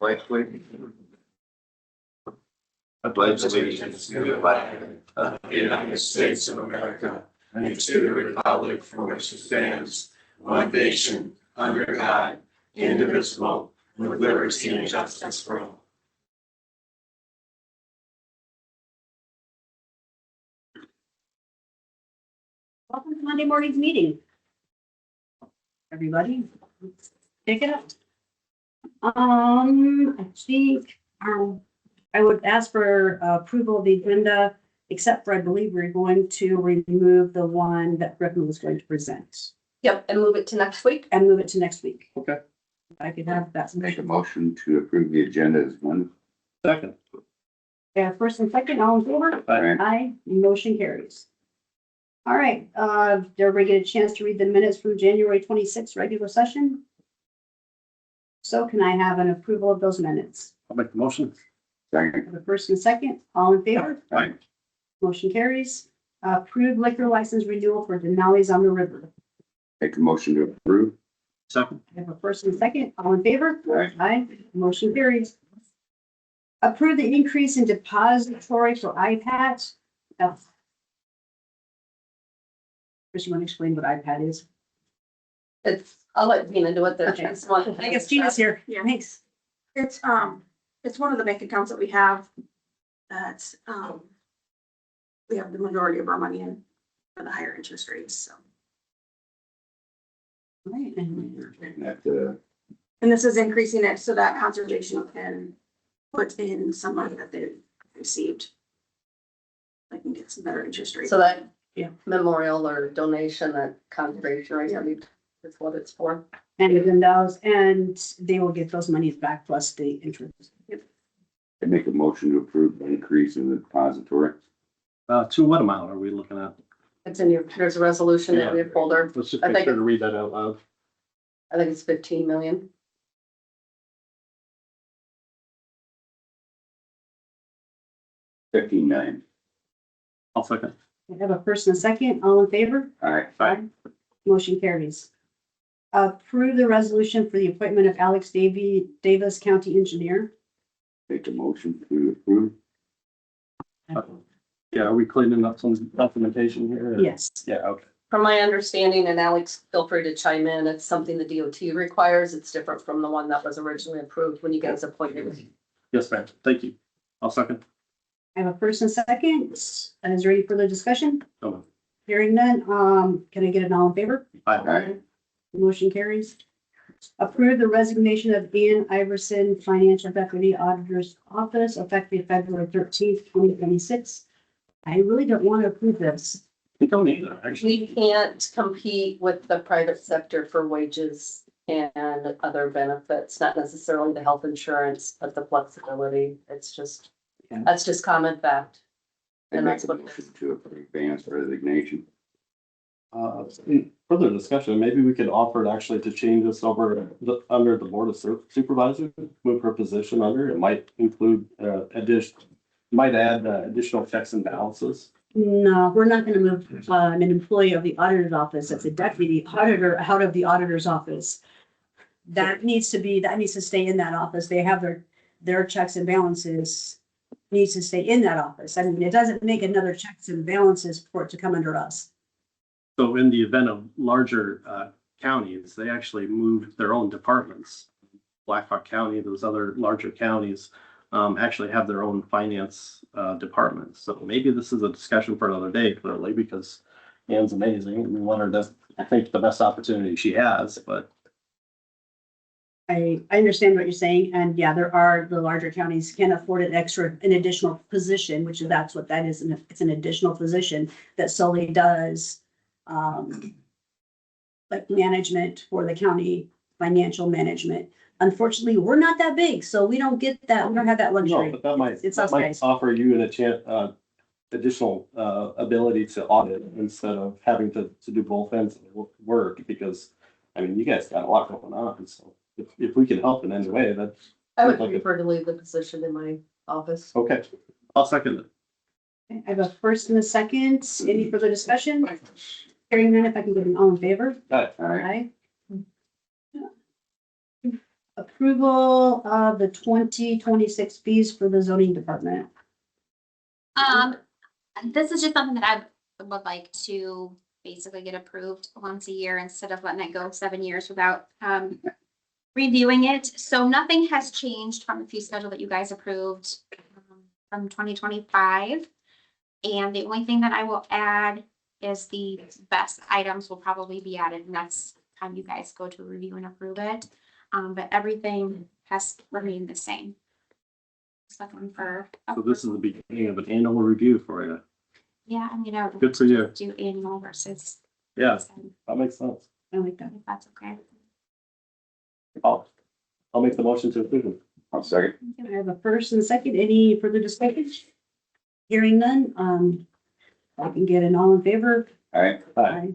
I pledge allegiance to the flag of the United States of America and to the republic for which it stands, one nation, under God, indivisible, with liberty and justice for all. Welcome to Monday morning's meeting. Everybody, pick it up. I think I would ask for approval of the agenda, except for I believe we're going to remove the one that Griffin was going to present. Yep, and move it to next week. And move it to next week. Okay. If I could have that. Make a motion to approve the agenda as one. Second. Yeah, first and second, all in favor? Aye. Aye, motion carries. All right, did everybody get a chance to read the minutes from January 26th regular session? So can I have an approval of those minutes? I'll make the motion. Second. The first and second, all in favor? Aye. Motion carries. Approved liquor license renewal for Denali's on the River. Make a motion to approve. Second. I have a first and second, all in favor? Aye. Aye, motion carries. Approve the increase in depository for IPAIT. Chris, you want to explain what IPAIT is? I'll let Gina do it. Okay. I guess Gina's here. Yeah. Thanks. It's one of the bank accounts that we have. That's, we have the majority of our money in for the higher interest rates, so. All right, and That, And this is increasing it so that conservation can put in some money that they received. They can get some better interest rates. So that Yeah. memorial or donation, that conservation rate, is what it's for. then those, and they will get those monies back plus the interest. I make a motion to approve the increase in the depository. To what amount are we looking at? It's in your, there's a resolution in your folder. Let's just I make think- sure to read that out loud. I think it's 15 million. $15 million. I'll second. I have a first and a second, all in favor? Aye. Aye. Motion carries. Approve the resolution for the appointment of Alex Davis County Engineer. Make a motion to approve. Yeah, are we cleaning up some documentation here? Yes. Yeah, okay. From my understanding, and Alex, feel free to chime in, it's something the DOT requires. It's different from the one that was originally approved when you guys appointed. Yes, ma'am. Thank you. I'll second. I have a first and second. Is there any further discussion? No. Hearing none, can I get an all in favor? Aye. Motion carries. Approve the resignation of Ian Iversen, Financial Deputy Auditor's Office, effective February 13th, 2026. I really don't want to approve this. We don't either, actually. We can't compete with the private sector for wages and other benefits, not necessarily the health insurance, but the flexibility. It's just, Yeah. that's just common fact. I And make that's a what it motion is. to approve Van's resignation. Further discussion, maybe we could offer it actually to change this over under the Board of Supervisors, move her position under. It might include might add additional checks and balances. No, we're not going to move an employee of the auditor's office that's a deputy auditor out of the auditor's office. That needs to stay in that office. They have their checks and balances needs to stay in that office. I mean, it doesn't make another checks and balances for it to come under us. So in the event of larger counties, they actually moved their own departments. Blackhawk County, those other larger counties actually have their own finance departments. So maybe this is a discussion for another day, clearly, because Ann's amazing and we want her to, I think, the best opportunity she has, but I understand what you're saying, and yeah, the larger counties can afford an additional position, which that's what that is, and it's an additional position that solely does like management for the county, financial management. Unfortunately, we're not that big, so we don't get that, we don't have that no, luxury. but that might, It's that us might guys. offer you a chance, additional ability to audit instead of having to do both ends of the work, because, I mean, you guys got a lot going on, so if we can help in any way, that's. I would Like it. prefer to leave the position in my office. Okay, I'll second it. I have a first and a second. Any further discussion? Hearing none, if I can get an all in favor? Aye. Aye. approval of the 2026 fees for the zoning department. This is just something that I would like to basically get approved once a year instead of letting it go 7 years without, reviewing it. So nothing has changed from the fee schedule that you guys approved from 2025. And the only thing that I will add is the best items will probably be added next time you guys go to review and approve it. But everything has remained the same. Just looking for. So this is the beginning of an annual review for you. Yeah, I mean, I would Good for you. do annual versus. Yeah, that makes sense. I like that. If that's okay. I'll make the motion to approve it. I'll second. I have a first and a second. Any further discussion? Hearing none, I can get an all in favor. Aye. Aye.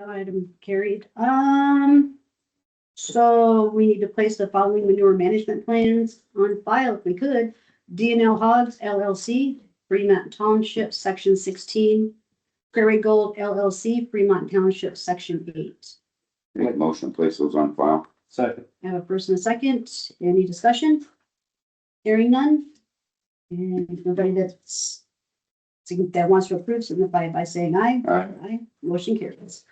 Item carried. So we need to place the following manure management plans on file if we could. L Hogs LLC, Fremont Township, Section 16. Prairie Gold LLC, Fremont Township, Section 8. Make a motion to place those on file. Second. I have a first and a second. Any discussion? Hearing none. And everybody that wants to approve, signify by saying aye. Aye. Aye. Motion carries.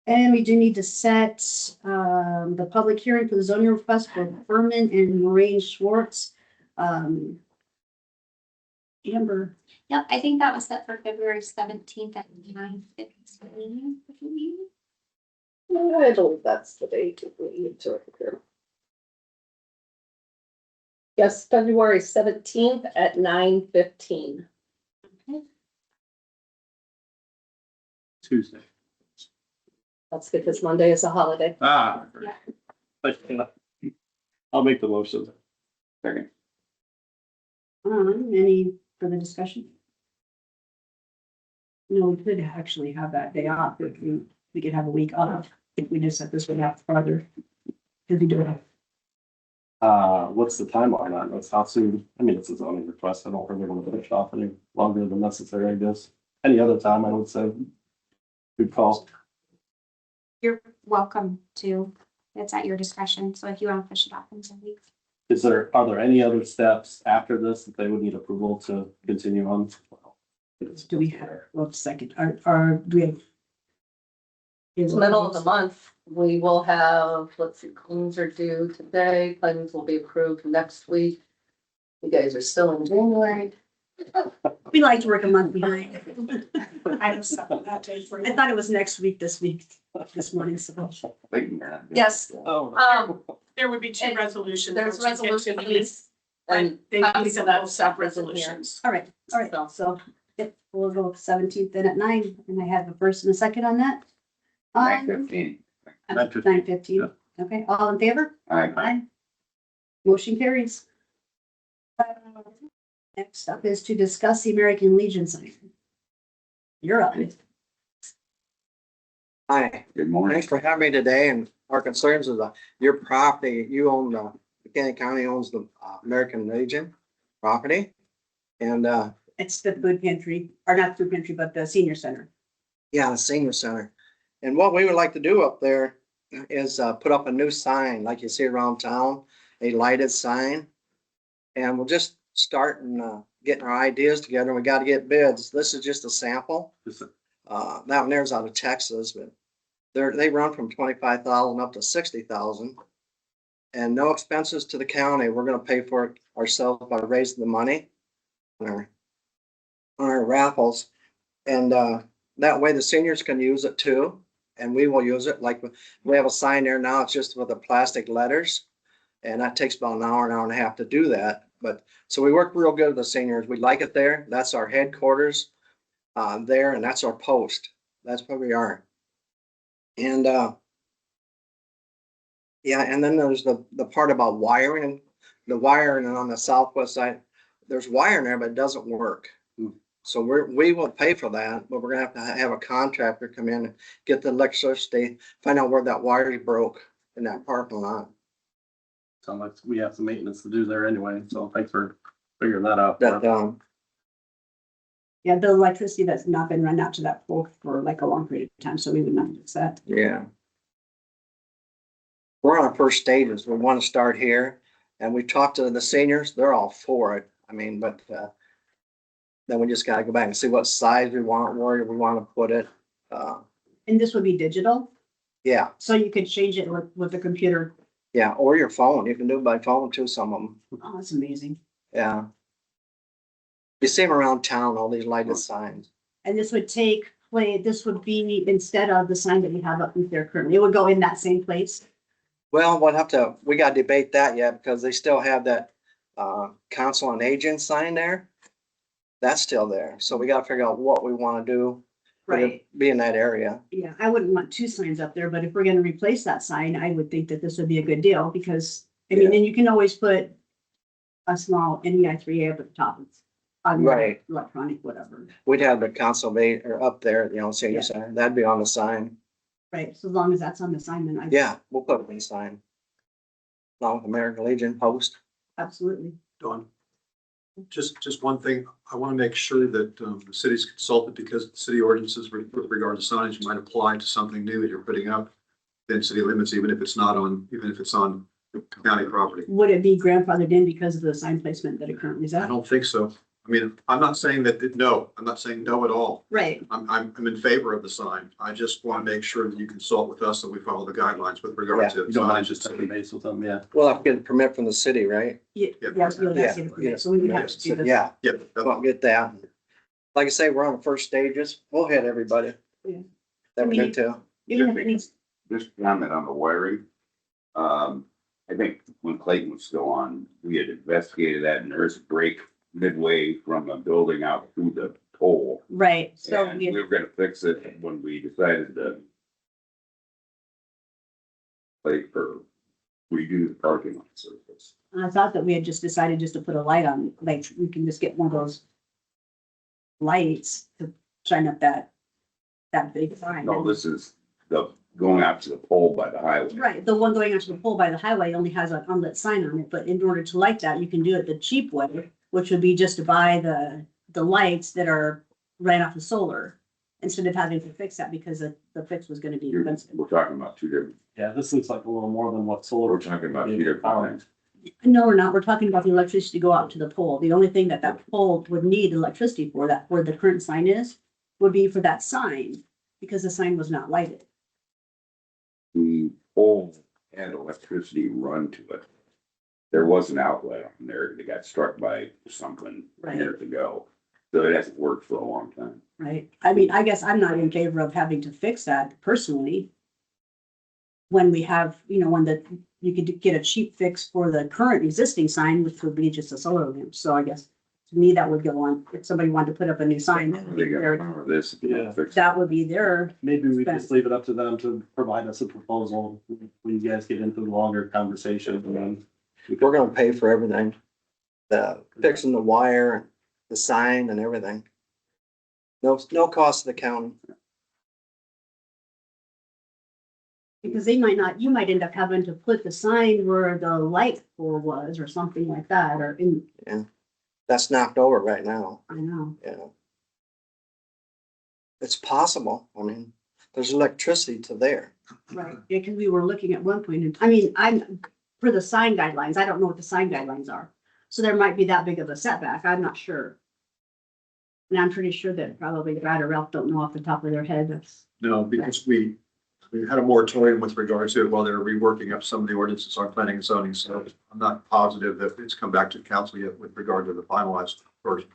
And we do need to set the public hearing for the zoning request for Ferman and Lorene Schwartz. Amber, Yep, I think that was set for February 17th at 9:15. I believe that's the date we need to approve. Yes, February 17th at 9:15. Tuesday. That's because Monday is a holiday. Ah. Yeah. I'll make the motion. Second. any further discussion? No, we could actually have that day off if we could have a week off if we just set this one out farther. If we do it. What's the timeline on this? How soon? I mean, it's a zoning request. I don't really want to push it off any longer than necessary, I guess. Any other time, I would say. Good call. You're welcome to. It's at your discretion. So if you want to push it off into a week. Are there any other steps after this that they would need approval to continue on? Do we have, well, second, do we have? It's middle of the month. We will have, let's see, claims are due today. Claims will be approved next week. You guys are still in January. We like to work a month behind. I was set that day for I thought it was next week, this morning, so. Yes, Oh. There would be two And resolutions. there's once you get to resolutions. these. and They need to have sub resolutions. All right, so we'll go 17th then at 9, and I have a first and a second on that. 9:15. 9:15, okay, all in favor? Aye. Aye. Motion carries. Next up is to discuss the American Legion sign. You're up. Hi, Good morning. thanks for having me today, and our concerns is your property, you own Buchanan County owns the American Legion property. And It's the food pantry, or not food pantry, but the senior center. yeah, the senior center. And what we would like to do up there is put up a new sign like you see around town, a lighted sign. And we'll just start and getting our ideas together. We got to get bids. This is just a sample. That one there's out of Texas, but they run from 25,000 up to 60,000, and no expenses to the county. We're going to pay for it ourselves by raising the money on our raffles, and that way the seniors can use it too, and we will use it. Like we have a sign there now. It's just with the plastic letters, and that takes about an hour and a half to do that. But so we work real good with the seniors. We like it there. That's our headquarters. There, and that's our post. That's where we are. And yeah, and then there's the part about wiring. The wiring on the southwest side, there's wire in there, but it doesn't work. So we will pay for that, but we're gonna have to have a contractor come in and get the electricity, find out where that wire broke in that parking lot. Sounds like we have some maintenance to do there anyway, so thanks for figuring that out. That Yeah, the electricity that's not been run out to that pole for like a long period of time, so we would not use that. yeah. we're on our first stages. We want to start here. And we talked to the seniors, they're all for it. I mean, but, then we just gotta go back and see what size we want, where we want to put it. And this would be digital, Yeah, so you could change it with the computer. yeah, or your phone. You can do it by phone too, some of them. Oh, that's amazing. Yeah. You see them around town, all these lighted signs. And this would this would be instead of the sign that we have up there currently, it would go in that same place. Well, we gotta debate that yet because they still have that, council on aging sign there. That's still there. So we gotta figure out what we wanna do. for it to Right. Be in that area. Yeah, I wouldn't want two signs up there, but if we're gonna replace that sign, I would think that this would be a good deal because, I mean, and you can always put a small NEI3A up at the top. It's on the Right. electronic, whatever. We'd have the council or up there, senior Yeah. center. That'd be on the sign. Right, so as long as that's on the sign, then I. Yeah, we'll put it on the sign. Along with American Legion post. Absolutely. Dawn, just one thing, I want to make sure that the city's consulted because the city ordinances with regard to signage might apply to something new that you're putting up in city limits, even if it's on county property. Would it be grandfathered in because of the sign placement that it currently is I at? don't think so. I mean, I'm not saying no, I'm not saying no at all. Right, I'm in favor of the sign. I just want to make sure that you consult with us and we follow the guidelines with regard to You don't mind signage. just touching base with them, yeah. We'll have to get a permit from the city, right? yeah, Yeah. yes, we'll have to get a permit, so we would have to do this. Yeah, Yeah, we'll get that. Like I say, we're on the first stages. We'll hit everybody. Yeah. That we need to. Even if it needs, Just comment on the wiring. I think when Clayton was still on, we had investigated that and there's a break midway from a building out through the pole. right, so And we were gonna fix it when we decided to redo the parking lot surface. I thought that we had just decided just to put a light on, like, we can just get one of those lights to shine up that big sign. No, this is going out to the pole by the highway. Right, the one going onto the pole by the highway only has an unlit sign on it, but in order to light that, you can do it the cheap way, which would be just to buy the lights that are right off the solar, instead of having to fix that because the fix was gonna be expensive. We're talking about two different, Yeah, this looks like a little more than what solar. we're talking about two different things. No, we're not, we're talking about the electricity to go out to the pole. The only thing that pole would need electricity for, that where the current sign is, would be for that sign, because the sign was not lighted. The pole had electricity run to it. There was an outlet on there that got struck by something Right. years ago. So it hasn't worked for a long time. Right, I mean, I guess I'm not in favor of having to fix that personally. When we have, when you could get a cheap fix for the current existing sign, which would be just a solar lamp, so I guess. To me, that would go on, if somebody wanted to put up a new sign, They got power of this. Yeah. fix it. that would be their, Maybe we just leave it up to them to provide us a proposal when you guys get into the longer conversation and then. We're gonna pay for everything. The fixing the wire, the sign and everything. No cost to the county. because they might not, you might end up having to put the sign where the light pole was or something like that, or in, That's knocked over right now, I know. yeah. It's possible. I mean, there's electricity to there. Right, because we were looking at one point, I'm, for the sign guidelines, I don't know what the sign guidelines are. So there might be that big of a setback, I'm not sure. And I'm pretty sure that probably Brad or Ralph don't know off the top of their head, that's, No, because we had a moratorium with regard to it while they were reworking up some of the ordinances on planning and zoning, so I'm not positive that it's come back to council yet with regard to the finalized version.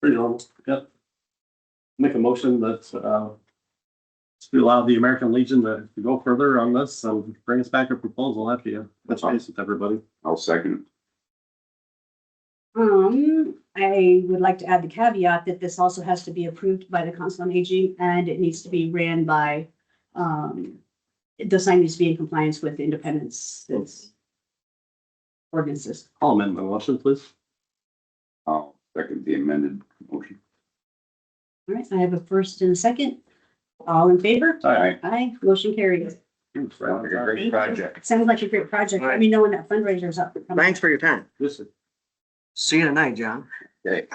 Pretty normal, yep. Make a motion that, to allow the American Legion to go further on this and bring us back a proposal after you touch base with everybody. I'll second. I would like to add the caveat that this also has to be approved by the Council on Aging and it needs to be ran by, the sign needs to be in compliance with Independence ordinances. I'll amend my motion, please. I'll second the amended motion. All right, I have a first and a second. All in favor? Aye. Aye, motion carries. Sounds like a great project. Sounds like a great project. Let me know when that fundraiser's up. Thanks for your time. This is See you tonight, John. Okay.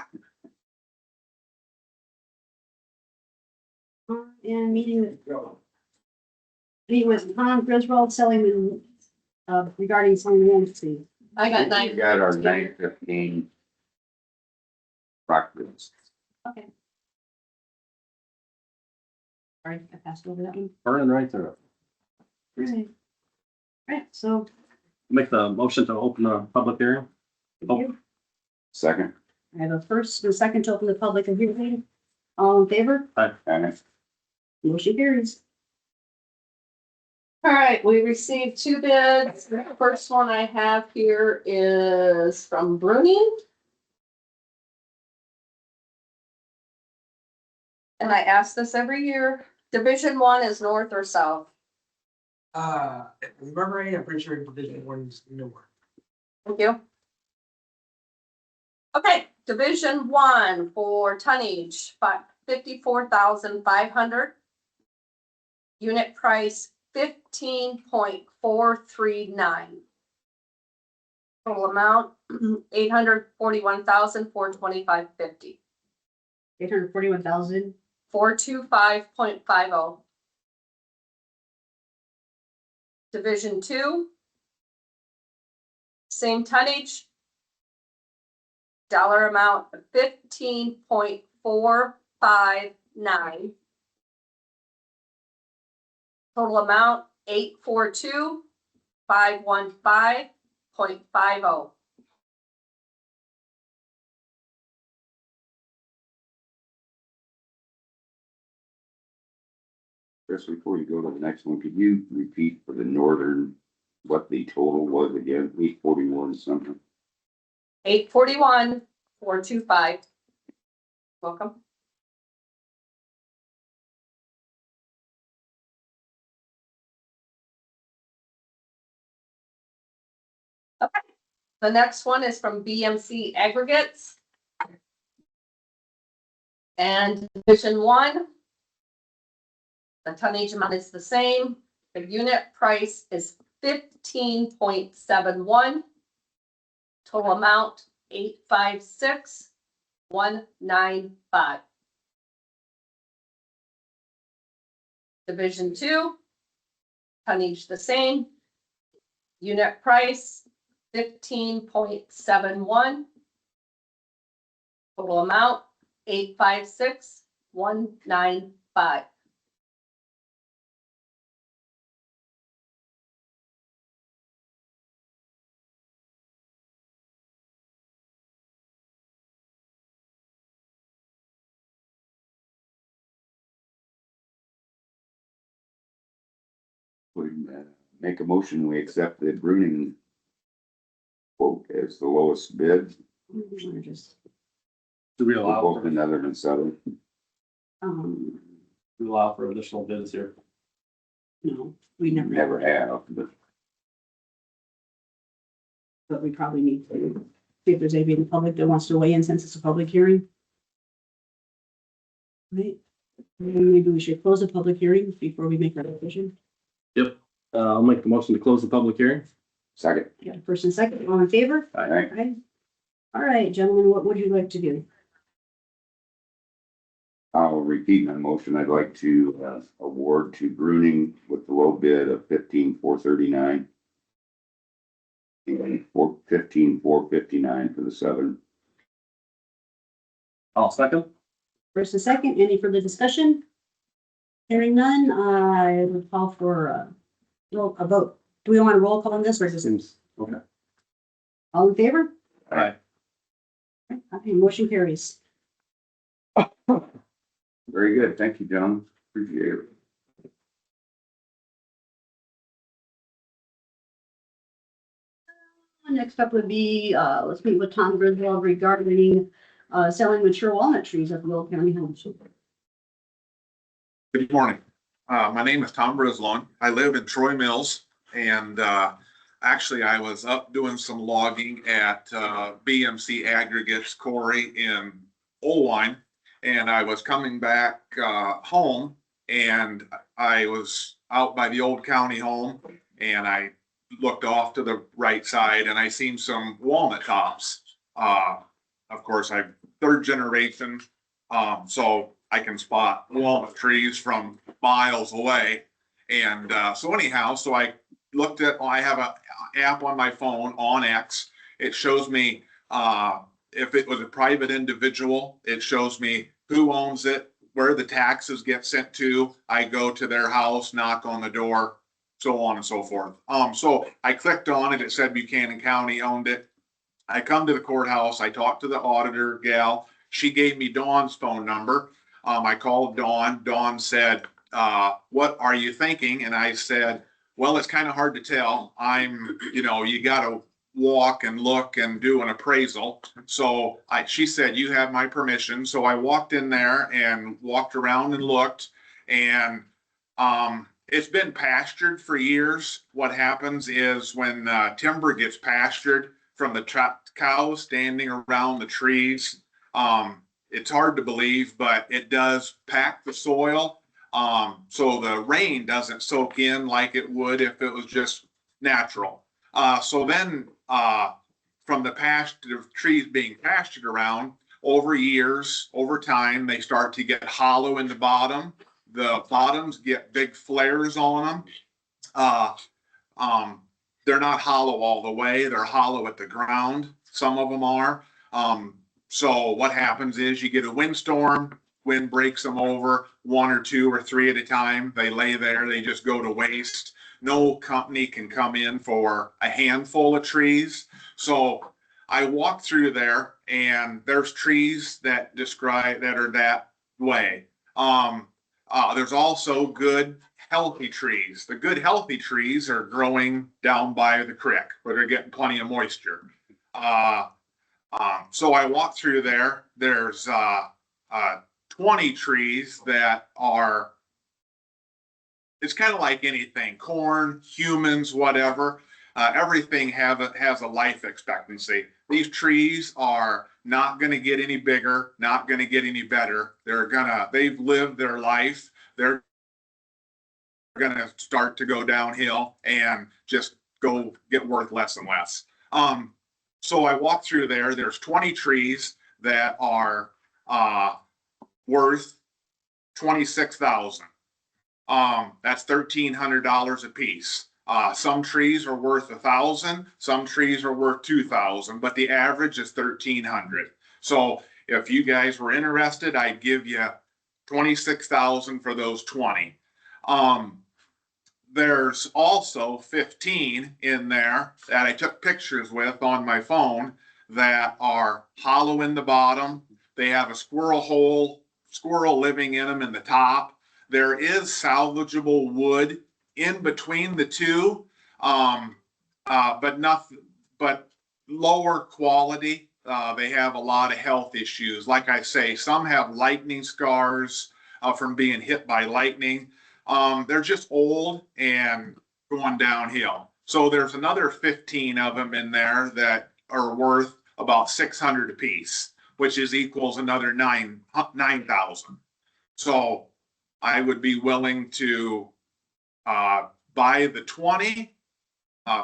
And meeting Meeting with Tom Griswald, selling, regarding selling real estate. I got We nine. got our 9:15. Practice. Okay. Sorry, I passed over that one. Burning right through it. Right. Right, so, Make the motion to open the public hearing. thank you. Second. I have a first and a second to open the public hearing. All in favor? And Motion carries. All right, we received two bids. The first one I have here is from Bruning. And I ask this every year. Division 1 is north or south? Remember, I'm pretty sure Division 1's newer. Thank you. Okay, Division 1 for tonnage, 54,500. Unit price 15.439. Total amount 841,425.50. 841,000. 425.50. Division 2. Same tonnage. Dollar amount of 15.459. Total amount 842,515.50. Chris, before you go to the next one, could you repeat for the northern, what the total was again? 841 something. 841,425. Welcome. Okay, the next one is from BMC Aggregates. And Division 1. The tonnage amount is the same. The unit price is 15.71. Total amount 856,195. Division 2. Tonnage the same. Unit price 15.71. Total amount 856,195. Make a motion, we accept the Bruning quote as the lowest bid. Just, Do we For allow, both for- the northern and southern. we allow for additional bids here? no, we never. Never have, but But we probably need to see if there's anybody in the public that wants to weigh in since it's a public hearing. Right, maybe we should close the public hearing before we make our decision. I'll make the motion to close the public hearing. second. Yeah, first and second, all in favor? All right. Aye. All right, gentlemen, what would you like to do? I'll repeat my motion. I'd like to award to Bruning with the low bid of 15,439. And 15,459 for the southern. I'll second. First and second, any further discussion? Hearing none, I would call for a vote. Do we want a roll call on this or just Seems, okay. all in favor? Aye. Okay, motion carries. Very good. Thank you, gentlemen. Appreciate it. Next up would be, let's meet with Tom Griswald regarding, selling mature walnut trees at the Will County Home. Good morning. My name is Tom Griswald. I live in Troy Mills, and actually I was up doing some logging at BMC Aggregates Quarry in Oldwine, and I was coming back home, and I was out by the old county home, and I looked off to the right side, and I seen some walnut tops. Of course, I'm third generation, so I can spot walnut trees from miles away. And so anyhow, so I looked at, I have a app on my phone on X. It shows me if it was a private individual, it shows me who owns it, where the taxes get sent to. I go to their house, knock on the door, so on and so forth. So I clicked on it. It said Buchanan County owned it. I come to the courthouse. I talked to the auditor gal. She gave me Dawn's phone number. I called Dawn. Dawn said, what are you thinking? And I said, well, it's kind of hard to tell. You got to walk and look and do an appraisal. So she said, you have my permission. So I walked in there and walked around and looked, and it's been pastured for years. What happens is when timber gets pastured from the trapped cows standing around the trees, it's hard to believe, but it does pack the soil. So the rain doesn't soak in like it would if it was just natural. So then from the pasture trees being pastured around over years, over time, they start to get hollow in the bottom. The bottoms get big flares on them. They're not hollow all the way. They're hollow at the ground. Some of them are. So what happens is you get a windstorm, wind breaks them over, 1 or 2 or 3 at a time. They lay there, they just go to waste. No company can come in for a handful of trees. So I walk through there and there's trees that are that way. There's also good healthy trees. The good healthy trees are growing down by the creek where they're getting plenty of moisture. So I walk through there. There's 20 trees that are, it's kind of like anything, corn, humans, whatever. Everything has a life expectancy. These trees are not going to get any bigger, not going to get any better. They've lived their life. They're going to start to go downhill and just go get worth less and less. So I walk through there. There's 20 trees that are worth $26,000. That's $1,300 a piece. Some trees are worth $1,000. Some trees are worth $2,000, but the average is $1,300. So if you guys were interested, I'd give you $26,000 for those 20. There's also 15 in there that I took pictures with on my phone that are hollow in the bottom. They have a squirrel living in them in the top. There is salvageable wood in between the two, but lower quality. They have a lot of health issues. Like I say, some have lightning scars from being hit by lightning. They're just old and going downhill. So there's another 15 of them in there that are worth about $600 a piece, which equals another 9,000. So I would be willing to buy the 20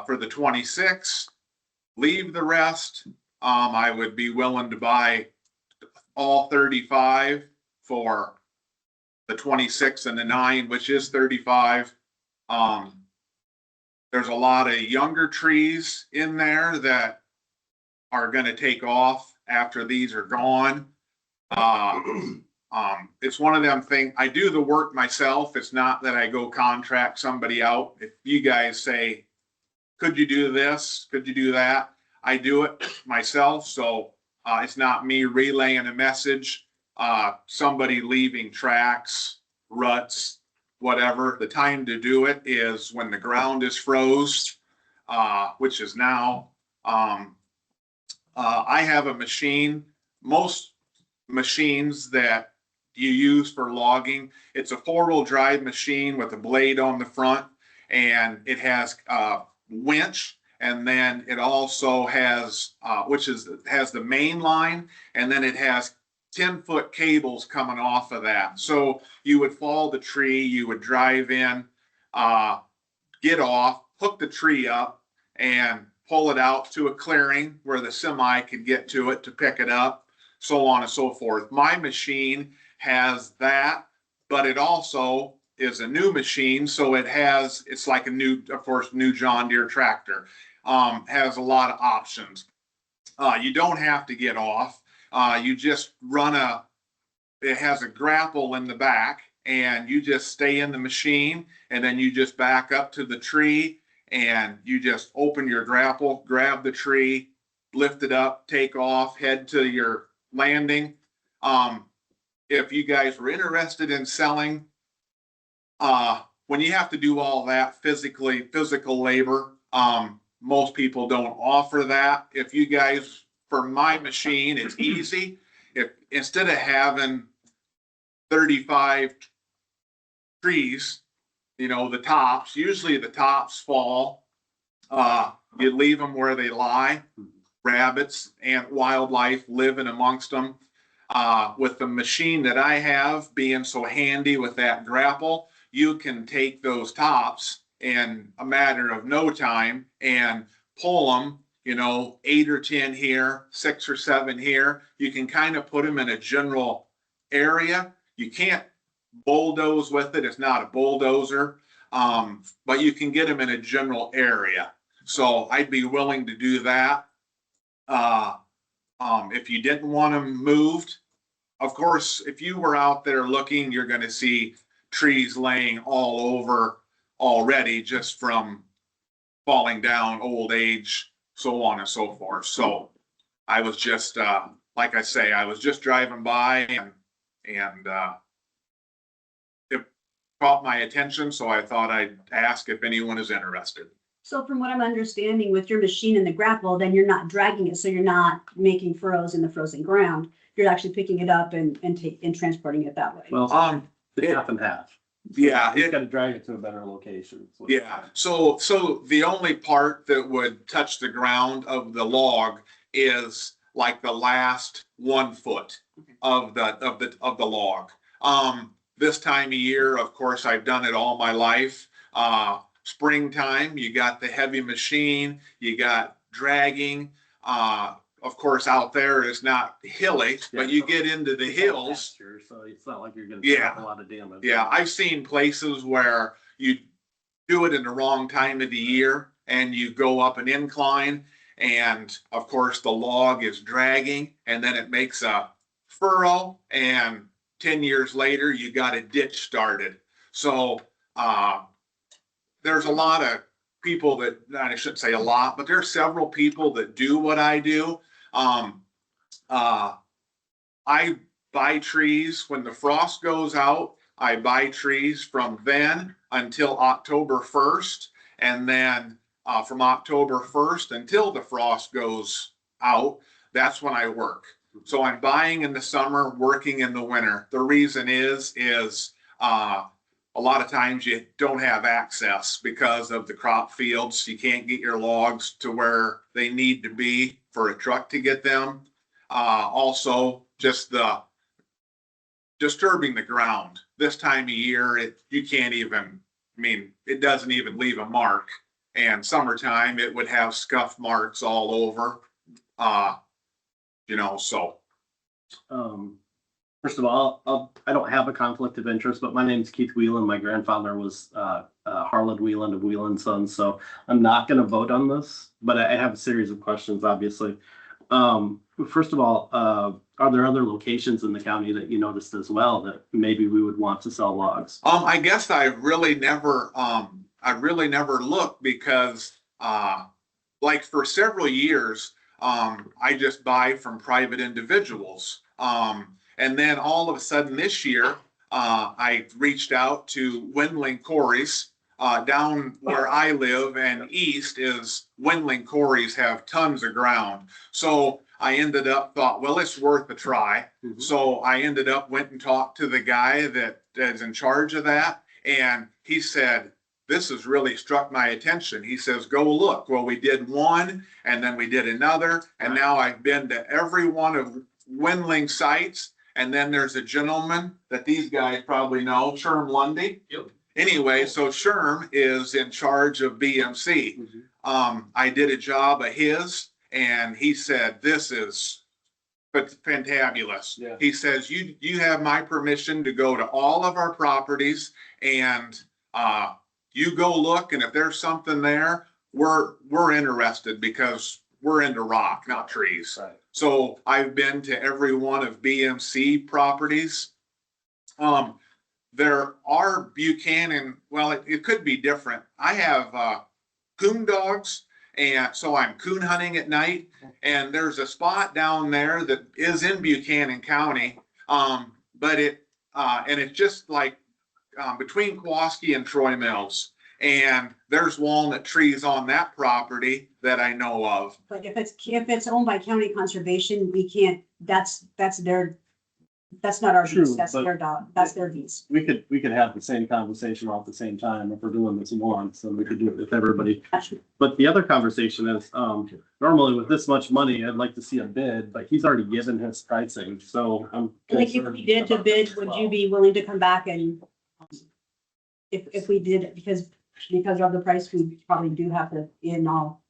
for the 26, leave the rest. I would be willing to buy all 35 for the 26 and the 9, which is 35. There's a lot of younger trees in there that are going to take off after these are gone. It's one of them things. I do the work myself. It's not that I go contract somebody out. If you guys say, could you do this? Could you do that? I do it myself. So it's not me relaying a message. Somebody leaving tracks, ruts, whatever. The time to do it is when the ground is froze, which is now. I have a machine. Most machines that you use for logging, it's a 4-wheel drive machine with a blade on the front, and it has a winch, and then it also has has the main line, and then it has 10-foot cables coming off of that. So you would fall the tree, you would drive in, get off, hook the tree up, and pull it out to a clearing where the semi could get to it to pick it up, so on and so forth. My machine has that, but it also is a new machine, so it's like a new, of course, new John Deere tractor. Has a lot of options. You don't have to get off. You just it has a grapple in the back, and you just stay in the machine, and then you just back up to the tree, and you just open your grapple, grab the tree, lift it up, take off, head to your landing. If you guys were interested in selling, when you have to do all that physical labor, most people don't offer that. If you guys, for my machine, it's easy. If instead of having 35 trees, the tops, usually the tops fall, you leave them where they lie. Rabbits and wildlife live in amongst them. With the machine that I have being so handy with that grapple, you can take those tops in a matter of no time and pull them, 8 or 10 here, 6 or 7 here. You can kind of put them in a general area. You can't bulldoze with it. It's not a bulldozer, but you can get them in a general area. So I'd be willing to do that. If you didn't want them moved, of course, if you were out there looking, you're going to see trees laying all over already just from falling down, old age, so on and so forth. So I was just, like I say, I was just driving by and it caught my attention. So I thought I'd ask if anyone is interested. So from what I'm understanding with your machine and the grapple, then you're not dragging it. So you're not making furrows in the frozen ground. You're actually picking it up and transporting it that way. Well, it's half and half. Yeah. You gotta drag it to a better location. Yeah, so the only part that would touch the ground of the log is like the last 1 foot of the log. This time of year, of course, I've done it all my life. Springtime, you got the heavy machine, you got dragging. Of course, out there is not hilly, but you get into the hills. So it's not like you're gonna Yeah. have a lot of damage. Yeah, I've seen places where you do it in the wrong time of the year and you go up an incline, and of course the log is dragging, and then it makes a furrow, and 10 years later you got a ditch started. So there's a lot of people that, I shouldn't say a lot, but there's several people that do what I do. I buy trees when the frost goes out. I buy trees from then until October 1st. And then from October 1st until the frost goes out, that's when I work. So I'm buying in the summer, working in the winter. The reason is a lot of times you don't have access because of the crop fields. You can't get your logs to where they need to be for a truck to get them. Also, just the disturbing the ground. This time of year, you can't even, it doesn't even leave a mark. And summertime, it would have scuff marks all over, so. First of all, I don't have a conflict of interest, but my name is Keith Whelan. My grandfather was Harlan Whelan of Whelan Sons, so I'm not going to vote on this, but I have a series of questions, obviously. First of all, are there other locations in the county that you noticed as well that maybe we would want to sell logs? I guess I really never looked because, like for several years, I just buy from private individuals. And then all of a sudden this year, I reached out to Windling Quarries. Down where I live and east is Windling Quarries have tons of ground. So I thought, well, it's worth a try. Mm-hmm. So I went and talked to the guy that is in charge of that. And he said, this has really struck my attention. He says, go look. Well, we did one and then we did another. And now I've been to every one of Windling sites. And then there's a gentleman that these guys probably know, Sherm Lundy. Yep. Anyway, so Sherm is in charge of BMC. Mm-hmm. I did a job of his and he said, this is fantabulous. Yeah. He says, you have my permission to go to all of our properties and, you go look, and if there's something there, we're interested because we're into rock, not trees. Right. So I've been to every one of BMC properties. There are Buchanan, well, it could be different. I have, coon dogs, and so I'm coon hunting at night, and there's a spot down there that is in Buchanan County. But and it's just like, between Kowalski and Troy Mills, and there's walnut trees on that property that I know of. But if it's owned by county conservation, we can't, that's not our True, beast, that's but- their dog, that's their beast. We could have the same conversation all at the same time if we're doing this once, and we could do it with everybody. But the other conversation is, normally with this much money, I'd like to see a bid, but he's already given his pricing, so I'm. Like if we did to bid, would you be willing to come back and if we did, because of the price, we probably do have to, in all,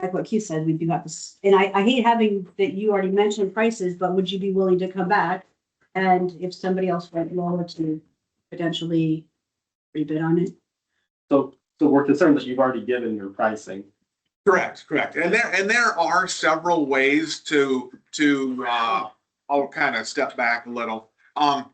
like what Keith said, we do have to, and I hate having that you already mentioned prices, but would you be willing to come back? And if somebody else went lower to potentially rebid on it? So we're concerned that you've already given your pricing. Correct. And there are several ways to, I'll kind of step back a little.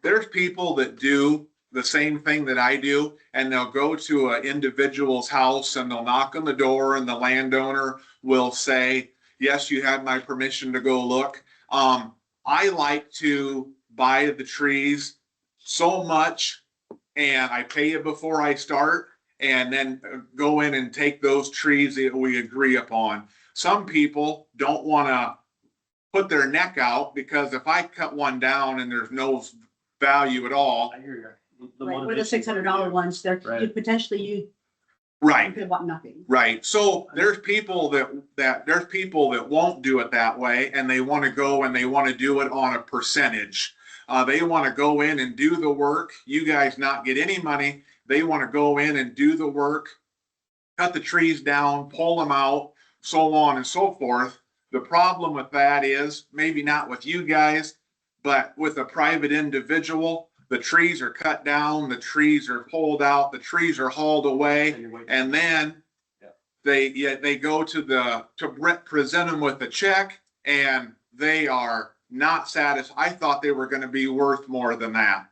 There's people that do the same thing that I do, and they'll go to an individual's house and they'll knock on the door, and the landowner will say, yes, you had my permission to go look. I like to buy the trees so much, and I pay you before I start, and then go in and take those trees that we agree upon. Some people don't want to put their neck out, because if I cut one down and there's no value at all. I hear you. Right, or the $600 ones, they're Right. potentially you Right. could want nothing. Right. So there's people that won't do it that way, and they want to go and they want to do it on a percentage. They want to go in and do the work. You guys not get any money. They want to go in and do the work, cut the trees down, pull them out, so on and so forth. The problem with that is, maybe not with you guys, but with a private individual, the trees are cut down, the trees are pulled out, the trees are hauled away, and then they go to present them with a check, and they are not satisfied. I thought they were going to be worth more than that.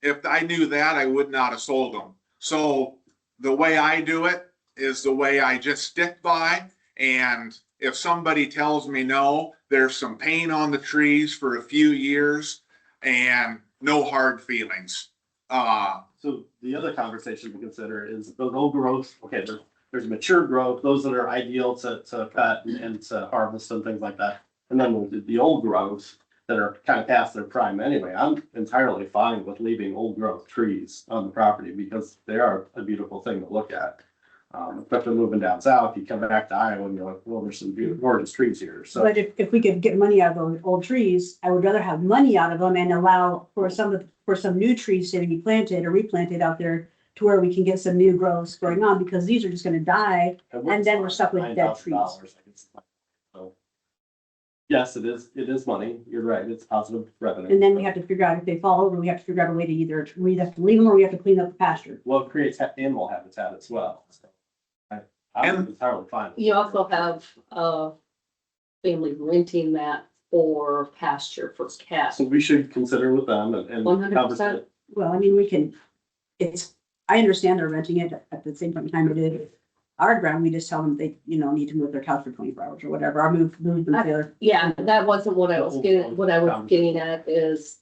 If I knew that, I would not have sold them. So the way I do it is the way I just stick by. And if somebody tells me no, there's some pain on the trees for a few years and no hard feelings. So the other conversation to consider is those old growths. Okay, there's mature growth, those that are ideal to cut and to harvest and things like that. And then the old growths that are kind of past their prime anyway. I'm entirely fine with leaving old growth trees on the property, because they are a beautiful thing to look at. Especially moving down south, you come back to Iowa and you're like, well, there's some beautiful, gorgeous trees here. So But if we could get money out of those old trees, I would rather have money out of them and allow for some new trees to be planted or replanted out there to where we can get some new growths going on, because these are just gonna die. And then we're stuck with dead trees. So, yes, it is money. You're right. It's positive revenue. And then we have to figure out if they fall over, we have to figure out a way to either, we have to leave them or we have to clean up the pasture. Well, it creates animal habitat as well. So I'm And- entirely fine. with You it. also have, family renting that for pasture for cats. So we should consider with them and 100%. conversate. Well, I mean, we can, I understand they're renting it at the same point in time it is our ground, we just tell them they, need to move their cows for 24 hours or whatever, or move them to the other. Yeah, that wasn't what I was getting at is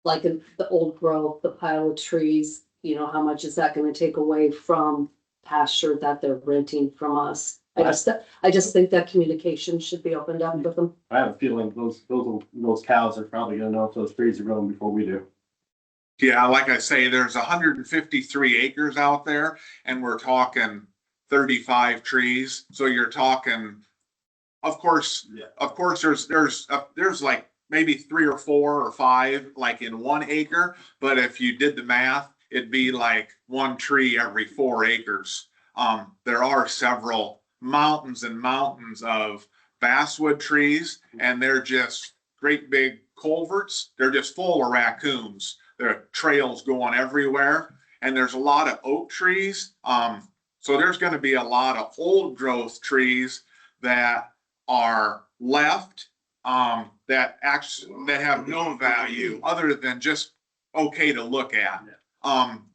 like the old growth, the pile of trees, how much is that gonna take away from pasture that they're renting from us? I just think that communication should be opened up with them. I have a feeling those cows are probably gonna know if those trees are growing before we do. Yeah, like I say, there's 153 acres out there, and we're talking 35 trees. So you're talking, of course, there's like maybe 3 or 4 or 5 like in 1 acre. But if you did the math, it'd be like 1 tree every 4 acres. There are several mountains and mountains of basswood trees, and they're just great big culverts. They're just full of raccoons. There are trails going everywhere, and there's a lot of oak trees. So there's gonna be a lot of old growth trees that are left, that have no value other than just okay to look at.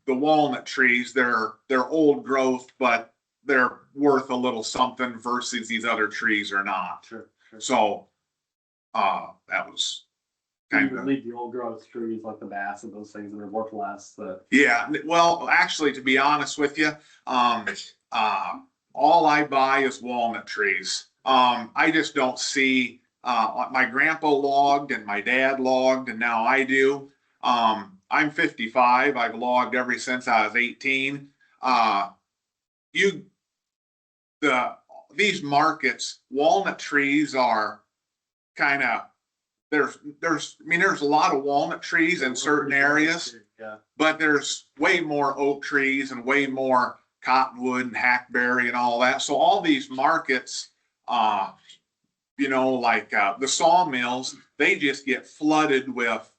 The walnut trees, they're old growth, but they're worth a little something versus these other trees are not. Sure. So, that was kind You of, leave the old growth trees like the bass and those things that are worth less, that. yeah, well, actually, to be honest with you, all I buy is walnut trees. I just don't see, my grandpa logged and my dad logged and now I do. I'm 55. I've logged ever since I was 18. These markets, walnut trees are kind of, there's a lot of walnut trees in certain areas, Yeah. but there's way more oak trees and way more cottonwood and hackberry and all that. So all these markets, like the sawmills, they just get flooded with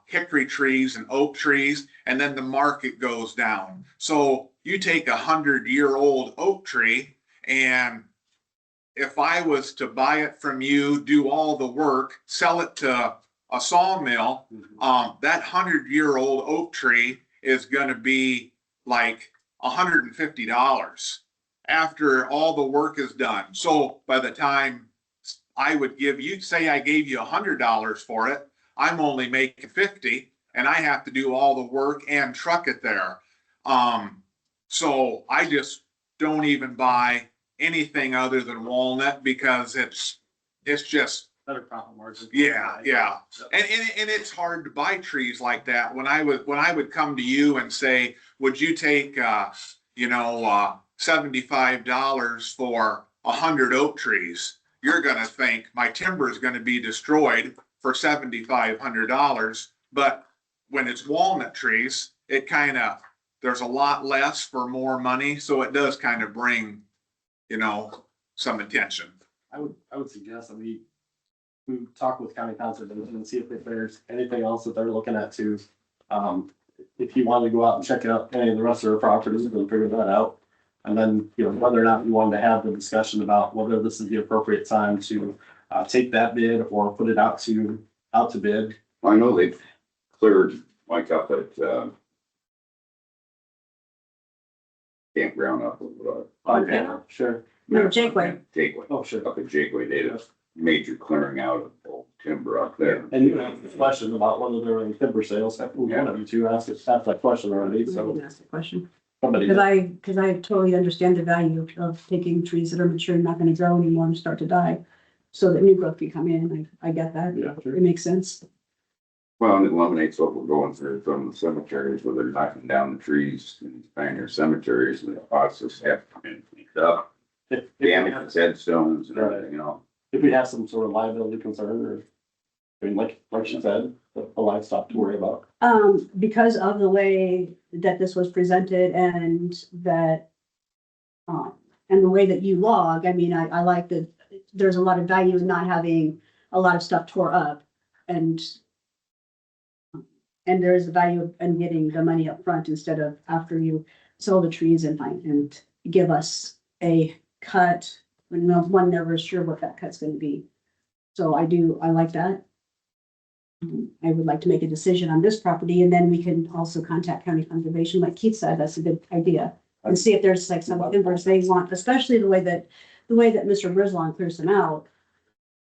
hickory trees and oak trees, and then the market goes down. So you take 100-year-old oak tree, and if I was to buy it from you, do all the work, sell it to a sawmill, that 100-year-old oak tree is going to be like $150 after all the work is done. So by the time I would give you, say I gave you $100 for it, I'm only making 50, and I have to do all the work and truck it there. So I just don't even buy anything other than walnut because it's just, Better profit margin. yeah. And it's hard to buy trees like that. When I would come to you and say, would you take, $75 for 100 oak trees? You're gonna think my timber is gonna be destroyed for $7,500. But when it's walnut trees, it there's a lot less for more money. So it does kind of bring, some attention. I would suggest that we talk with county council and see if there's anything else that they're looking at too. If you want to go out and check out any of the rest of their properties and figure that out. And then, whether or not we wanted to have the discussion about whether this is the appropriate time to take that bid or put it out to bid. I know they've cleared like up at, campground up at, Yeah, sure. No, Jakeway. Jakeway. Oh, sure. Up at Jakeway, they did a major clearing out of old timber up there. And you asked the question about whether there were any timber sales. One of you two asked that question already, I so didn't ask the question. somebody. Because I totally understand the value of taking trees that are mature and not gonna grow anymore and start to die. So that new growth can come in. I get that. Yeah, sure. It makes sense. Well, it eliminates what we're going through from the cemeteries where they're knocking down the trees and pioneer cemeteries and the process have to be cleaned up. Damage headstones and everything, If we have some sort of liability concern or, like you said, the livestock to worry about. Because of the way that this was presented and that, and the way that you log, I like that there's a lot of value in not having a lot of stuff tore up and there is a value in getting the money up front instead of after you sell the trees and give us a cut when one never is sure what that cut's gonna be. So I like that. I would like to make a decision on this property and then we can also contact county conservation. Like Keith said, that's a good idea. And see if there's like some timbers they want, especially the way that Mr. Griswald clears them out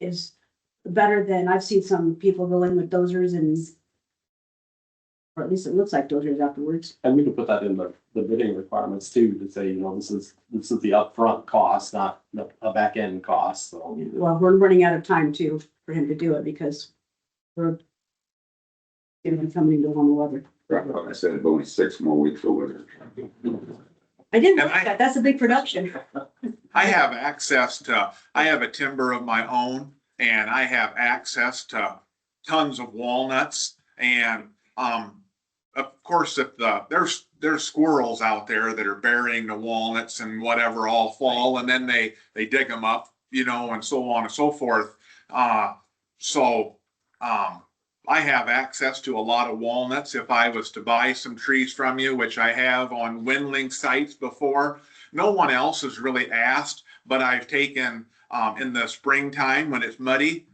is better than I've seen some people go in with dozers and, or at least it looks like dozers afterwards. And we can put that in the bidding requirements too, to say, this is the upfront cost, not a back end cost, so. Well, we're running out of time too for him to do it because we're getting somebody to warm weather. Like I said, only 6 more weeks of winter. I didn't And like that. That's a big production. I have I have a timber of my own and I have access to tons of walnuts and, of course, if there's squirrels out there that are burying the walnuts and whatever all fall and then they dig them up you know, and so on and so forth. I have access to a lot of walnuts. If I was to buy some trees from you, which I have on Windling sites before, no one else has really asked, but I've taken, in the springtime when it's muddy,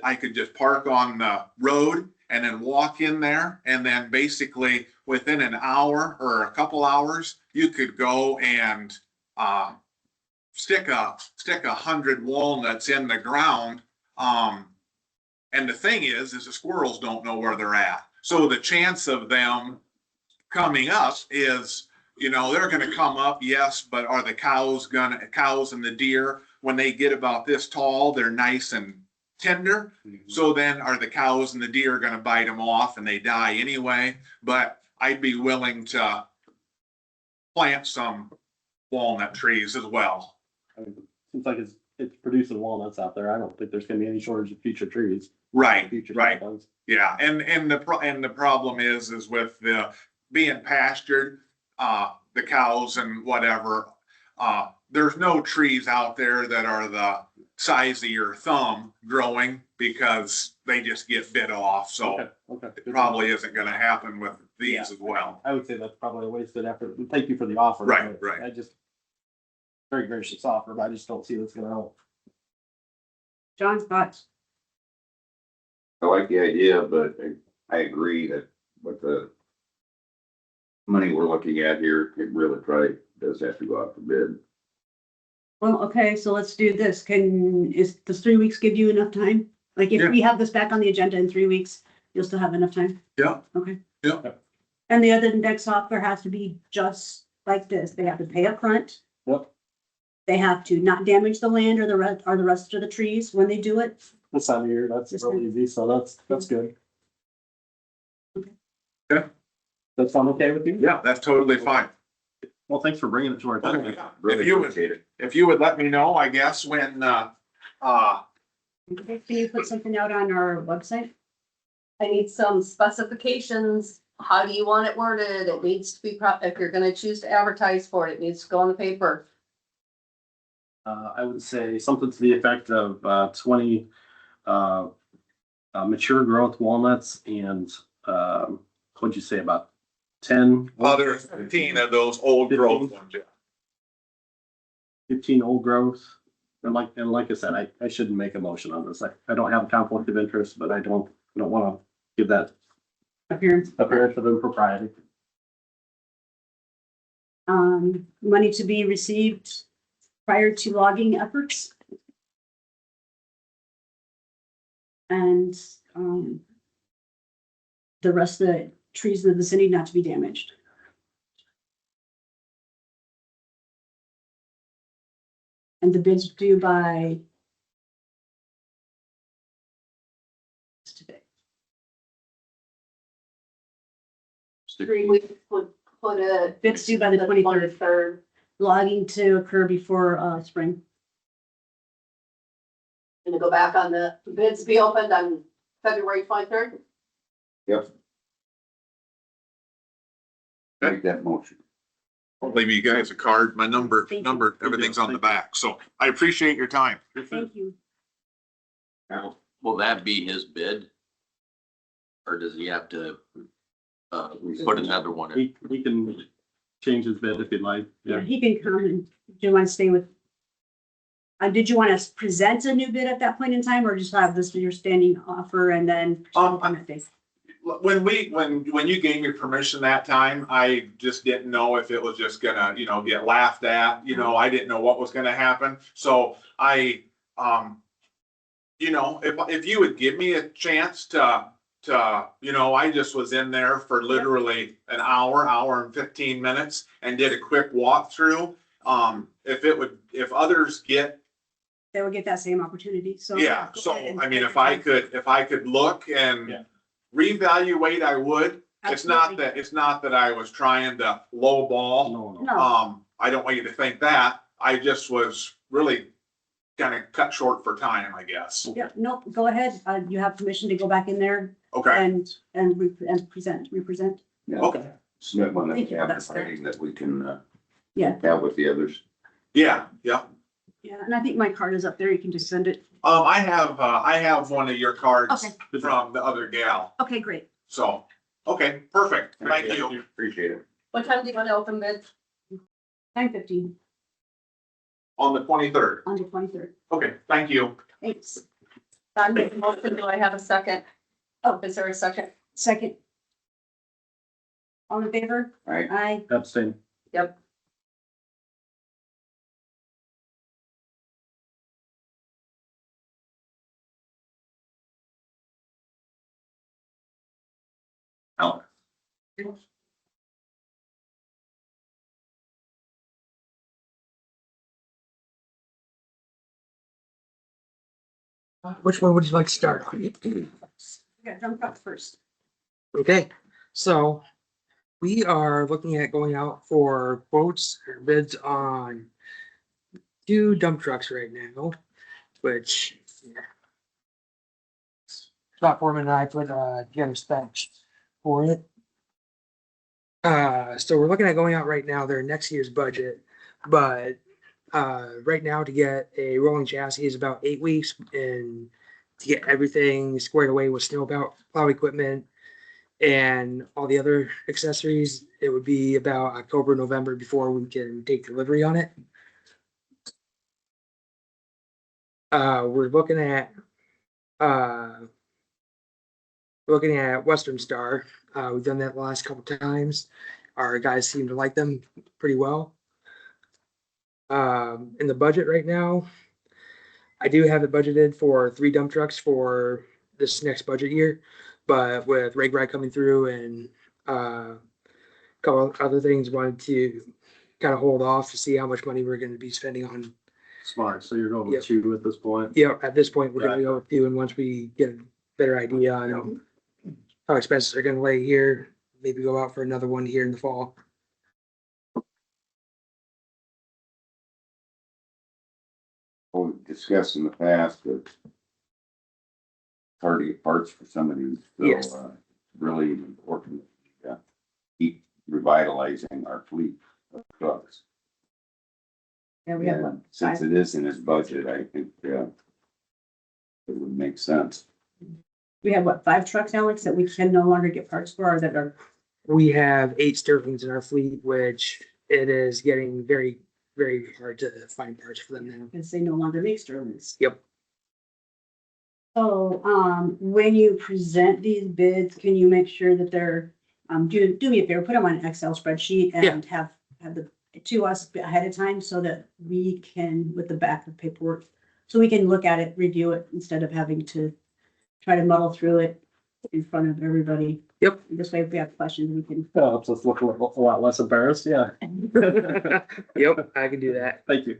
I could just park on the road and then walk in there. And then basically within an hour or a couple hours, you could go and, stick 100 walnuts in the ground. And the thing is the squirrels don't know where they're at. So the chance of them coming up is, you know, they're gonna come up, yes, but are the cows and the deer, when they get about this tall, they're nice and tender. So then are the cows and the deer gonna bite them off and they die anyway? But I'd be willing to plant some walnut trees as well. I mean, seems like it's producing walnuts out there. I don't think there's gonna be any shortage of future trees. Right, Future right. ones. Yeah, and the problem is with the being pastured, the cows and whatever, there's no trees out there that are the size of your thumb growing because they just get bit off. So Okay. it probably isn't gonna happen with these as well. I would say that's probably a wasted effort. Thank you for the offer. Right, but right. I just, very gracious offer, but I just don't see what's gonna help. John's thoughts? I like the idea, but I agree that with the money we're looking at here, it really probably does have to go out for bid. Well, okay, so let's do this. Does 3 weeks give you enough time? Like if we have this back on the agenda in 3 weeks, you'll still have enough time? Yeah. Okay. Yeah. And the other index software has to be just like this. They have to pay up front. Yep. They have to not damage the land or the rest of the trees when they do it. This time of year, that's This real time. easy, so that's good. Okay. Yeah. That sound okay with you? Yeah, that's totally fine. Well, thanks for bringing it to our attention. Really If you would, appreciate it. if you would let me know, I guess, when, Okay, can you put something out on our website? I need some specifications. How do you want it worded? It needs to be, if you're gonna choose to advertise for it, it needs to go on the paper. I would say something to the effect of 20 mature growth walnuts and what'd you say, about 10? there's 15 of those old growth ones, yeah. 15 old growth. And like I said, I shouldn't make a motion on this. I don't have a conflict of interest, but I don't want to give that Appearance. appearance of impropriety. Money to be received prior to logging efforts. And, the rest of the trees in the vicinity not to be damaged. And the bids due by today. 3 weeks would put a. Bids due by the 23rd. 23rd. Logging to occur before, spring. Gonna go back on the bids be opened on February 23rd. Yep. Make that motion. I'll leave you guys a card, my number, Thank you. everything's on the back. So I appreciate your time. Thank you. Now, will that be his bid? Or does he have to, put another one in? He can change his bid if he'd like. Yeah, Yeah. he can come and, do you want to stay with? Did you want us to present a new bid at that point in time, or just have this your standing offer and then? When you gave me permission that time, I just didn't know if it was just gonna, get laughed at, I didn't know what was gonna happen. So I, if you would give me a chance to, I just was in there for literally an hour and 15 minutes and did a quick walkthrough. If others get, They will get that same opportunity, so. yeah, go so, ahead and- I mean, if I could look and Yeah. reevaluate, I would. It's not that I was trying to lowball. No. No, I don't want you to think that. I just was really kind of cut short for time, I guess. yeah, nope, go ahead. You have permission to go back in there Okay, and represent. Yeah. okay. Submit one that's Thank you, that's fair. advertising that we can, Yeah. have with the others. Yeah. Yeah, Yeah, and I think my card is up there. You can just send it. I have one of your cards Okay. from the other gal, Okay, great. so, okay, perfect, thank you. Appreciate it. What time do you want to open bids? 9:15 On the 23rd, on the 23rd. okay, thank you. Thanks. I make a motion, do I have a second? Oh, is there a second? Second. All in favor? All right. Aye. Abstain. Yep. Alex. Which one would you like to start on? We got dump trucks first. Okay, so we are looking at going out for quotes or bids on 2 dump trucks right now, which Scott Foreman and I put together specs for it. So we're looking at going out right now, they're next year's budget, but right now to get a rolling chassis is about 8 weeks, and to get everything squared away with plow equipment and all the other accessories, it would be about October, November before we can take delivery on it. We're looking at Western Star. We've done that the last couple times. Our guys seem to like them pretty well. In the budget right now, I do have it budgeted for 3 dump trucks for this next budget year, but with Rig Ride coming through and a couple other things, wanted to kind of hold off to see how much money we're going to be spending on. Smart. So you're going with Yep. 2 at this point? Yeah, at this point, we're going to go with 2, and once we get a better idea on how expenses are going to lay here, maybe go out for another one here in the fall. We've discussed in the past that hard to get parts for some of these, Yes. so, really important, keep revitalizing our fleet of trucks. Yeah, we have And since it is in his budget, I think, it would make sense. we have what, 5 trucks, Alex, that we can no longer get parts for, or that are, We have 8 Sterlings in our fleet, which it is getting very, very hard to find parts for them now. because they no longer make Sterlings. Yep. So, when you present these bids, can you make sure that they're, do me a favor, put them on an Excel spreadsheet and have the, to us ahead of time so that we can, with the back of paperwork, so we can look at it, review it, instead of having to try to muddle through it in front of everybody. Yep. This way, if we have questions, we can. Helps us look a lot less embarrassed, yeah. Yep, I can do that. Thank you.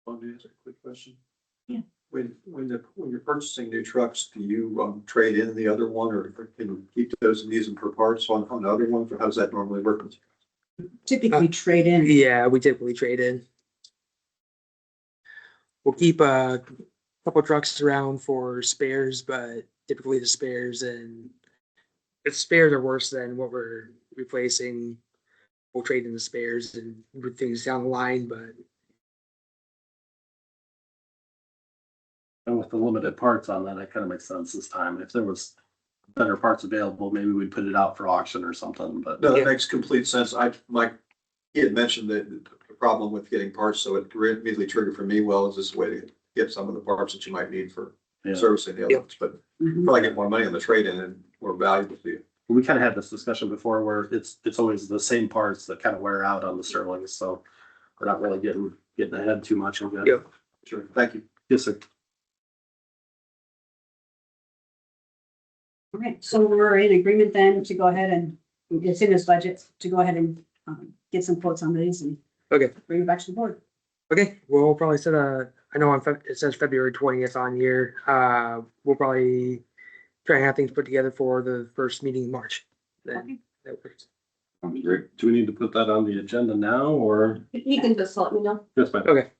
Want me to answer a quick question? Yeah. When you're purchasing new trucks, do you trade in the other one, or can you keep those and use them for parts on the other one? Or how does that normally work? Typically trade in. Yeah, we typically trade in. We'll keep a couple trucks around for spares, but typically the spares are worse than what we're replacing. We'll trade in the spares and move things down the line, but And with the limited parts on that, it kind of makes sense this time. If there was better parts available, maybe we'd put it out for auction or something, but. No, that Yeah. makes complete sense. He had mentioned that the problem with getting parts, so it immediately triggered for me, well, is this a way to get some of the parts that you might need for Yeah. servicing the other Yep. ones, but Mhm. probably get more money on the trade-in and more valuable to you. We kind of had this discussion before where it's always the same parts that kind of wear out on the Sterlings, so we're not really getting ahead too much of it. Yep. Sure, thank you. Yes, sir. All right, so we're in agreement then to go ahead and, it's in this budget, to go ahead and get some quotes on these and okay. bring it back to the board. Okay, we'll probably set I know it says February 20th on here. We'll probably try and have things put together for the first meeting in March. Okay. Then that works. Sounds great. Do we need to put that on the agenda now or? You can just let me know. Yes, ma'am. Okay.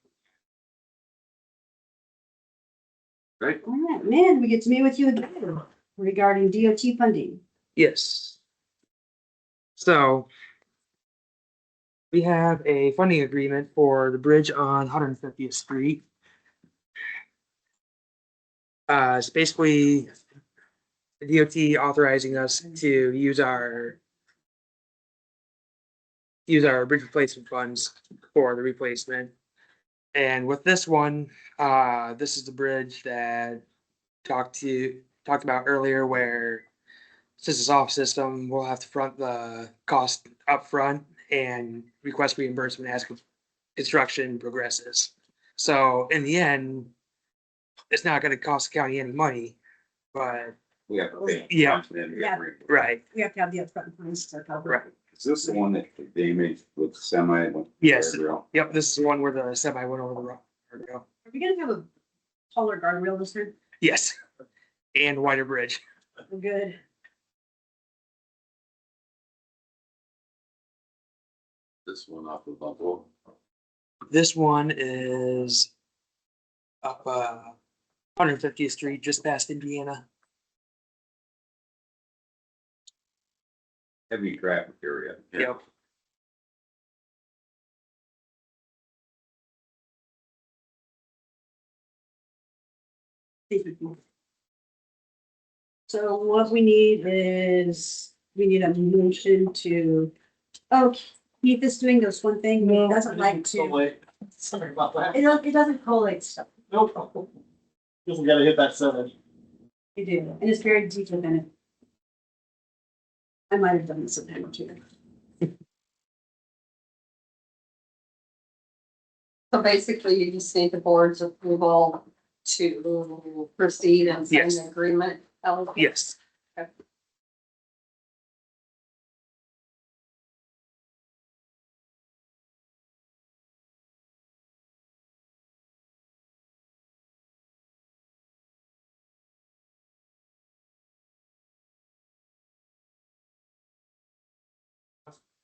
All right, man, we get to meet with you again regarding DOT funding. Yes. So We have a funding agreement for the bridge on 150th Street. It's basically the DOT authorizing us to use our bridge replacement funds for the replacement. And with this one, this is the bridge that talked about earlier, where since it's off system, we'll have to front the cost up front and request reimbursement as construction progresses. So in the end, it's not gonna cost the county any money, but We have to pay. Yeah. Yeah. right, We have to have the upfront funds to cover. right. Is this the one that the damage with the semi? Yes. Yep, this is the one where the semi went over the rock. Are we gonna have a taller guardrail this time? Yes, and wider bridge. We're good. This one off of Buffalo. This one is up 150th Street, just past Indiana. Heavy traffic area. Yep. So what we need is, we need a motion to, oh, Keith is doing this one thing, he doesn't like to, Sorry about that. it doesn't collate stuff, No problem. Just gotta hit that 7. you do, and it's very deep within it. I might have done this at time too. So basically, you just need the board's approval to proceed and sign Yes. the agreement. Yes.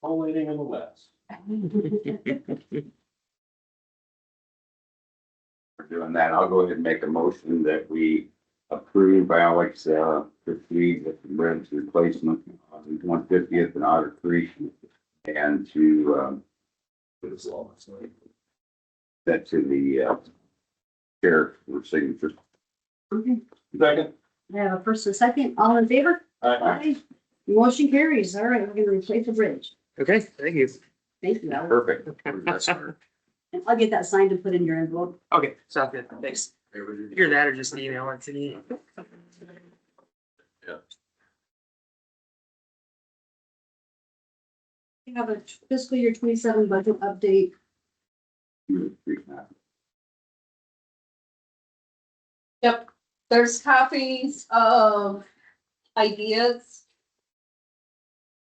Collating in the west. For doing that, I'll go ahead and make a motion that we approve Alex, proceed with the bridge replacement on 150th and Otter Creek. And to, that to the, sheriff for signature. Okay, Second. I have a first and second, all in favor? Aye. Motion carries, all right, we're gonna replace the bridge, Okay, thank you. thank you, Alex. Perfect. And I'll get that signed and put in your envelope. Okay, sounds good. Thanks. Either that or just email it to me. We have a fiscal year 27 budget update. Yep, there's copies of ideas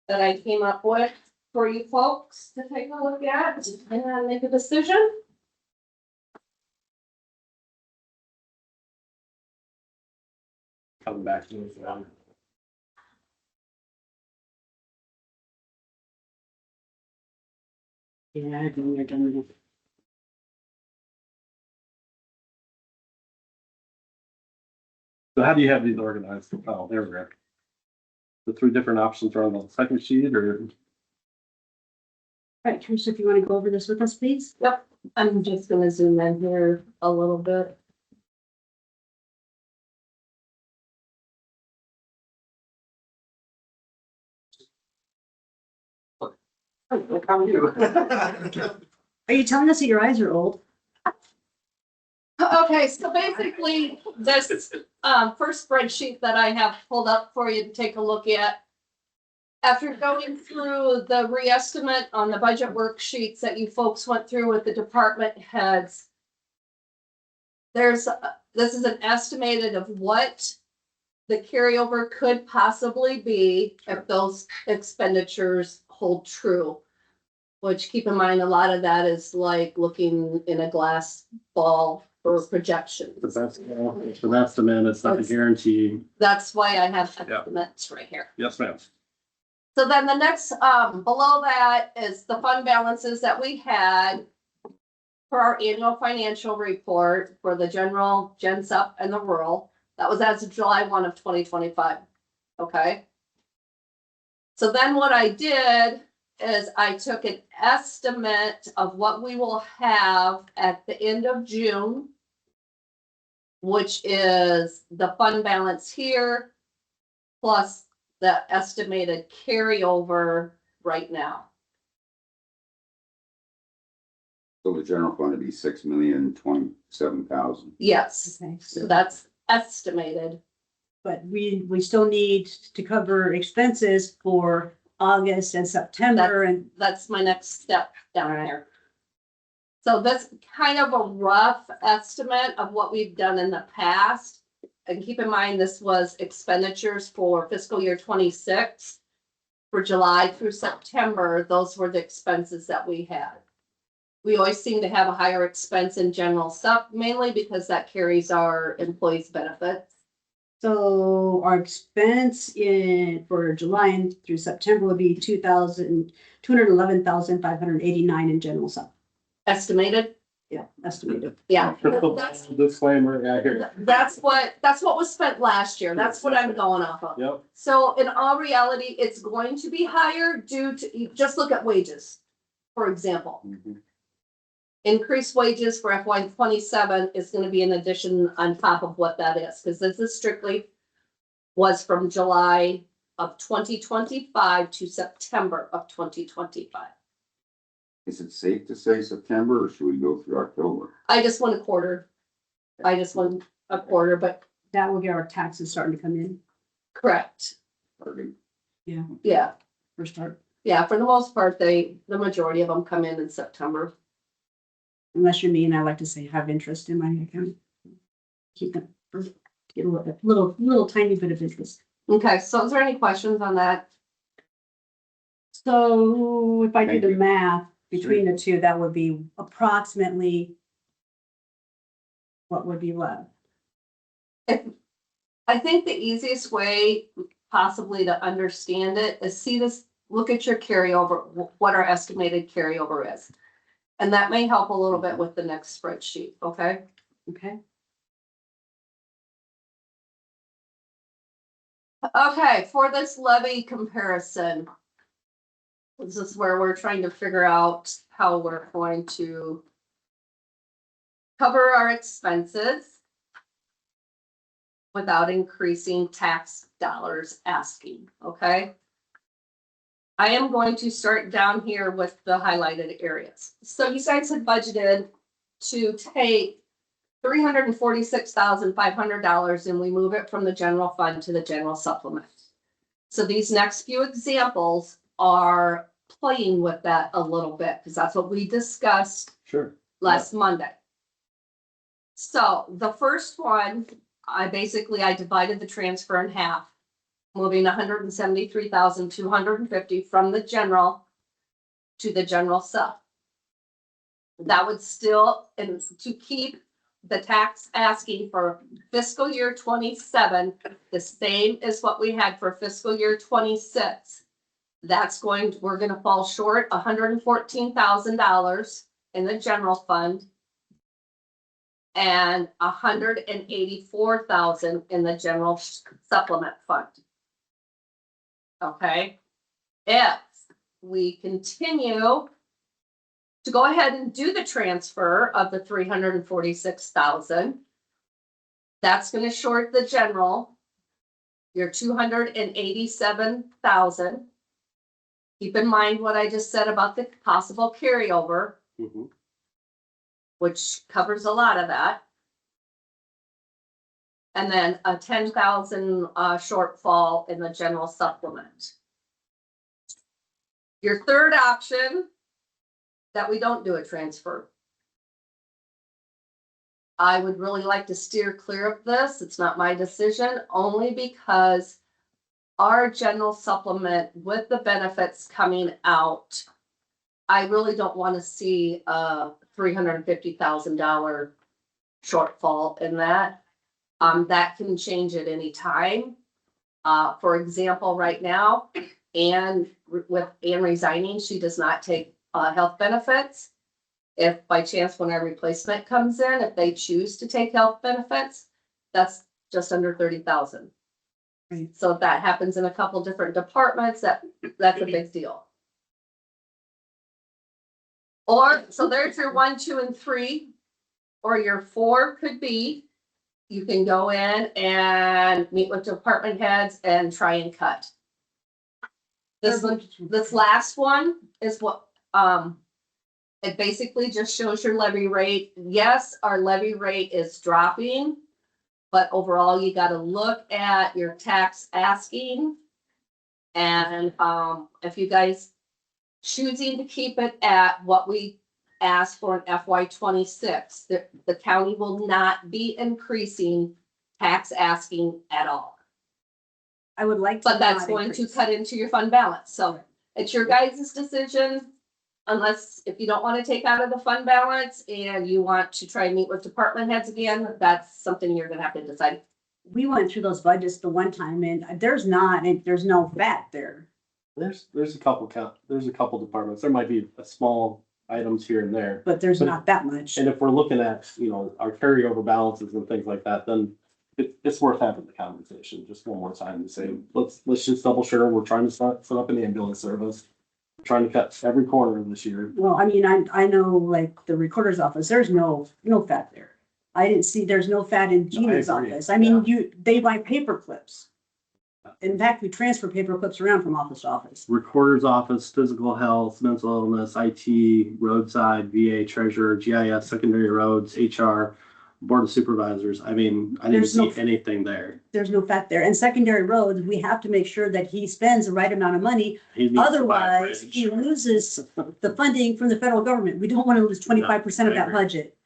that I came up with for you folks to take a look at and make a decision. Coming back to this one. Yeah, I've been there, done that. So how do you have these organized? Oh, there we go. The 3 different options are on the second sheet, or? All right, Teresa, if you want to go over this with us, please. Yep, I'm just gonna zoom in here a little bit. Are you telling us that your eyes are old? Okay, so basically, this first spreadsheet that I have pulled up for you to take a look at. After going through the reestimate on the budget worksheets that you folks went through with the department heads. This is an estimated of what the carryover could possibly be if those expenditures hold true. Which, keep in mind, a lot of that is like looking in a glass ball for projections. But that's the man, it's not a guarantee. That's why I have Yeah. estimates right here. Yes, ma'am. So then the next, below that is the fund balances that we had for our annual financial report for the general, gen sup and the rural. That was as of July 1 of 2025. Okay. So then what I did is I took an estimate of what we will have at the end of June, which is the fund balance here, plus the estimated carryover right now. So the general fund would be 6,027,000. Yes, Okay, so that's estimated. but we still need to cover expenses for August and September and. That's my next step down there. So that's kind of a rough estimate of what we've done in the past. And keep in mind, this was expenditures for fiscal year 26. For July through September, those were the expenses that we had. We always seem to have a higher expense in general stuff, mainly because that carries our employees' benefits. So our expense for July and through September would be 211,589 in general stuff. Estimated, Yeah, estimated. yeah. That's, Disclaimer, yeah, here. that's what was spent last year. That's what I'm going off of. Yep. So in all reality, it's going to be higher due to, you just look at wages, for example. Increased wages for FY 27 is gonna be an addition on top of what that is, because this is strictly was from July of 2025 to September of 2025. Is it safe to say September or should we go through October? I just want a quarter. But That will get our taxes starting to come in correct. Yeah, for start, yeah, for the most part, the majority of them come in September. unless you're me and I like to say have interest in my account. Keep them, get a little tiny bit of interest. Okay, so is there any questions on that? So if I do Thank the you. math between the two, that would be approximately what would be left? I think the easiest way possibly to understand it is see this, look at your carryover, what our estimated carryover is. And that may help a little bit with the next spreadsheet, okay? Okay, Okay, for this levy comparison. This is where we're trying to figure out how we're going to cover our expenses without increasing tax dollars asking, okay? I am going to start down here with the highlighted areas. So you guys had budgeted to take $346,500 and we move it from the general fund to the general supplement. So these next few examples are playing with that a little bit because that's what we discussed Sure. last Monday. So the first one, I divided the transfer in half, moving 173,250 from the general to the general sub. That would still, and to keep the tax asking for fiscal year 27, the same as what we had for fiscal year 26. We're gonna fall short $114,000 in the general fund and $184,000 in the general supplement fund. Okay, if we continue to go ahead and do the transfer of the 346,000, that's gonna short the general, your 287,000. Keep in mind what I just said about the possible carryover, which covers a lot of that. And then a 10,000 shortfall in the general supplement. Your third option, that we don't do a transfer. I would really like to steer clear of this. It's not my decision, only because our general supplement with the benefits coming out, I really don't want to see a $350,000 shortfall in that. That can change at any time. For example, right now, Anne resigning, she does not take health benefits. If by chance when our replacement comes in, if they choose to take health benefits, that's just under 30,000. Right. So if that happens in a couple different departments, that's a big deal. Or, so there's your 1, 2, and 3, or your 4 could be, you can go in and meet with department heads and try and cut. This last one is what, it basically just shows your levy rate. Yes, our levy rate is dropping, but overall you gotta look at your tax asking. And, if you guys choosing to keep it at what we asked for in FY 26, the county will not be increasing tax asking at all. I would like to. But that's not going to increase. cut into your fund balance, so it's your guys' decision. Unless, if you don't wanna take out of the fund balance and you want to try and meet with department heads again, that's something you're gonna have to decide. We went through those budgets the one time and there's no fat there. There's a couple departments. There might be a small items here and there. But there's not that much. And if we're looking at, our carryover balances and things like that, then it's worth having the conversation just one more time to say, let's just double sure we're trying to set up an ambulance service. We're trying to cut every corner this year. Well, I mean, I know like the recorder's office, there's no fat there. I didn't see, there's no fat in Gina's agree. office. I mean, they buy paper clips. In fact, we transfer paper clips around from office to office. Recorder's office, physical health, mental illness, IT, roadside, VA, treasurer, GIS, secondary roads, HR, board of supervisors. I mean, I didn't see anything there. There's no fat there. And secondary roads, we have to make sure that he spends the right amount of money. He needs to buy a Otherwise, bridge. he loses the funding from the federal government. We don't want to lose 25% of I that agree. budget.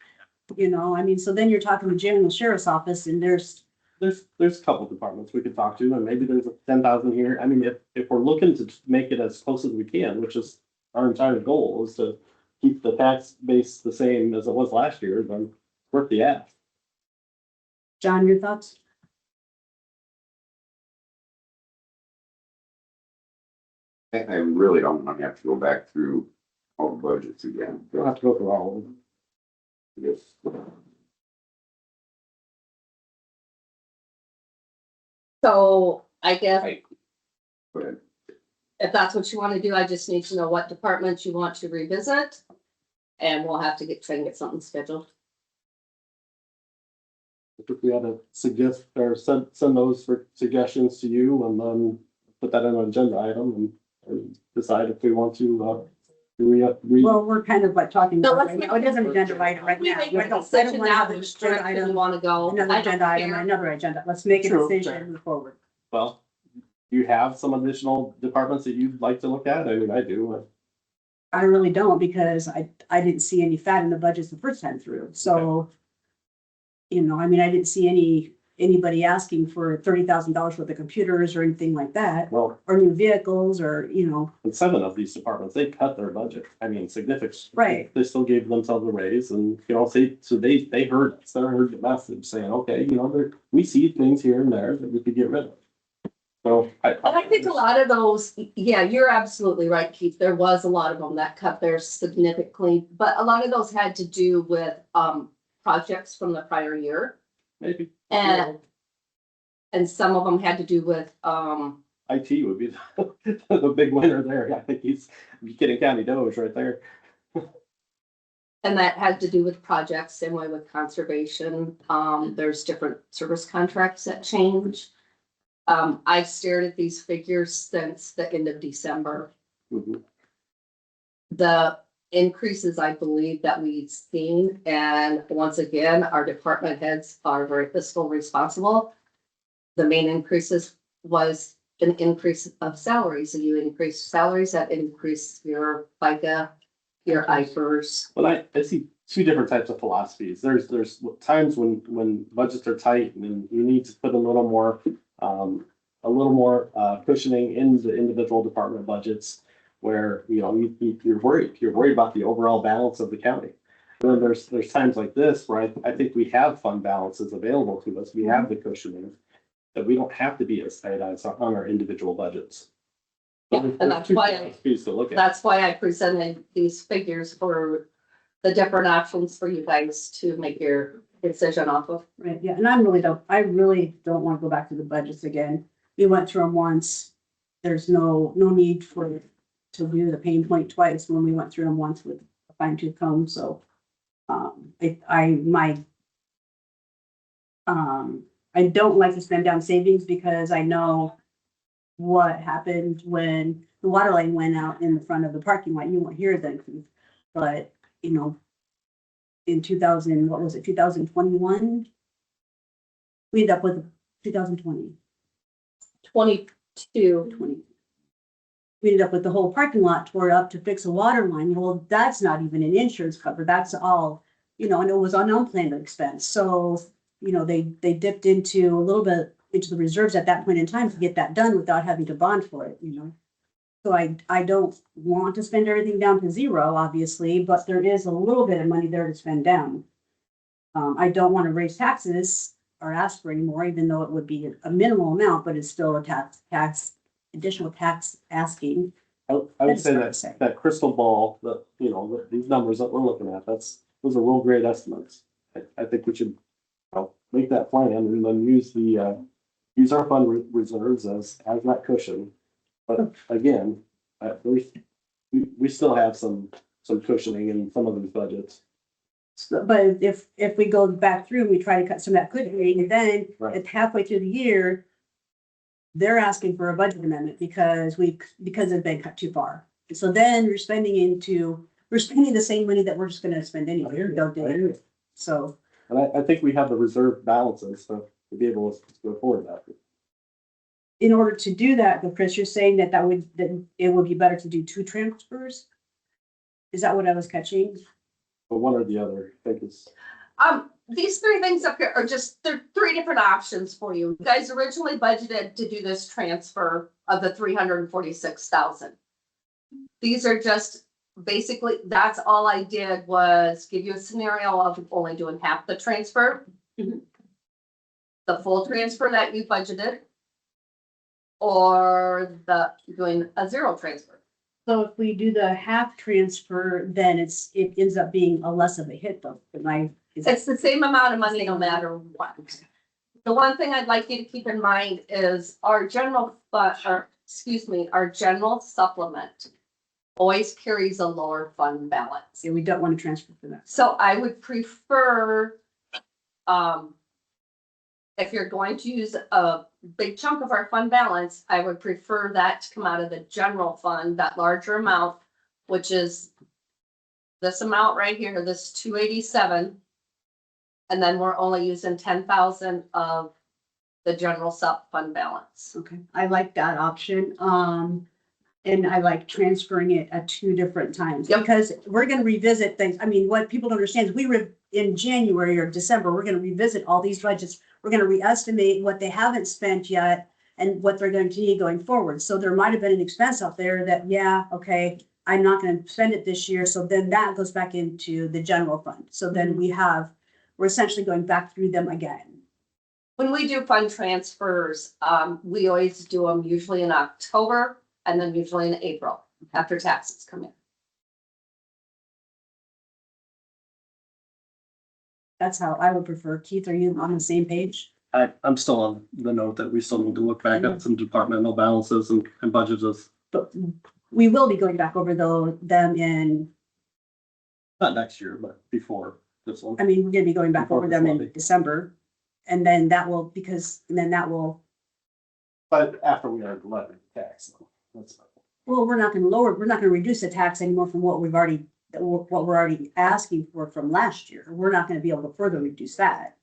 I mean, so then you're talking to jail and the sheriff's office and there's There's a couple departments we could talk to, and maybe there's 10,000 here. I mean, if we're looking to make it as close as we can, which is our entire goal, is to keep the tax base the same as it was last year, then worth the ask. John, your thoughts? I really don't want to have to go back through all the budgets again. We don't have to go through all of them. Yes. So I guess Go ahead. if that's what you wanna do, I just need to know what departments you want to revisit. And we'll have to try and get something scheduled. If we had to suggest or send those for suggestions to you and then put that in an agenda item and decide if we want to, Well, we're kind of like talking. So about let's right make now. It doesn't agenda item right We now. make I a don't decision wanna now have an which agenda direction you item, wanna go. another I don't agenda item, care. another agenda. Let's make a True, decision sure. and move forward. well, you have some additional departments that you'd like to look at? I mean, I do. I really don't because I didn't see any fat in the budgets the first time through. So, I mean, I didn't see anybody asking for $30,000 worth of computers or anything like that, Well, or new vehicles or, and 7 of these departments, they cut their budget. I mean, significant. Right. They still gave themselves a raise and, they heard us. They heard the message saying, okay, we see things here and there that we could get rid of. So And I think a lot of those, yeah, you're absolutely right, Keith. There was a lot of them that cut theirs significantly, but a lot of those had to do with, projects from the prior year. maybe. And some of them had to do with, IT would be the big winner there. I think he's getting County Doge right there. and that had to do with projects, same way with conservation. There's different service contracts that change. I've stared at these figures since the end of December. Mhm. The increases, I believe, that we've seen, and once again, our department heads are very fiscal responsible. The main increases was an increase of salaries, and you increase salaries, that increase your FICA, your IFRS. Well, I see 2 different types of philosophies. There's times when budgets are tight and you need to put a little more cushioning in the individual department budgets where, you're worried about the overall balance of the county. And then there's times like this where I think we have fund balances available to us. We have the cushioning that we don't have to be as tight as on our individual budgets. Yeah, and that's why Piece to look at. That's why I presented these figures for the different options for you guys to make your decision off of. Right, yeah, and I really don't want to go back to the budgets again. We went through them once. There's no need to do the pain point twice when we went through them once with fine tooth comb, so. I don't like to spend down savings because I know what happened when the water line went out in the front of the parking lot. You won't hear then, but, you know, in 2000, what was it, 2021? We ended up with 2020. 22. We ended up with the whole parking lot tore up to fix a water line. Well, that's not even an insurance cover. That's all, you know, and it was an unplanned expense. So, you know, they dipped into a little bit into the reserves at that point in time to get that done without having to bond for it, you know. So I don't want to spend everything down to zero, obviously, but there is a little bit of money there to spend down. I don't want to raise taxes or ask for any more, even though it would be a minimal amount, but it's still a additional tax asking. I would That's say hard to that, say. that crystal ball, that, you know, these numbers that we're looking at, those are real great estimates. I think we should, you know, make that plan and then use our fund reserves as that cushion. But again, we still have some cushioning in some of these budgets. So, but if we go back through and we try to cut some of that cushioning, and then Right. at halfway through the year, they're asking for a budget amendment because it's been cut too far. And so then we're spending the same money that we're just gonna spend anyway. We don't do it. So, And I think we have the reserve balances to be able to go forward that. in order to do that, though, Chris, you're saying that it would be better to do 2 transfers? Is that what I was catching? But one or the other, I think is. These three things up here are they're three different options for you. You guys originally budgeted to do this transfer of the 346,000. These are just basically, that's all I did was give you a scenario of only doing half the transfer. Mhm. The full transfer that you budgeted. Or doing a zero transfer. So if we do the half transfer, then it ends up being a less of a hit though. It's the same amount of money no matter what. The one thing I'd like you to keep in mind is our general supplement always carries a lower fund balance. Yeah, we don't want to transfer for that. So I would prefer, if you're going to use a big chunk of our fund balance, I would prefer that to come out of the general fund, that larger amount, which is this amount right here, this 287. And then we're only using 10,000 of the general sub fund balance. Okay, I like that option. And I like transferring it at 2 different times. Yep. Because we're gonna revisit things. I mean, what people don't understand is in January or December, we're gonna revisit all these budgets. We're gonna reestimate what they haven't spent yet and what they're going to need going forward. So there might have been an expense out there that, yeah, okay, I'm not gonna spend it this year. So then that goes back into the general fund. So then we're essentially going back through them again. When we do fund transfers, we always do them usually in October and then usually in April after taxes come in. That's how I would prefer. Keith, are you on the same page? I'm still on the note that we still need to look back at some departmental balances and budgets. But we will be going back over them in, Not next year, but before this one. I mean, we're gonna be going back Before over this them in levy. December. And then that will, But after we are levying tax, so that's. well, we're not gonna reduce the tax anymore from what we're already asking for from last year. We're not gonna be able to further reduce that.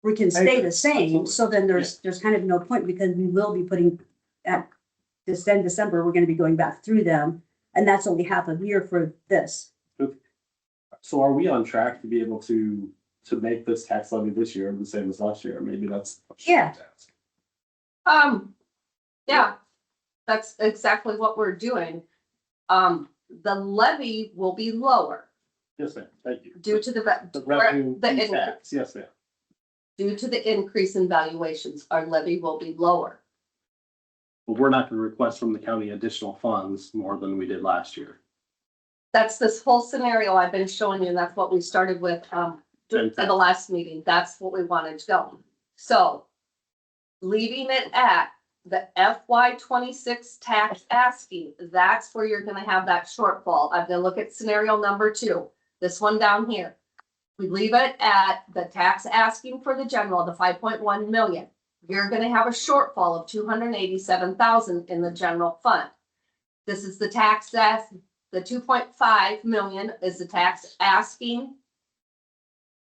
We can stay the same, Absolutely. so then there's kind of no point because we will be putting at December, we're gonna be going back through them. And that's only half a year for this. So are we on track to be able to make this tax levy this year the same as last year? Maybe that's. Yeah. Yeah, that's exactly what we're doing. The levy will be lower Yes, ma'am. Thank you. due to The revenue tax, yes, ma'am. due to the increase in valuations, our levy will be lower. But we're not gonna request from the county additional funds more than we did last year. That's this whole scenario I've been showing you, and that's what we started with, at the last meeting. That's what we wanted to go. So leaving it at the FY 26 tax asking, that's where you're gonna have that shortfall. I'm gonna look at scenario number 2, this one down here. We leave it at the tax asking for the general, the 5.1 million. You're gonna have a shortfall of 287,000 in the general fund. This is the tax ask, the 2.5 million is the tax asking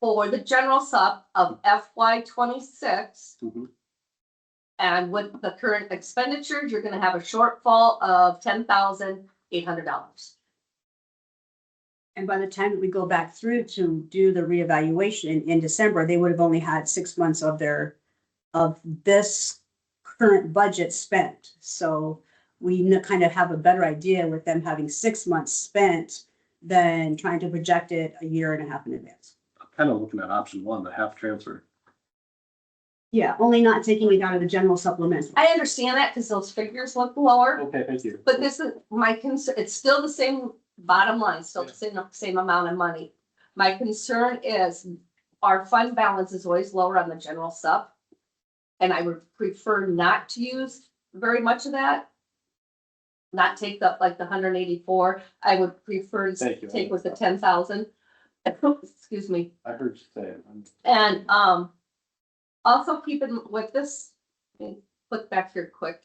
for the general sub of FY 26. Mhm. And with the current expenditures, you're gonna have a shortfall of $10,800. And by the time that we go back through to do the reevaluation in December, they would have only had 6 months of this current budget spent. So we kind of have a better idea with them having 6 months spent than trying to project it a year and a half in advance. I'm kind of looking at option 1, the half transfer. Yeah, only not taking it out of the general supplemental. I understand that because those figures look lower, Okay, thank you. but this is my concern, it's still the same bottom line, still the same amount of money. My concern is our fund balance is always lower on the general sub. And I would prefer not to use very much of that. Not take the, like the 184, I would prefer Thank to you. take with the 10,000. Excuse me. I heard you say it. And, also keep in with this, let me click back here quick.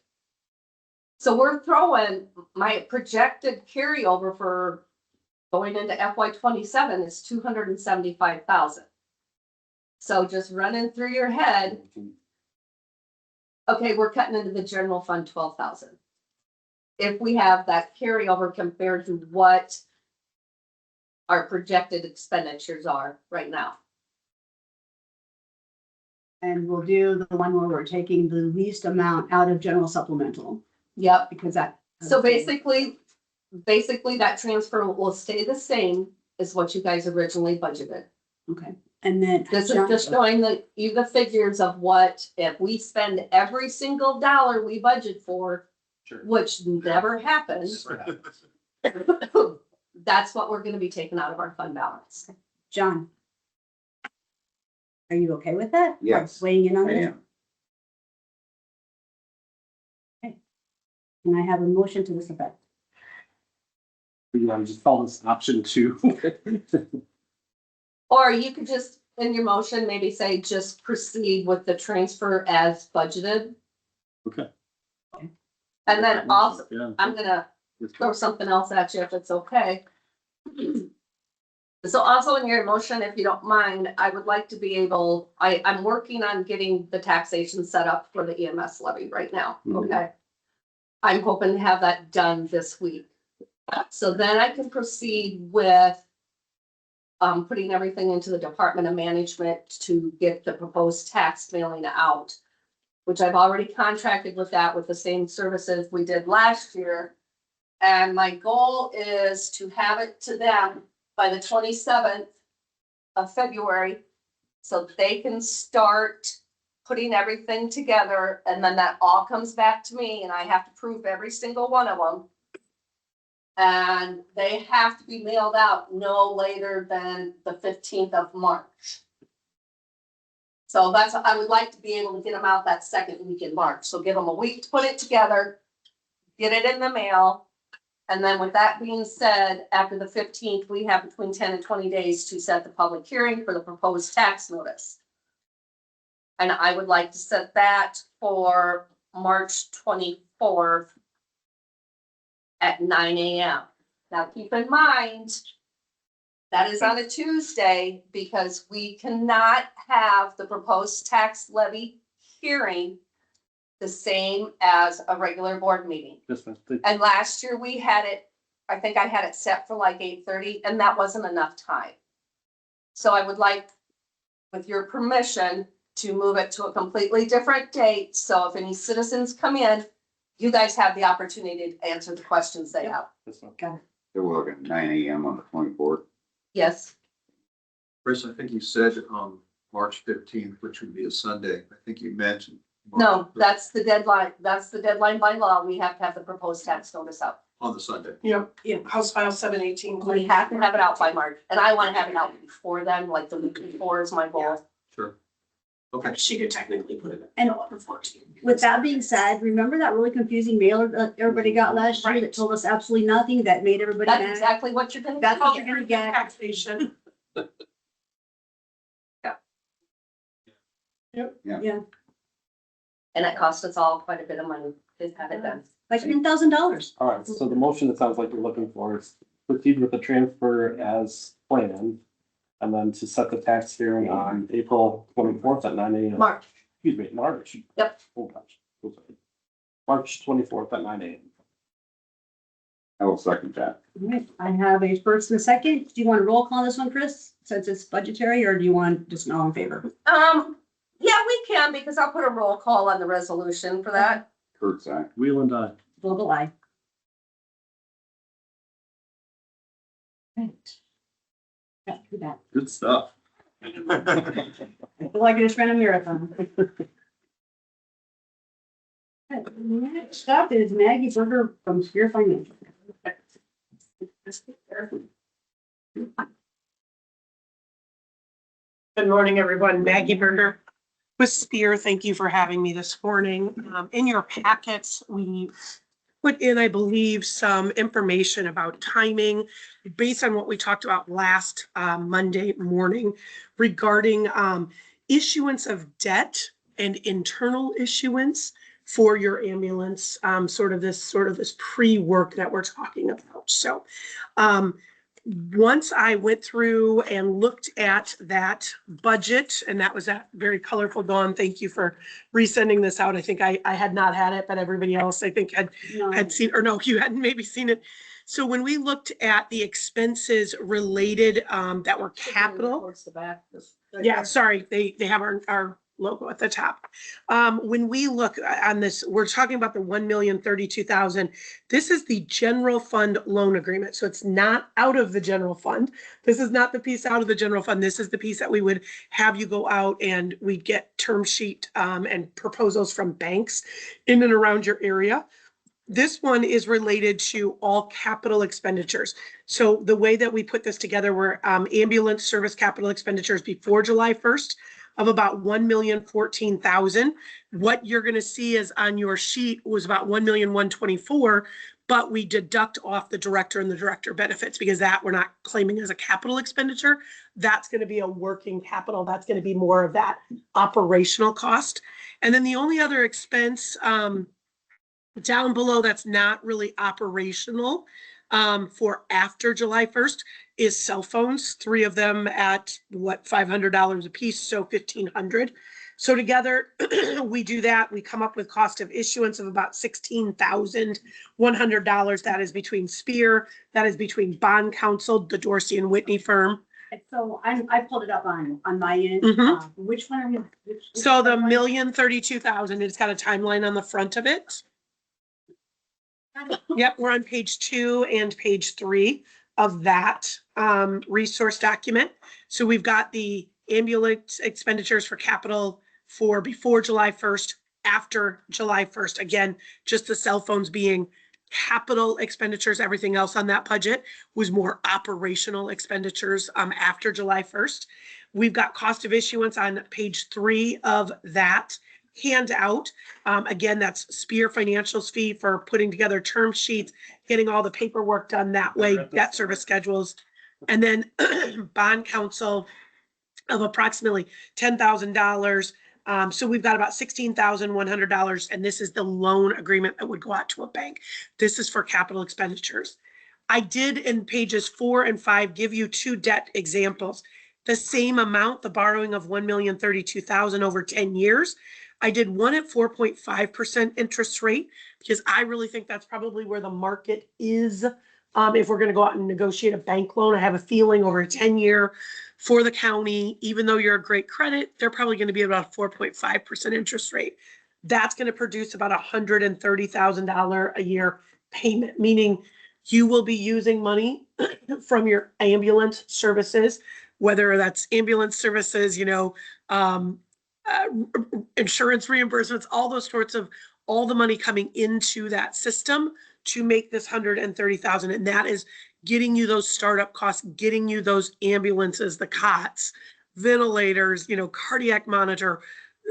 So we're throwing my projected carryover for going into FY 27 is 275,000. So just running through your head, okay, we're cutting into the general fund 12,000. If we have that carryover compared to what our projected expenditures are right now. And we'll do the one where we're taking the least amount out of general supplemental, Yep. because that. So basically that transfer will stay the same as what you guys originally budgeted. Okay, and then. This is just showing you the figures of what, if we spend every single dollar we budget for, Sure. which never happens, that's what we're gonna be taking out of our fund balance. John. Are you okay with that? Yes. Weighing in on I this? am. Can I have a motion to this effect? You want to just call this option 2? Or you could just, in your motion, maybe say just proceed with the transfer as budgeted. Okay. And then also, Yeah. I'm gonna throw something else at you if it's okay. So also in your motion, if you don't mind, I would like to be able, I'm working on getting the taxation set up for the EMS levy right now, Mhm. okay? I'm hoping to have that done this week. So then I can proceed with putting everything into the Department of Management to get the proposed tax mailing out, which I've already contracted with that with the same services we did last year. And my goal is to have it to them by the 27th of February, so they can start putting everything together, and then that all comes back to me, and I have to prove every single one of them. And they have to be mailed out no later than the 15th of March. So that's, I would like to be able to get them out that second week in March, so give them a week to put it together, get it in the mail. And then with that being said, after the 15th, we have between 10 and 20 days to set the public hearing for the proposed tax notice. And I would like to set that for March 24th at 9 a.m. Now, keep in mind, that is on a Tuesday because we cannot have the proposed tax levy hearing the same as a regular board meeting. And last year we had it, I think I had it set for like 8:30, and that wasn't enough time. So I would like, with your permission, to move it to a completely different date. So if any citizens come in, you guys have the opportunity to answer the questions they have. Got it. So we're looking at 9 a.m. on the 24th. Yes, Chris, I think you said March 15th, which would be a Sunday. I think you mentioned. no, that's the deadline. That's the deadline by law. We have to have the proposed tax notice out. On the Sunday. Yep. Yeah. House File 718. We have to have it out by March, and I want to have it out before then, like the week before is my goal. Sure. Okay. She could technically put it And- for 14. With that being said, remember that really confusing mailer that everybody got last year that told us absolutely nothing, that made everybody That's mad? exactly what you're gonna. That's what you're gonna get. Taxation. Yeah, And it cost us all quite a bit of money to have it done. like $10,000. All right, so the motion it sounds like you're looking for is proceed with the transfer as planned. And then to set the tax hearing on April 24th at 9 a.m. March, Excuse me, March. Yep. Oh, gosh. So sorry. March 24th at 9 a.m. I will second that. All right, I have a first and a second. Do you want to roll call this one, Chris, since it's budgetary, or do you want just an all in favor? yeah, we can, because I'll put a roll call on the resolution for that. Kurt's aye. Wheel and I. Global eye. Right. Got through that. Good stuff. I feel like I just ran a marathon. Next up is Maggie Berger from Spear Financial. Good morning, everyone. Maggie Berger with Spear. Thank you for having me this morning. In your packets, we put in, I believe, some information about timing based on what we talked about last Monday morning regarding issuance of debt and internal issuance for your ambulance, sort of this pre-work that we're talking about. So once I went through and looked at that budget, and that was that very colorful, Dawn, thank you for resending this out. I think I had not had it, but everybody else I think had seen, or no, you hadn't maybe seen it. So when we looked at the expenses related that were capital. Towards the back. Yeah, sorry, they have our logo at the top. When we look on this, we're talking about the $1,032,000. This is the general fund loan agreement. So it's not out of the general fund. This is not the piece out of the general fund. This is the piece that we would have you go out and we'd get term sheet and proposals from banks in and around your area. This one is related to all capital expenditures. So the way that we put this together were ambulance service capital expenditures before July 1st of about $1,014,000. What you're going to see is on your sheet was about $1,124,000, but we deduct off the director and the director benefits because that we're not claiming as a capital expenditure. That's going to be a working capital. That's going to be more of that operational cost. And then the only other expense down below that's not really operational for after July 1st is cell phones, 3 of them at $500 a piece, so $1,500. So together we do that. We come up with cost of issuance of about $16,100. That is between Spear, that is between Bond Counsel, the Dorsey and Whitney firm. So I pulled it up on my end. Mhm. Which one are we? So the $1,032,000, it's got a timeline on the front of it. Yep, we're on page 2 and page 3 of that resource document. So we've got the ambulance expenditures for capital for before July 1st, after July 1st. Again, just the cell phones being capital expenditures. Everything else on that budget was more operational expenditures after July 1st. We've got cost of issuance on page 3 of that handout. Again, that's Spear Financial's fee for putting together term sheets, getting all the paperwork done that way, debt service schedules. And then bond counsel of approximately $10,000. So we've got about $16,100, and this is the loan agreement that would go out to a bank. This is for capital expenditures. I did in pages 4 and 5 give you 2 debt examples. The same amount, the borrowing of $1,032,000 over 10 years. I did one at 4.5% interest rate because I really think that's probably where the market is. If we're going to go out and negotiate a bank loan, I have a feeling over a 10-year for the county, even though you're a great credit, they're probably going to be about 4.5% interest rate. That's going to produce about $130,000 a year payment, meaning you will be using money from your ambulance services, whether that's ambulance services, insurance reimbursements, all those sorts of, all the money coming into that system to make this $130,000. And that is getting you those startup costs, getting you those ambulances, the cots, ventilators, cardiac monitor,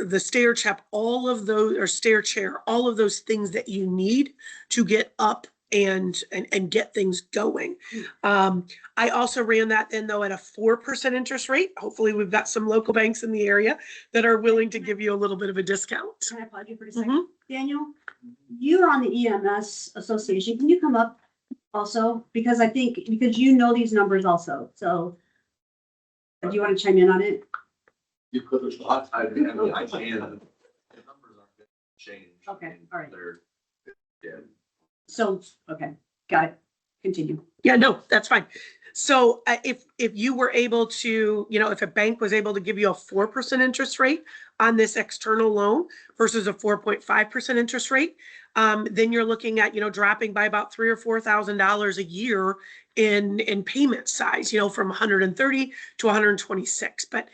the stair step, all of those, or stair chair, all of those things that you need to get up and get things going. I also ran that then though at a 4% interest rate. Hopefully we've got some local banks in the area that are willing to give you a little bit of a discount. Can I pause you for a second? Daniel, you're on the EMS Association. Can you come up also? Because I think, because you know these numbers also. So do you want to chime in on it? You put a lot, I can. The numbers aren't gonna change. Okay, all right. They're, yeah. So, okay, got it. Continue. Yeah, no, that's fine. So if you were able to, you know, if a bank was able to give you a 4% interest rate on this external loan versus a 4.5% interest rate, then you're looking at, you know, dropping by about $3,000 or $4,000 a year in payment size, you know, from 130 to 126. But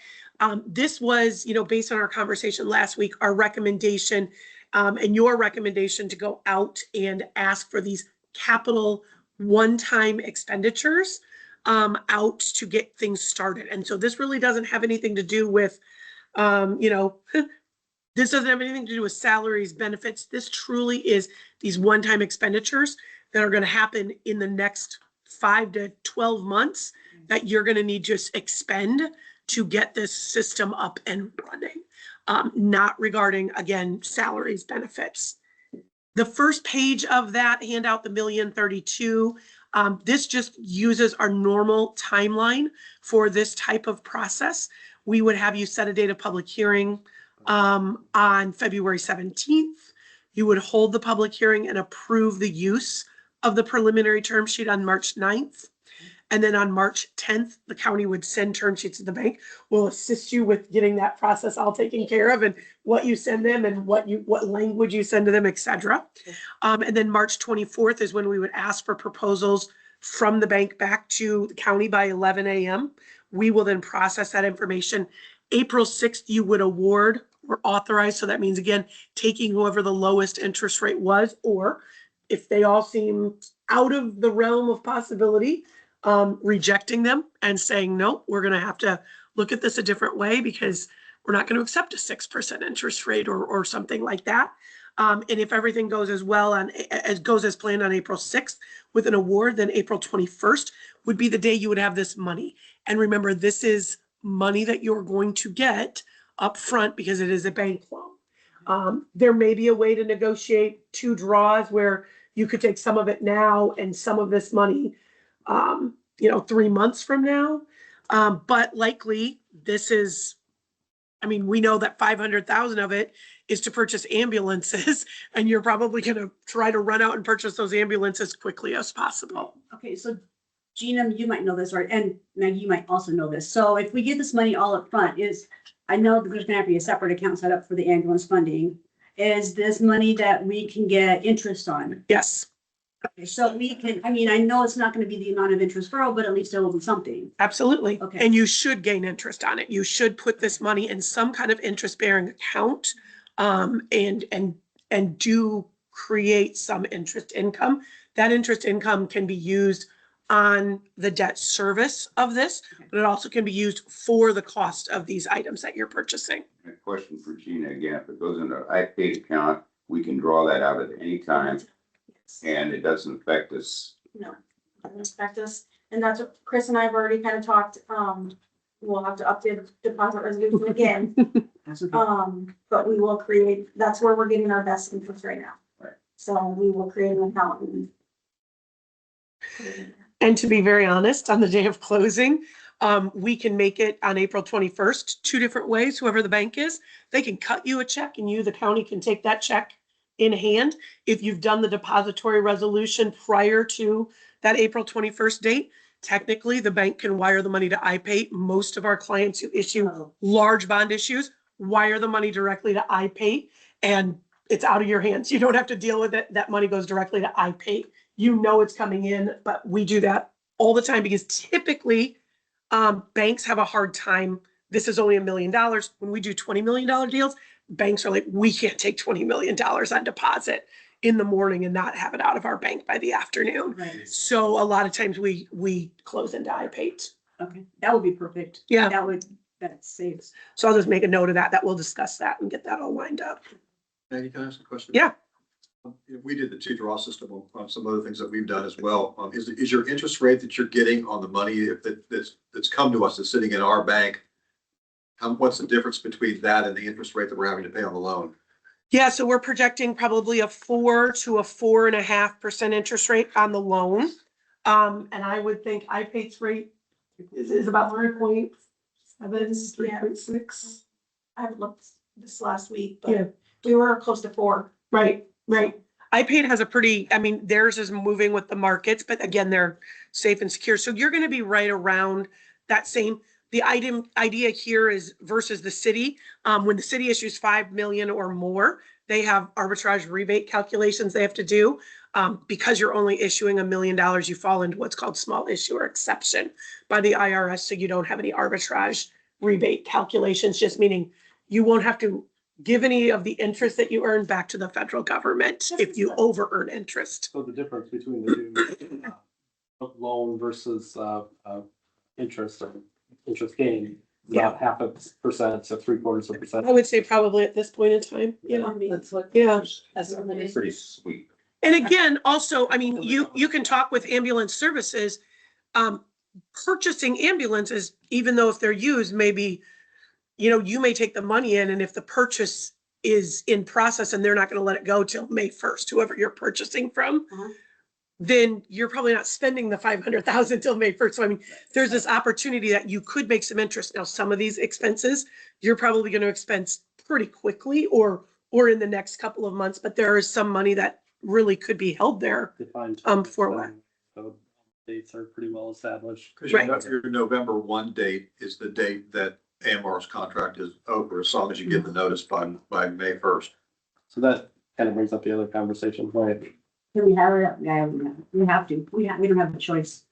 this was, you know, based on our conversation last week, our recommendation and your recommendation to go out and ask for these capital one-time expenditures out to get things started. And so this really doesn't have anything to do with, you know, this doesn't have anything to do with salaries, benefits. This truly is these one-time expenditures that are going to happen in the next 5 to 12 months that you're going to need to expend to get this system up and running. Not regarding, again, salaries, benefits. The first page of that handout, the $1,032,000, this just uses our normal timeline for this type of process. We would have you set a date of public hearing on February 17th. You would hold the public hearing and approve the use of the preliminary term sheet on March 9th. And then on March 10th, the county would send term sheets to the bank. We'll assist you with getting that process all taken care of and what you send them and what language you send to them, et cetera. And then March 24th is when we would ask for proposals from the bank back to the county by 11 a.m. We will then process that information. April 6th, you would award or authorize. So that means, again, taking whoever the lowest interest rate was, or if they all seem out of the realm of possibility, rejecting them and saying, no, we're going to have to look at this a different way because we're not going to accept a 6% interest rate or something like that. And if everything goes as well goes as planned on April 6th with an award, then April 21st would be the day you would have this money. And remember, this is money that you're going to get up front because it is a bank loan. There may be a way to negotiate 2 draws where you could take some of it now and some of this money 3 months from now. But likely this is, I mean, we know that 500,000 of it is to purchase ambulances and you're probably going to try to run out and purchase those ambulances as quickly as possible. Okay, so Gina, you might know this, right? And Maggie, you might also know this. So if we get this money all up front, I know that there's gonna have to be a separate account set up for the ambulance funding. Is this money that we can get interest on? Yes. Okay, so we can, I mean, I know it's not gonna be the amount of interest for all, but at least there will be something. Absolutely. Okay. And you should gain interest on it. You should put this money in some kind of interest-bearing account, and do create some interest income. That interest income can be used on the debt service of this, but it also can be used for the cost of these items that you're purchasing. A question for Gina again, if it goes into an IPAIT account, we can draw that out at any time and it doesn't affect us. No, doesn't affect us. And that's what Chris and I have already kind of talked, we'll have to update the deposit resolution again. That's okay. But we will create, that's where we're getting our best interest right now. Right. So we will create an account And to be very honest, on the day of closing, we can make it on April 21st, 2 different ways, whoever the bank is. They can cut you a check and you, the county, can take that check in hand. If you've done the depository resolution prior to that April 21st date, technically the bank can wire the money to IPAIT. Most of our clients who issue large bond issues wire the money directly to IPAIT and it's out of your hands. You don't have to deal with it. That money goes directly to IPAIT. You know it's coming in, but we do that all the time because typically banks have a hard time. This is only $1 million. When we do $20 million deals, banks are like, we can't take $20 million on deposit in the morning and not have it out of our bank by the afternoon. Right. So a lot of times we close into IPAIT. Okay, that would be perfect. Yeah. That would That saves. So I'll just make a note of that, that we'll discuss that and get that all lined up. Maggie, can I ask a question? Yeah. We did the two-draw system on some other things that we've done as well. Is your interest rate that you're getting on the money that's come to us, that's sitting in our bank? What's the difference between that and the interest rate that we're having to pay on the loan? Yeah, so we're projecting probably a 4 to a 4.5% interest rate on the loan. And I would think IPAIT's rate is about 3.7, 3.6. I looked this last week, Yeah. but we were close to 4. Right. IPAIT has a pretty, I mean, theirs is moving with the markets, but again, they're safe and secure. So you're gonna be right around that same. The idea here is versus the city, when the city issues 5 million or more, they have arbitrage rebate calculations they have to do. Because you're only issuing $1 million, you fall into what's called small issuer exception by the IRS. So you don't have any arbitrage rebate calculations, just meaning you won't have to give any of the interest that you earn back to the federal government if you over earn interest. So the difference between the two, loan versus, interest or interest gain, is about 0.5% to 0.75%. I would say probably at this point in time, yeah. That's what. Yeah. That's what it is. Pretty sweet. And again, also, I mean, you can talk with ambulance services. Purchasing ambulances, even though if they're used, maybe, you may take the money in, and if the purchase is in process and they're not gonna let it go till May 1st, whoever you're purchasing from, then you're probably not spending the 500,000 till May 1st. So I mean, there's this opportunity that you could make some interest. Now, some of these expenses, you're probably gonna expense pretty quickly or in the next couple of months, but there is some money that really could be held there. Defined. For what? So dates are pretty well established. Because your November 1 date is the date that AMR's contract is over, as long as you give the notice by May 1st. So that kind of brings up the other conversation, right? Can we have it? Yeah, we have to. We don't have a choice.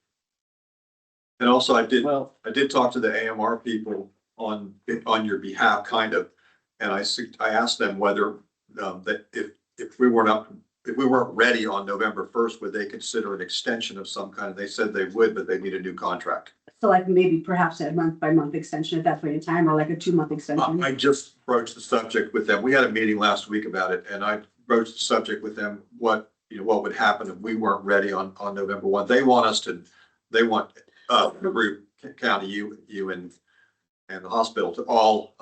And also I did Well, talk to the AMR people on your behalf, kind of, and I asked them whether that if we weren't ready on November 1st, would they consider an extension of some kind? They said they would, but they need a new contract. So like maybe perhaps a month by month extension at that point in time, or like a 2-month extension. I just broached the subject with them. We had a meeting last week about it, and I broached the subject with them, what would happen if we weren't ready on November 1. They want every county, you and the hospital to all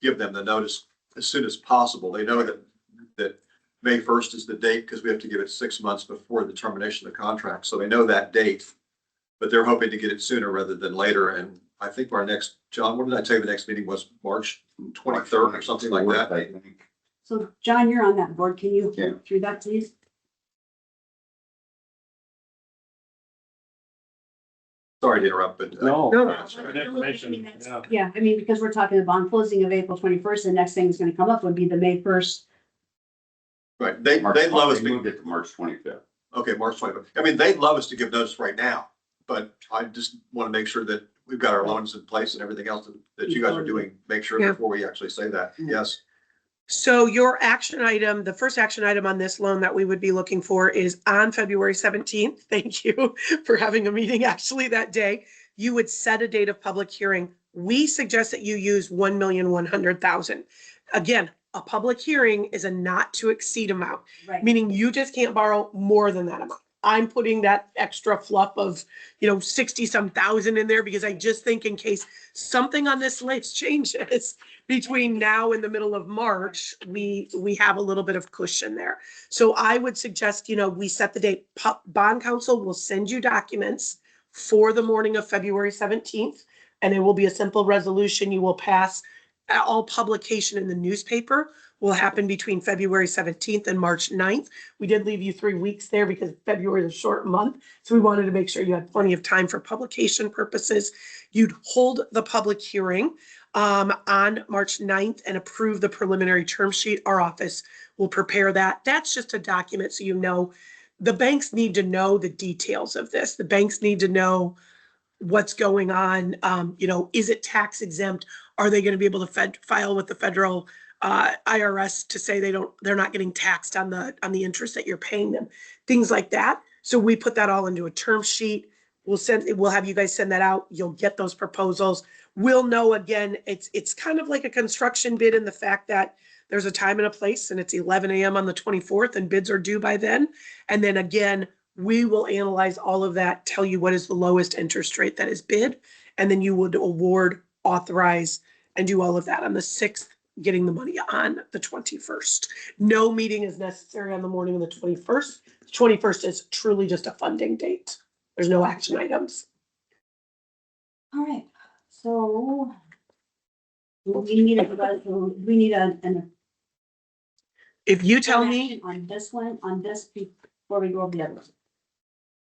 give them the notice as soon as possible. They know that May 1st is the date, because we have to give it 6 months before the termination of the contract. So they know that date, but they're hoping to get it sooner rather than later. And I think our next, John, what did I tell you the next meeting was? March 23rd or something like that? I think. So John, you're on that board. Can you Yeah. go through that, please? Sorry to interrupt, but. no. No. That's good information. Yeah. Yeah, I mean, because we're talking about bond closing of April 21st, the next thing that's gonna come up would be the May 1st. Right, they'd love us They moved to, it to March 25th. okay, March 25th. I mean, they'd love us to give notice right now, but I just want to make sure that we've got our loans in place and everything else that you guys are doing, make sure Yeah. before we actually say that. Yes. So your action item, the first action item on this loan that we would be looking for is on February 17th. Thank you for having a meeting actually that day. You would set a date of public hearing. We suggest that you use 1,100,000. Again, a public hearing is a not to exceed amount, Right. meaning you just can't borrow more than that amount. I'm putting that extra fluff of, 60 some thousand in there because I just think in case something on this list changes between now and the middle of March, we have a little bit of cushion there. So I would suggest, we set the date. Bond counsel will send you documents for the morning of February 17th, and it will be a simple resolution you will pass. All publication in the newspaper will happen between February 17th and March 9th. We did leave you 3 weeks there because February is a short month. So we wanted to make sure you had plenty of time for publication purposes. You'd hold the public hearing on March 9th and approve the preliminary term sheet. Our office will prepare that. That's just a document so the banks need to know the details of this. The banks need to know what's going on. Is it tax exempt? Are they going to be able to file with the federal IRS to say they're not getting taxed on the interest that you're paying them? Things like that. So we put that all into a term sheet. We'll have you guys send that out. You'll get those proposals. We'll know again, it's kind of like a construction bid in the fact that there's a time and a place and it's 11 a.m. on the 24th and bids are due by then. And then again, we will analyze all of that, tell you what is the lowest interest rate that is bid. And then you would award, authorize, and do all of that on the 6th, getting the money on the 21st. No meeting is necessary on the morning of the 21st. The 21st is truly just a funding date. There's no action items. All right, so we need an If you tell action me, on this one, on this before we go over the other ones.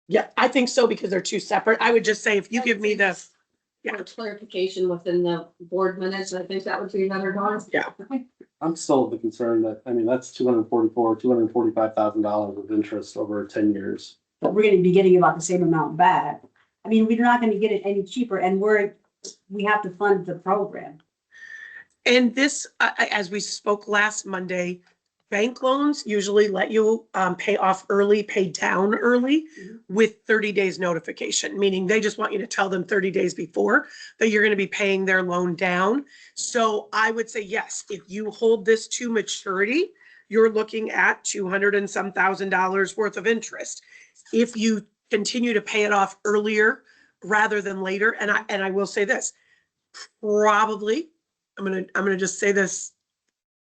yeah, I think so because they're two separate. I would just say if you give me the, yeah. For clarification within the board minutes, I think that would be better, Dawn. Yeah. I'm still of the concern that, I mean, that's $245,000 of interest over 10 years. But we're gonna be getting about the same amount back. I mean, we're not gonna get it any cheaper and we have to fund the program. And this, as we spoke last Monday, bank loans usually let you pay off early, pay down early with 30 days notification, meaning they just want you to tell them 30 days before that you're going to be paying their loan down. So I would say, yes, if you hold this to maturity, you're looking at $200 and some thousand worth of interest. If you continue to pay it off earlier rather than later, and I will say this, probably, I'm gonna just say this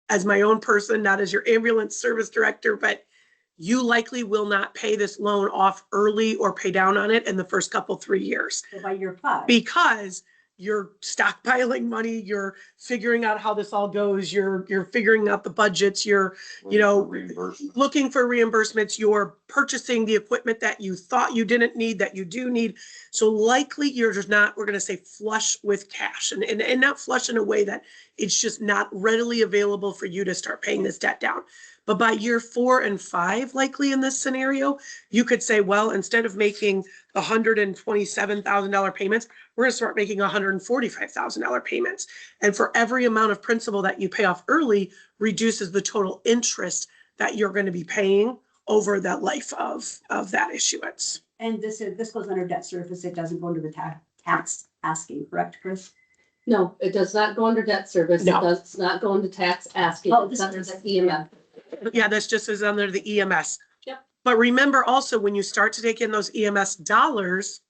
as my own person, not as your ambulance service director, but you likely will not pay this loan off early or pay down on it in the first 3 years. So by year 5. Because you're stockpiling money, you're figuring out how this all goes, you're figuring out the budgets, you're, looking for reimbursements, you're purchasing the equipment that you thought you didn't need, that you do need. So likely you're just not, we're gonna say flush with cash and not flush in a way that it's just not readily available for you to start paying this debt down. But by year 4 and 5, likely in this scenario, you could say, well, instead of making $127,000 payments, we're gonna start making $145,000 payments. And for every amount of principal that you pay off early, reduces the total interest that you're gonna be paying over that life of that issuance. And this goes under debt service. It doesn't go into the tax asking, correct, Chris? No, it does not go under debt service. It No. does not go into tax asking. Oh, It's this under is- the EMF. Yeah, this just is under the EMS. Yep. But remember also, when you start to take in those EMS dollars,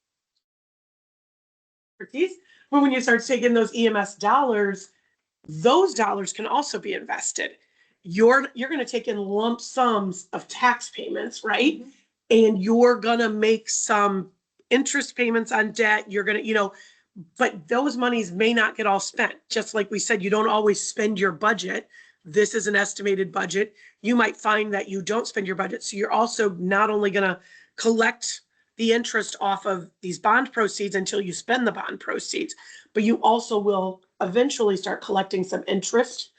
when you start taking those EMS dollars, those dollars can also be invested. You're gonna take in lump sums of tax payments, right? And you're gonna make some interest payments on debt. You're gonna, but those monies may not get all spent. Just like we said, you don't always spend your budget. This is an estimated budget. You might find that you don't spend your budget. So you're also not only gonna collect the interest off of these bond proceeds until you spend the bond proceeds, but you also will eventually start collecting some interest.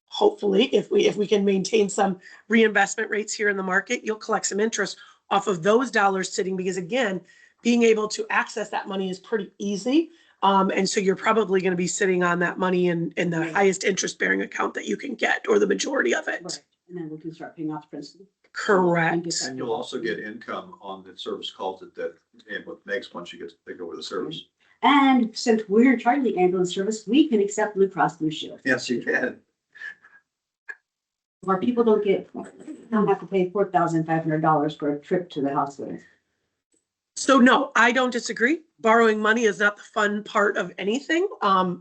Hopefully, if we can maintain some reinvestment rates here in the market, you'll collect some interest off of those dollars sitting, because again, being able to access that money is pretty easy. And so you're probably going to be sitting on that money in the highest interest bearing account that you can get, or the majority of it. Right. And then we can start paying off the principal. Correct. And you'll also get income on the service calls that ambulance makes once you get to take over the service. And since we're in charge of the ambulance service, we can accept Blue Cross Blue Shield. Yes, you can. Or people don't have to pay $4,500 for a trip to the hospital. So no, I don't disagree. Borrowing money is not the fun part of anything.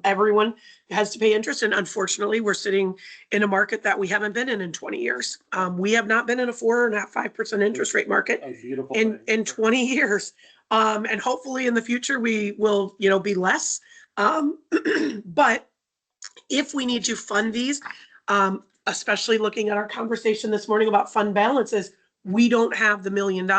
Everyone has to pay interest, and unfortunately, we're sitting in a market that we haven't been in 20 years. We have not been in a 4.5% interest rate market A beautiful in thing. 20 years. And hopefully in the future, we will, be less. But if we need to fund these, especially looking at our conversation this morning about fund balances, we don't have the $1 million,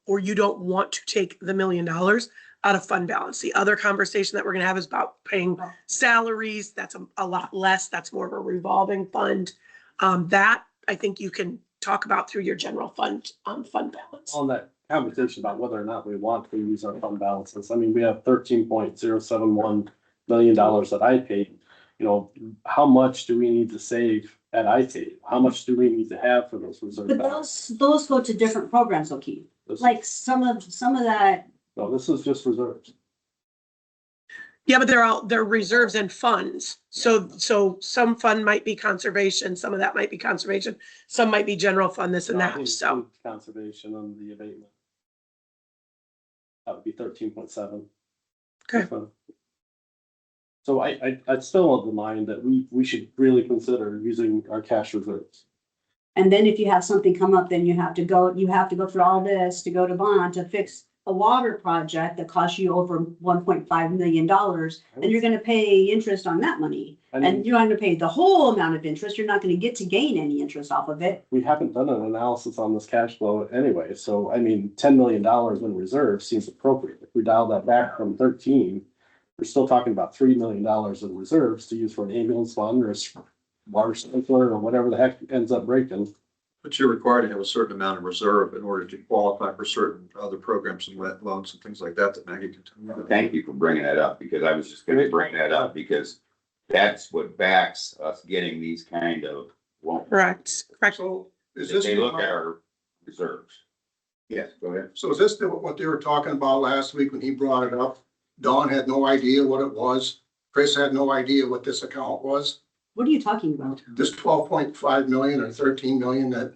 or you don't want to take the $1 million out of fund balance. The other conversation that we're gonna have is about paying salaries. That's a lot less. That's more of a revolving fund. That I think you can talk about through your general fund balance. On that conversation about whether or not we want to use our fund balances, I mean, we have $13.071 million at IPAIT. How much do we need to save at IPAIT? How much do we need to have for those reserve But balances? those go to different programs, O'Keefe. Like some of that No, this is just reserves. Yeah, but they're reserves and funds. So some fund might be conservation, some of that might be conservation, some might be general fund, this and No, that, it so. includes conservation on the abatement. That would be 13.7. Okay. So I'd still of the mind that we should really consider using our cash reserves. And then if you have something come up, then you have to go through all this to go to bond to fix a water project that costs you over $1.5 million. And you're gonna pay interest on that money. I mean, And you're not gonna pay the whole amount of interest. You're not gonna get to gain any interest off of it. we haven't done an analysis on this cash flow anyway, so I mean, $10 million in reserves seems appropriate. If we dial that back from 13, we're still talking about $3 million in reserves to use for an ambulance fund or a water sprinkler or whatever the heck ends up breaking. But you're required to have a certain amount of reserve in order to qualify for certain other programs and loans and things like that that Maggie can tell you. Thank you for bringing that up, because I was just gonna bring that up, because that's what backs us getting these kind of loans. Correct. So is If this, they look at our reserves. Yes, go ahead. So is this what they were talking about last week when he brought it up? Dawn had no idea what it was. Chris had no idea what this account was. What are you talking about? This 12.5 million or 13 million that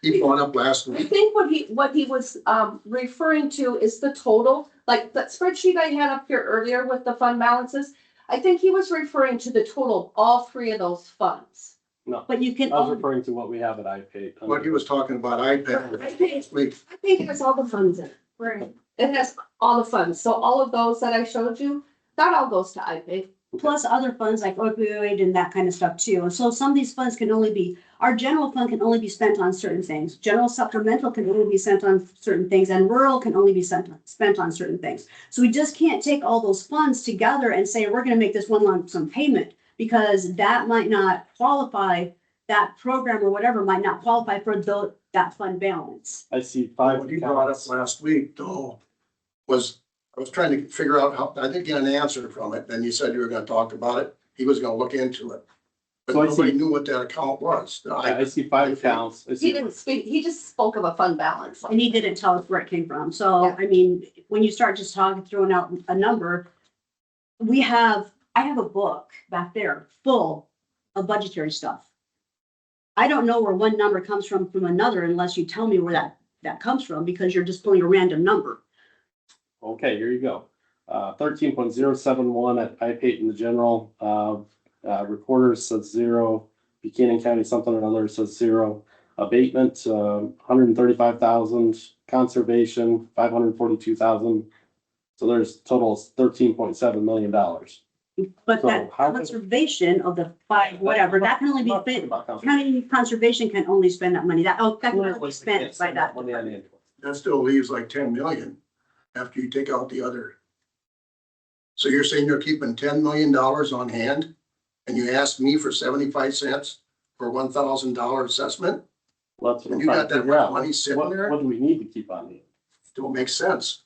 he brought up last I week. think what he was referring to is the total, like that spreadsheet I had up here earlier with the fund balances. I think he was referring to the total of all three of those funds. No, But you can I was only, referring to what we have at IPAIT. What he was talking about, iPad last week. I think it has all the funds in it. Right. It has all the funds. So all of those that I showed you, that all goes to IPAIT. plus other funds like opioid and that kind of stuff too. And so some of these funds can only be, our general fund can only be spent on certain things. General supplemental can only be spent on certain things, and rural can only be spent on certain things. So we just can't take all those funds together and say, we're gonna make this one lump sum payment, because that might not qualify, that program or whatever might not qualify for that fund balance. I see 5 What he brought up accounts. last week though, was, I was trying to figure out how, I didn't get an answer from it. Then you said you were gonna talk about it. He was gonna look into it. But So I nobody see- knew what that account was. I see 5 accounts. I He see, didn't speak, he just spoke of a fund balance. And he didn't tell us where it came from. So, Yeah. I mean, when you start just talking, throwing out a number, I have a book back there full of budgetary stuff. I don't know where one number comes from another unless you tell me where that comes from, because you're just pulling a random number. okay, here you go. 13.071 at IPAIT in the general, recorder says 0, Buchanan County something or other says 0. Abatement, 135,000, conservation, 542,000. So there's total $13.7 million. But So that how- conservation of the 5, whatever, that can only be spent, county conservation can only spend that money. That can only be spent by that. Money on the input. That still leaves like 10 million after you take out the other. So you're saying you're keeping $10 million on hand and you asked me for 75 cents for $1,000 assessment? Well, that's what I'm You trying got to that figure out. money sitting What- there? What do we need to keep on the? Don't make sense.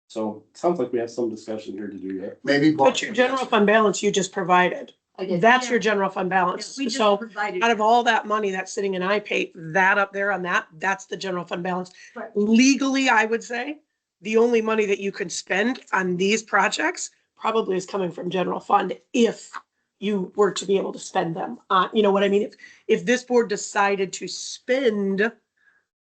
So it sounds like we have some discussion here to do yet. Maybe. But your general fund balance you just provided. I did. That's your general fund balance. We just So provided. out of all that money that's sitting in IPAIT, that up there on that's the general fund balance. Right. Legally, I would say, the only money that you could spend on these projects probably is coming from general fund if you were to be able to spend them. You know what I mean? If this board decided to spend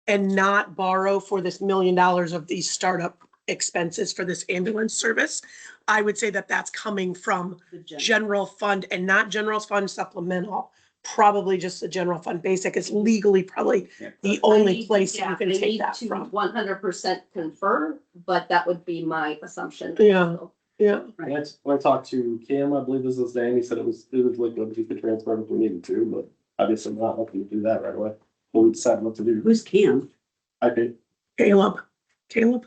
and not borrow for this $1 million of these startup expenses for this ambulance service, I would say that that's coming from the general fund and not general fund supplemental. Probably just the general fund basic is legally probably the only place you can take that from. 100% confirm, but that would be my assumption. Yeah. Yeah. When I talked to Cam, I believe this was Dan, he said it was liquid, if you could transfer it if we needed to, but obviously not looking to do that right away. But we decided what to do. Who's Cam? IPAIT. Caleb. Cam.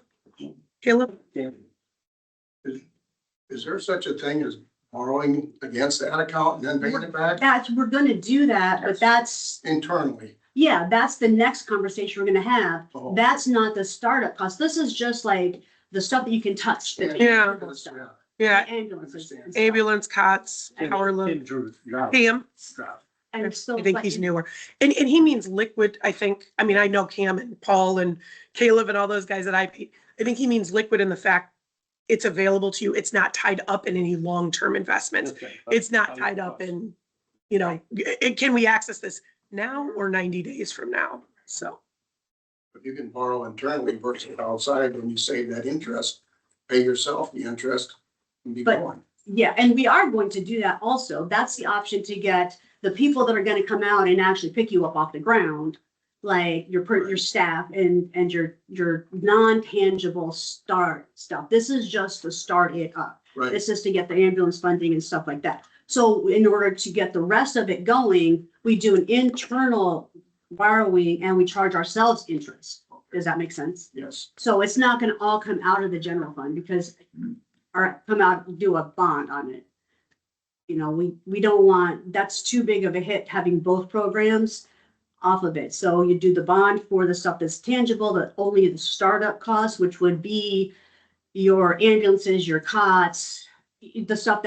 Is there such a thing as borrowing against that account and then paying it back We're gonna do that, but that's, internally? yeah, that's the next conversation we're gonna have. Oh. That's not the startup cost. This is just like the stuff that you can touch. the Yeah. tangible stuff. Yeah. Ambulances and stuff. Ambulance cots, power load. Cam Drew. Drow. Cam. Drow. And so. I think he's newer. And he means liquid, I think. I mean, I know Cam and Paul and Caleb and all those guys at IPAIT. I think he means liquid in the fact it's available to you. It's not tied up in any long-term investments. Okay. It's not tied up in, you know, can we access this now or 90 days from now? So. If you can borrow internally versus outside, when you save that interest, pay yourself the interest and be But- going. Yeah, and we are going to do that also. That's the option to get the people that are gonna come out and actually pick you up off the ground. Like your staff and your non-tangible start stuff. This is just to start it up. Right. This is to get the ambulance funding and stuff like that. So in order to get the rest of it going, we do an internal borrowing and we charge ourselves interest. Does that make sense? Yes. So it's not gonna all come out of the general fund because, or come out and do a bond on it. You know, we don't want, that's too big of a hit having both programs off of it. So you do the bond for the stuff that's tangible, that only the startup costs, which would be your ambulances, your cots, the stuff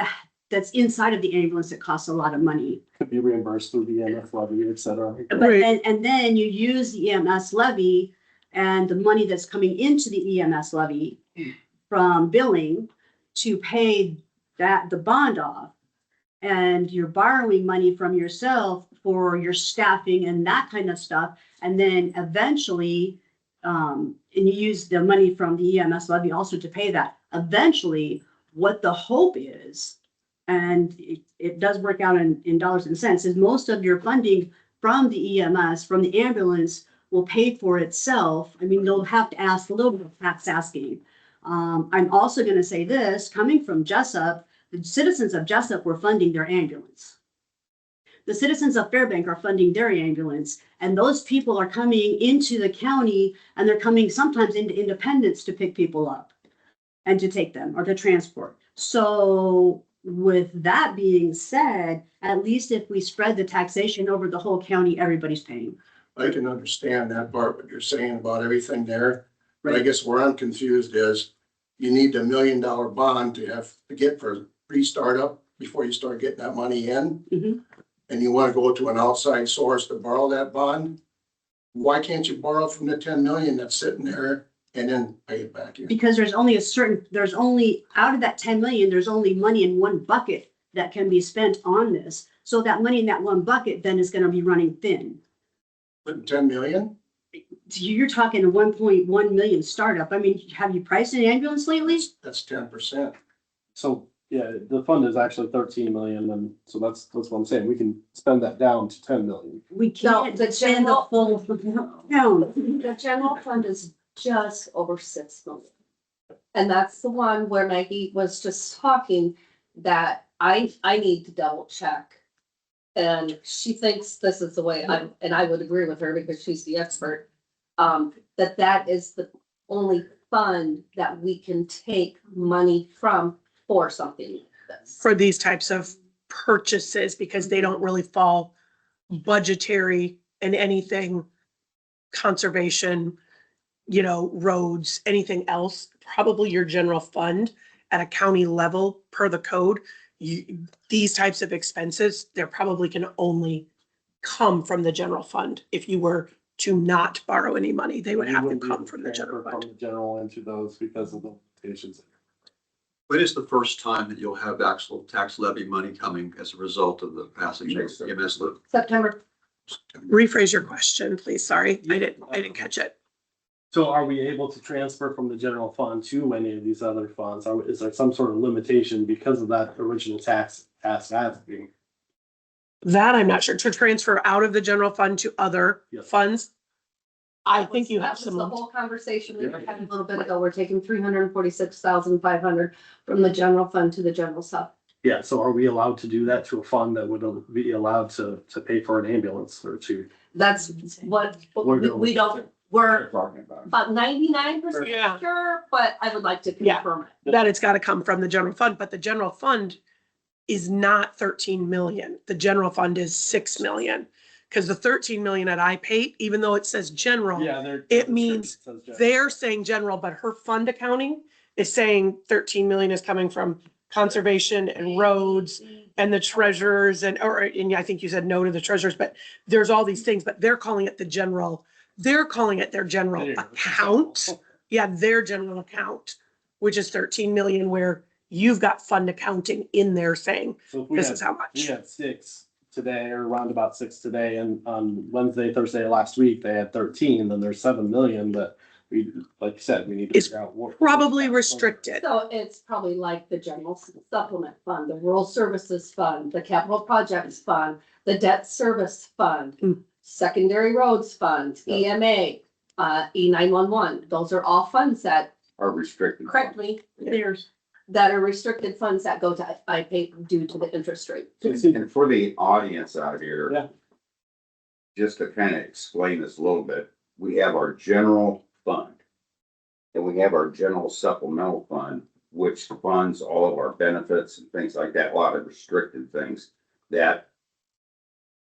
that's inside of the ambulance that costs a lot of money. Could be reimbursed through the EMF levy, et cetera. But Right. and then you use the EMS levy and the money that's coming into the EMS levy from billing to pay the bond off. And you're borrowing money from yourself for your staffing and that kind of stuff. And then eventually, and you use the money from the EMS levy also to pay that. Eventually, what the hope is, and it does work out in dollars and cents, is most of your funding from the EMS, from the ambulance, will pay for itself. I mean, they'll have to ask a little bit of tax asking. I'm also gonna say this, coming from Jessup, the citizens of Jessup were funding their ambulance. The citizens of Fairbank are funding their ambulance, and those people are coming into the county and they're coming sometimes into Independence to pick people up and to take them or to transport. So with that being said, at least if we spread the taxation over the whole county, everybody's paying. I can understand that part, what you're saying about everything there. But I guess where I'm confused is you need $1 million bond to get for pre-startup before you start getting that money in. Mhm. And you want to go to an outside source to borrow that bond. Why can't you borrow from the 10 million that's sitting there and then pay it back in? Because there's only out of that 10 million, there's only money in one bucket that can be spent on this. So that money in that one bucket then is gonna be running thin. Putting 10 million? You're talking a 1.1 million startup. I mean, have you priced an ambulance lately? That's 10%. So, yeah, the fund is actually 13 million, and so that's what I'm saying, we can spend that down to 10 million. We No, can't the spend the full, no. The general fund is just over 6 million. And that's the one where Maggie was just talking that I need to double check. And she thinks this is the way and I would agree with her because she's the expert. That is the only fund that we can take money from for something like this. For these types of purchases, because they don't really fall budgetary in anything, conservation, you know, roads, anything else, probably your general fund at a county level per the code. These types of expenses, there probably can only come from the general fund. If you were to not borrow any money, they would have to come from the general From fund. the general into those because of the limitations. When is the first time that you'll have actual tax levy money coming as a result of the passage of the EMS levy? September. Rephrase your question, please. Sorry, I didn't catch it. So are we able to transfer from the general fund to any of these other funds? Is there some sort of limitation because of that original tax asking? That I'm not sure. To transfer out of the general fund to other Yes. funds. I think you That have was some. the whole conversation we had a little bit ago. We're taking 346,500 from the general fund to the general sub. Yeah, so are we allowed to do that to a fund that would be allowed to pay for an ambulance or to? That's what, We're we don't, we're Talking about. about 99% Yeah. sure, but I would like to Yeah. confirm it. That it's gotta come from the general fund, but the general fund is not 13 million. The general fund is 6 million. Cause the 13 million at IPAIT, even though it says general, Yeah, it means they're saying general, but her fund accounting is saying 13 million is coming from conservation and roads and the treasurers and I think you said no to the treasurers, but there's all these things, but they're calling it they're calling it their general account. Yeah, their general account, which is 13 million, where you've got fund accounting in there saying, So if we this had, is how we much. had 6 today, or around about 6 today, and on Wednesday, Thursday of last week, they had 13, and then there's 7 million that we, like you said, we need to It's figure out what. Probably restricted. So it's probably like the general supplement fund, the rural services fund, the capital projects fund, the debt service fund, Mm. secondary roads fund, EMA, E911. Those are all funds that, Are restricted. correct me, There's, that are restricted funds that go to IPAIT due to the interest rate. And for the audience out here. Yeah. Just to kind of explain this a little bit, we have our general fund. And we have our general supplemental fund, which funds all of our benefits and things like that, a lot of restricted things that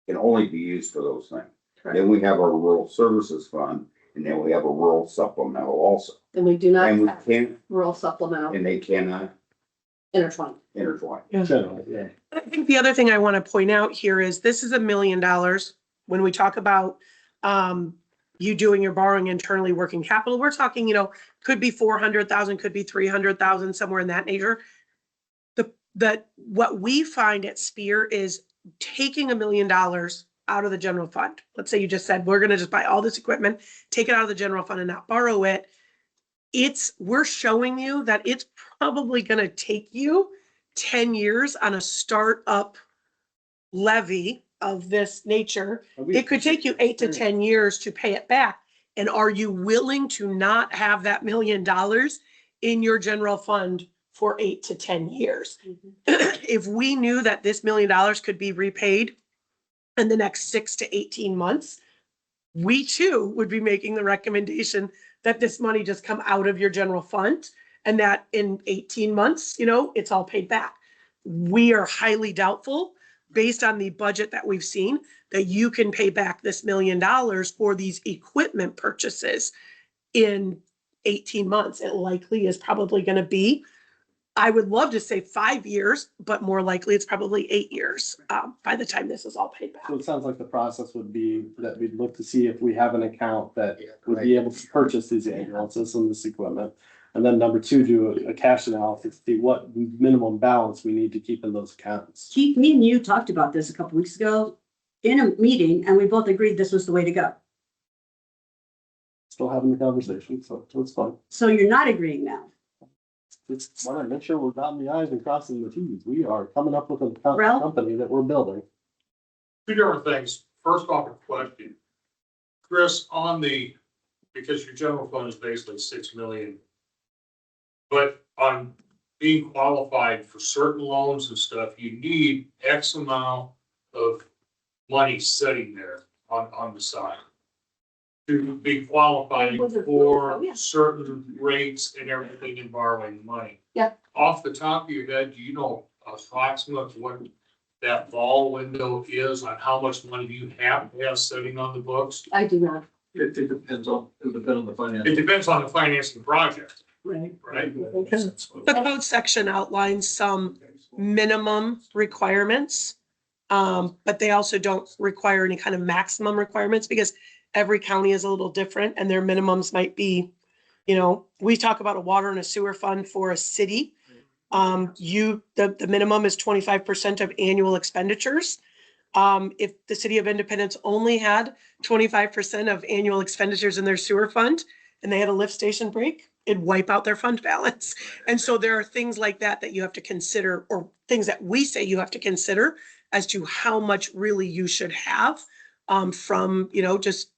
can only be used for those things. Then we have our rural services fund, and then we have a rural supplemental also. And we do not And we have can't, rural supplemental and they cannot intertwine. intertwine. Generally, yeah. I think the other thing I want to point out here is this is $1 million. When we talk about you doing your borrowing internally working capital, we're talking, could be 400,000, could be 300,000, somewhere in that nature. What we find at Spear is taking $1 million out of the general fund. Let's say you just said, we're going to just buy all this equipment, take it out of the general fund and not borrow it. We're showing you that it's probably going to take you 10 years on a startup levy of this nature. It could take you 8 to 10 years to pay it back. And are you willing to not have that $1 million in your general fund for 8 to 10 years? If we knew that this $1 million could be repaid in the next 6 to 18 months, we too would be making the recommendation that this money just come out of your general fund and that in 18 months, it's all paid back. We are highly doubtful, based on the budget that we've seen, that you can pay back this $1 million for these equipment purchases in 18 months. It likely is probably going to be, I would love to say 5 years, but more likely it's probably 8 years by the time this is all paid back. So it sounds like the process would be that we'd look to see if we have an account that would be able to purchase these ambulances and this equipment. And then number 2, do a cash analysis, see what minimum balance we need to keep in those accounts. Keith, me and you talked about this a couple weeks ago in a meeting, and we both agreed this was the way to go. Still having the conversation, so it's fun. So you're not agreeing now? It's want to make sure we're dotting the i's and crossing the t's. We are coming up with a Ralph? company that we're building. 2 different things. First off, a question. Chris, because your general fund is basically 6 million. But on being qualified for certain loans and stuff, you need X amount of money sitting there on the side to be qualified for certain rates and everything in borrowing money. Yeah. Off the top of your head, do you know approximately what that ball window is on how much money you have to have sitting on the books? I do not. It depends on the finance. It depends on the financing project, Right. right? The code section outlines some minimum requirements, but they also don't require any kind of maximum requirements because every county is a little different and their minimums might be, we talk about a water and a sewer fund for a city. The minimum is 25% of annual expenditures. If the city of Independence only had 25% of annual expenditures in their sewer fund and they had a lift station break, it'd wipe out their fund balance. And so there are things like that you have to consider, or things that we say you have to consider as to how much really you should have from, just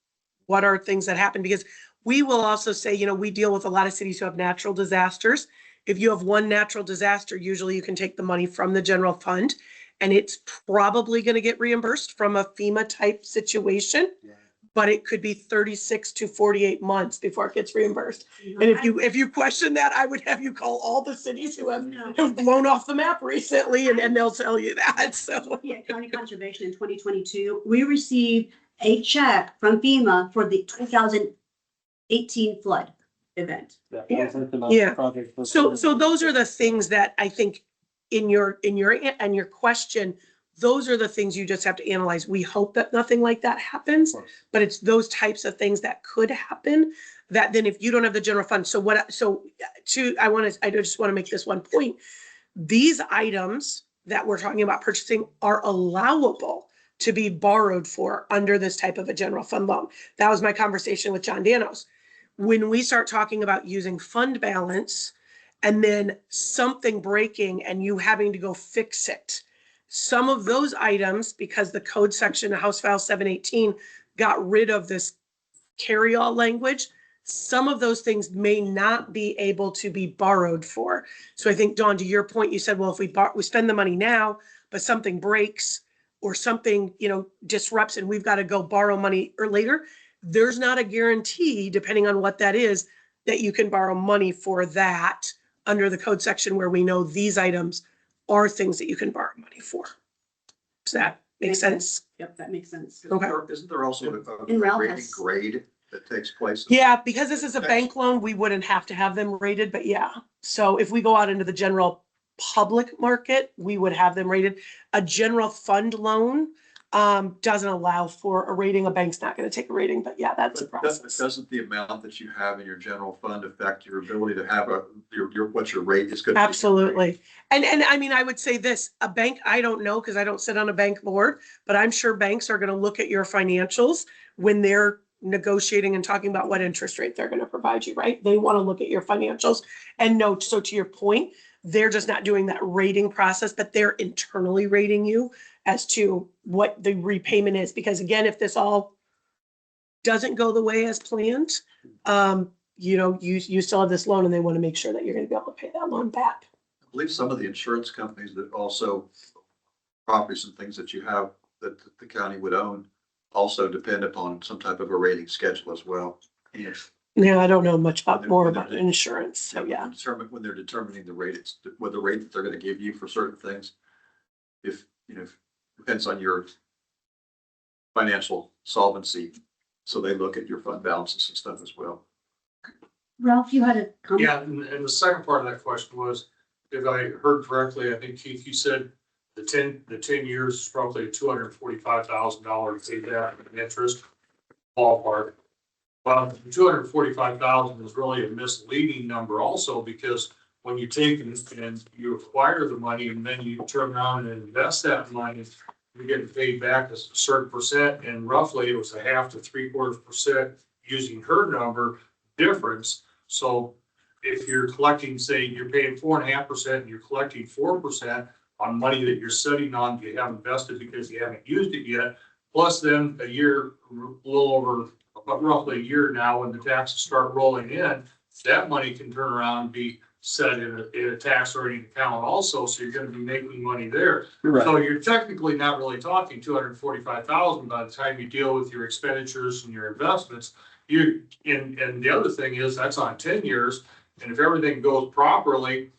what are things that happen. Because we will also say, we deal with a lot of cities who have natural disasters. If you have one natural disaster, usually you can take the money from the general fund and it's probably going to get reimbursed from a FEMA type situation. But it could be 36 to 48 months before it gets reimbursed. And if you question that, I would have you call all the cities who have blown off the map recently and they'll tell you that, so. Yeah, County Conservation in 2022, we received a check from FEMA for the 2018 flood event. Yeah. So those are the things that I think in your question, those are the things you just have to analyze. We hope that nothing like that happens, but it's those types of things that could happen that then if you don't have the general fund. So I just want to make this one point. These items that we're talking about purchasing are allowable to be borrowed for under this type of a general fund loan. That was my conversation with John Danos. When we start talking about using fund balance and then something breaking and you having to go fix it, some of those items, because the code section of House File 718 got rid of this carry-all language, some of those things may not be able to be borrowed for. So I think, Dawn, to your point, you said, well, if we spend the money now, but something breaks or something, disrupts and we've got to go borrow money or later, there's not a guarantee, depending on what that is, that you can borrow money for that under the code section where we know these items are things that you can borrow money for. Does that make sense? Yep, that makes sense. Okay. Isn't there also And a Ralph rating has- grade that takes place? Yeah, because this is a bank loan, we wouldn't have to have them rated, but yeah. So if we go out into the general public market, we would have them rated. A general fund loan doesn't allow for a rating. A bank's not going to take a rating, but yeah, that's a process. Doesn't the amount that you have in your general fund affect your ability to have what your rate is going to be? Absolutely. And I mean, I would say this, a bank, I don't know, because I don't sit on a bank board, but I'm sure banks are going to look at your financials when they're negotiating and talking about what interest rate they're going to provide you, right? They want to look at your financials and know. So to your point, they're just not doing that rating process, but they're internally rating you as to what the repayment is. Because again, if this all doesn't go the way as planned, you still have this loan and they want to make sure that you're going to be able to pay that loan back. I believe some of the insurance companies that also properties and things that you have that the county would own also depend upon some type of a rating schedule as well. Yes. Yeah, I don't know much more about insurance, so yeah. When they're determining the rate, it's what the rate that they're going to give you for certain things. If depends on your financial solvency, so they look at your fund balances and stuff as well. Ralph, you had a comment? Yeah, and the second part of that question was, if I heard correctly, I think Keith, you said the 10 years is probably $245,000 paid out in interest ballpark. Well, $245,000 is really a misleading number also, because when you take and you acquire the money and then you turn around and invest that money, you're getting paid back a certain percent, and roughly it was 0.5 to 3/4% using her number difference. So if you're collecting, say you're paying 4.5% and you're collecting 4% on money that you're sitting on, you haven't invested because you haven't used it yet, plus then a year, a little over, but roughly a year now, when the taxes start rolling in, that money can turn around and be set in a tax rating account also, so you're gonna be making money there. Right. So you're technically not really talking $245,000 by the time you deal with your expenditures and your investments. And the other thing is, that's on 10 years, and if everything goes properly,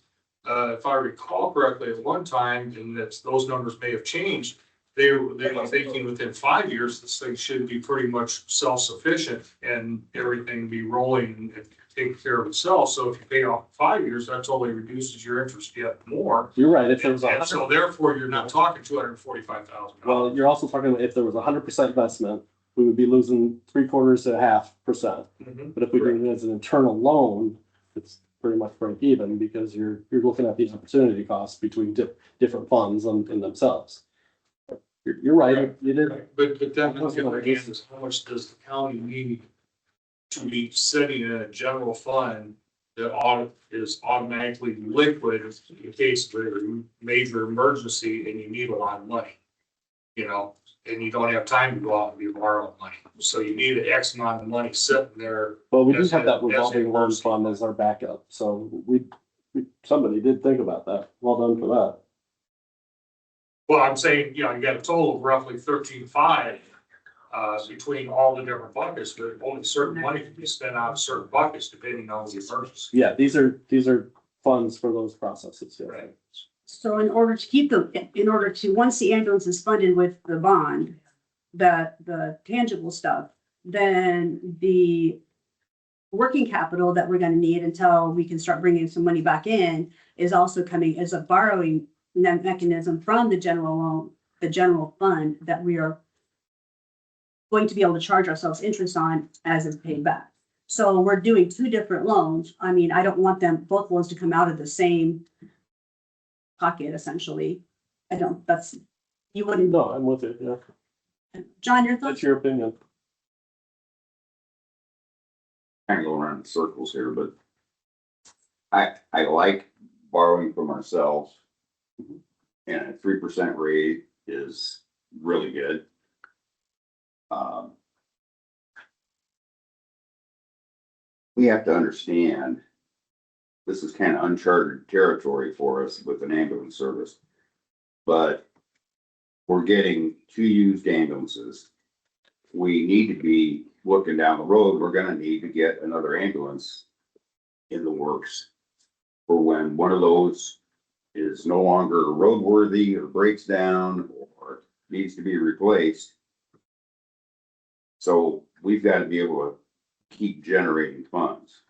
if I recall correctly, at one time, and those numbers may have changed, they were thinking within 5 years, this thing should be pretty much self-sufficient and everything be rolling and taking care of itself. So if you pay off 5 years, that only reduces your interest yet more. You're right. If there was And so therefore, you're not talking $245,000. well, you're also talking about if there was 100% investment, we would be losing 3/4 to 0.5%. Mhm. But if we do it as an internal loan, it's pretty much break even, because you're looking at the opportunity costs between different funds in themselves. You're right. You did. But then on the other hand, is how much does the county need to be sitting in a general fund that is automatically liquid in case of a major emergency and you need a lot of money? And you don't have time to go out and borrow money. So you need an X amount of money sitting there. Well, we do as have that a revolving loan emergency fund as our backup, so somebody did think about that. Well done for that. Well, I'm saying, you got a total of roughly 13.5 between all the different buckets, but only certain money can be spent out of certain buckets depending on the emergency. Yeah, these are funds for those processes. Yeah. Right. So in order to, once the ambulance is funded with the bond, the tangible stuff, then the working capital that we're gonna need until we can start bringing some money back in is also coming as a borrowing mechanism from the general loan, the general fund that we are going to be able to charge ourselves interest on as it's paid back. So we're doing two different loans. I mean, I don't want them, both loans to come out of the same pocket essentially. I don't, that's, you wouldn't, No, I'm with it, yeah. John, your That's thoughts? your opinion. Kind of going around in circles here, but I like borrowing from ourselves. And a 3% rate is really good. We have to understand, this is kind of uncharted territory for us with an ambulance service. But we're getting 2 used ambulances. We need to be looking down the road, we're gonna need to get another ambulance in the works for when one of those is no longer roadworthy or breaks down or needs to be replaced. So we've got to be able to keep generating funds.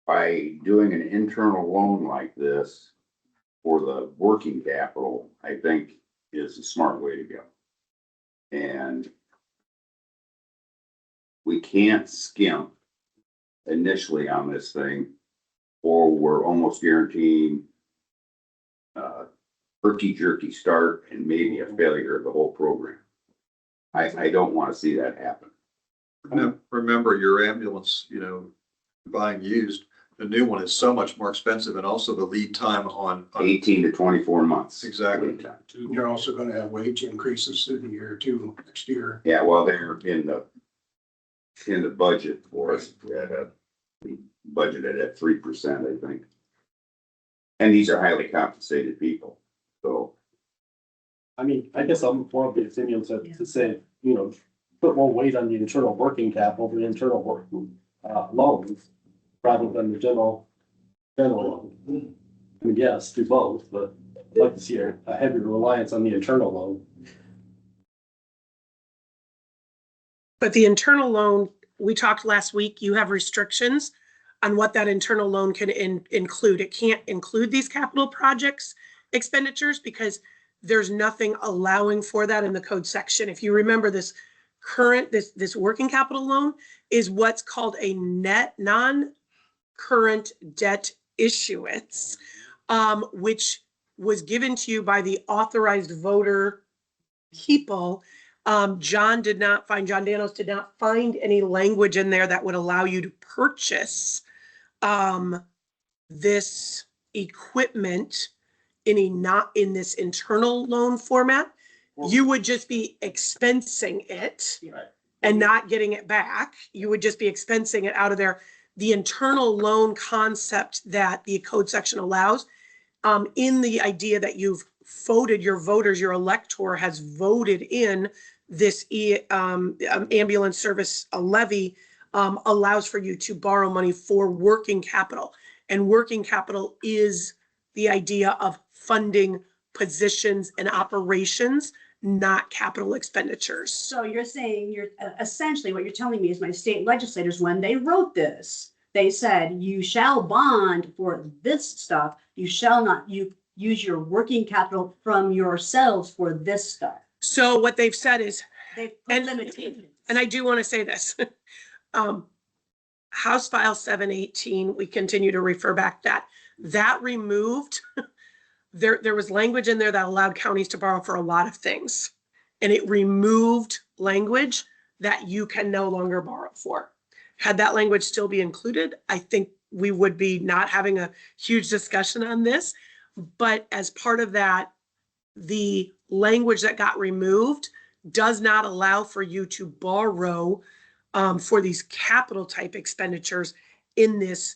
By doing an internal loan like this for the working capital, I think is a smart way to go. And we can't skimp initially on this thing, or we're almost guaranteeing herky-jerky start and maybe a failure of the whole program. I don't want to see that happen. Remember your ambulance, you know, buying used, the new one is so much more expensive, and also the lead time on. 18 to 24 months. Exactly. You're also gonna have wage increases through the year too, next year. Yeah, well, they're in the budget for us. We budgeted at 3%, I think. And these are highly compensated people, so. I mean, I guess I'm more of the opinion to say, you know, put more weight on the internal working capital, the internal work, loans, rather than the general loan. I mean, yes, do both, but I'd like to see a heavier reliance on the internal loan. But the internal loan, we talked last week, you have restrictions on what that internal loan can include. It can't include these capital projects expenditures because there's nothing allowing for that in the code section. If you remember, this working capital loan is what's called a net non-current debt issuance, which was given to you by the authorized voter people. John Danos did not find any language in there that would allow you to purchase this equipment not in this internal loan format. You would just be expensing it and not getting it back. You would just be expensing it out of there. The internal loan concept that the code section allows, in the idea that you've voted, your voters, your elector has voted in this ambulance service levy, allows for you to borrow money for working capital. And working capital is the idea of funding positions and operations, not capital expenditures. So you're saying, essentially what you're telling me is my state legislators, when they wrote this, they said, you shall bond for this stuff. You shall not use your working capital from yourselves for this stuff. So what they've said is, They've put limitations. and I do want to say this, House File 718, we continue to refer back that removed, there was language in there that allowed counties to borrow for a lot of things. And it removed language that you can no longer borrow for. Had that language still be included, I think we would be not having a huge discussion on this. But as part of that, the language that got removed does not allow for you to borrow for these capital type expenditures in this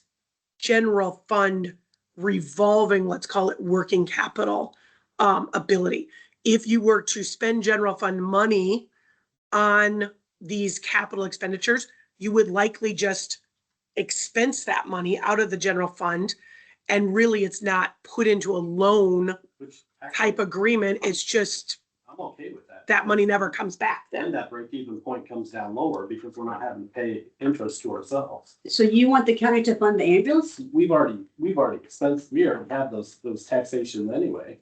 general fund revolving, let's call it working capital ability. If you were to spend general fund money on these capital expenditures, you would likely just expense that money out of the general fund. And really, it's not put into a loan type agreement. It's just I'm okay with that. that money never comes back And then. that break-even point comes down lower because we're not having to pay interest to ourselves. So you want the county to fund the ambulance? We already have those taxations anyway.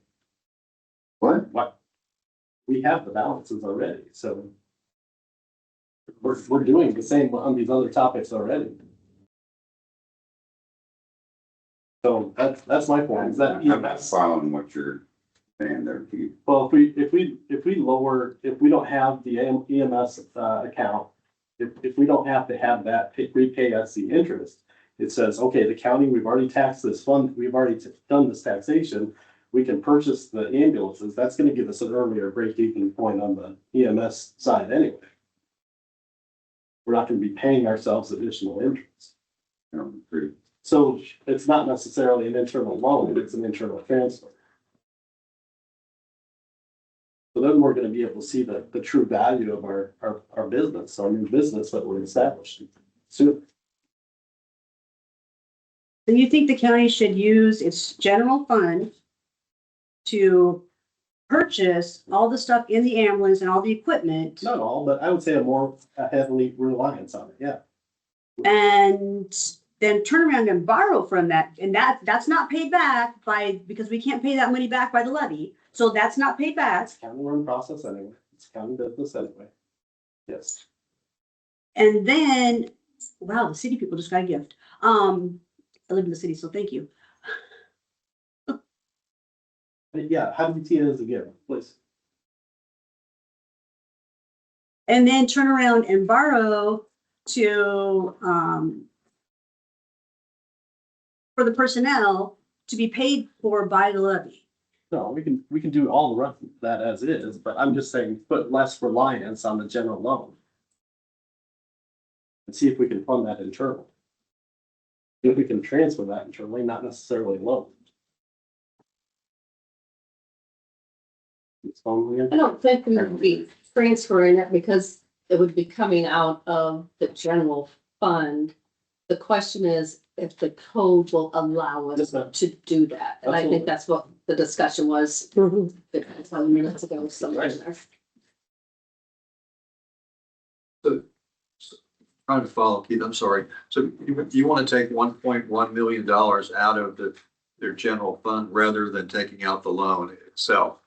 What? We have the balances already, so. We're doing the same on these other topics already. So that's my point, is that I'm not following what you're saying there, Keith. well, if we lower, if we don't have the EMS account, if we don't have to have that repay us the interest, it says, okay, the county, we've already taxed this fund, we've already done this taxation, we can purchase the ambulances, that's gonna give us an earlier break-even point on the EMS side anyway. We're not gonna be paying ourselves additional interest. So it's not necessarily an internal loan, it's an internal transfer. So then we're gonna be able to see the true value of our business, our new business that we're establishing soon. Do you think the county should use its general fund to purchase all the stuff in the ambulance and all the equipment? Not all, but I would say a more heavily reliance on it, yeah. And then turn around and borrow from that, and that's not paid back because we can't pay that money back by the levy, so that's not paid back. It's county run process anyway, it's county business anyway. Yes. And then, wow, the city people just got a gift. I live in the city, so thank you. But yeah, how do you see it as a gift, please? And then turn around and borrow to, for the personnel to be paid for by the levy. No, we can do all the rest of that as is, but I'm just saying, put less reliance on the general loan. And see if we can fund that internally. If we can transfer that internally, not necessarily loan. It's only I don't think we would be transferring it because it would be coming out of the general fund. The question is if the code will allow us Yes, ma'am. to do that. And I Absolutely. think that's what the discussion was 15 minutes ago, somewhere in there. Trying to follow, Keith, I'm sorry. So you want to take $1.1 million out of their general fund rather than taking out the loan itself?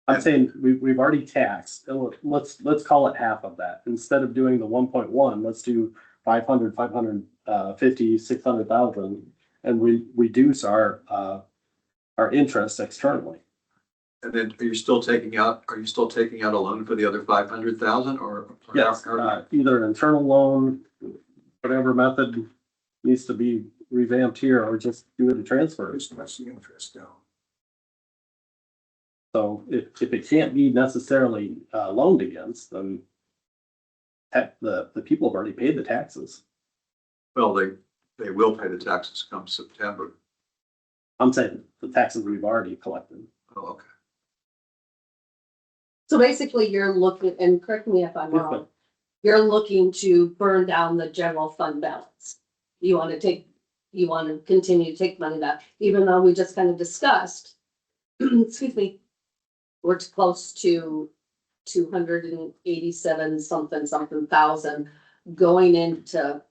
I'm saying we've already taxed, let's call it half of that. Instead of doing the 1.1, let's do 500, 550, 600,000, and we reduce our interest externally. And then are you still taking out a loan for the other 500,000 or? Yes, either an internal loan, whatever method needs to be revamped here, or just do it a transfer. Just less the interest down. So if it can't be necessarily loaned against, then heck, the people have already paid the taxes. Well, they will pay the taxes come September. I'm saying the taxes we've already collected. Oh, okay. So basically you're looking, and correct me if I'm Yes, wrong, ma'am. you're looking to burn down the general fund balance. You want to continue to take money back, even though we just kind of discussed, excuse me, we're close to 287 something thousand going into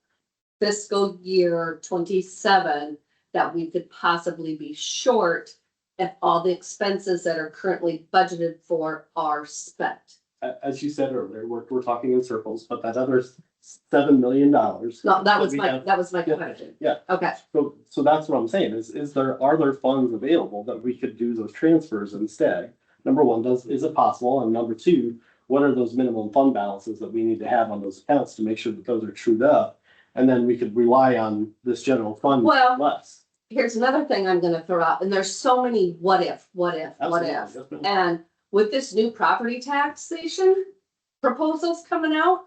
fiscal year 27 that we could possibly be short if all the expenses that are currently budgeted for are spent. As you said earlier, we're talking in circles, but that other $7 million. No, that was we my Yeah. question. Yeah. Okay, So that's what I'm saying, are there funds available that we could do those transfers instead? Number one, is it possible? And number two, what are those minimum fund balances that we need to have on those accounts to make sure that those are trued up? And then we could rely on this general fund Well- less. here's another thing I'm gonna throw out, and there's so many what if. Absolutely, yes, ma'am. And with this new property taxation proposals coming out,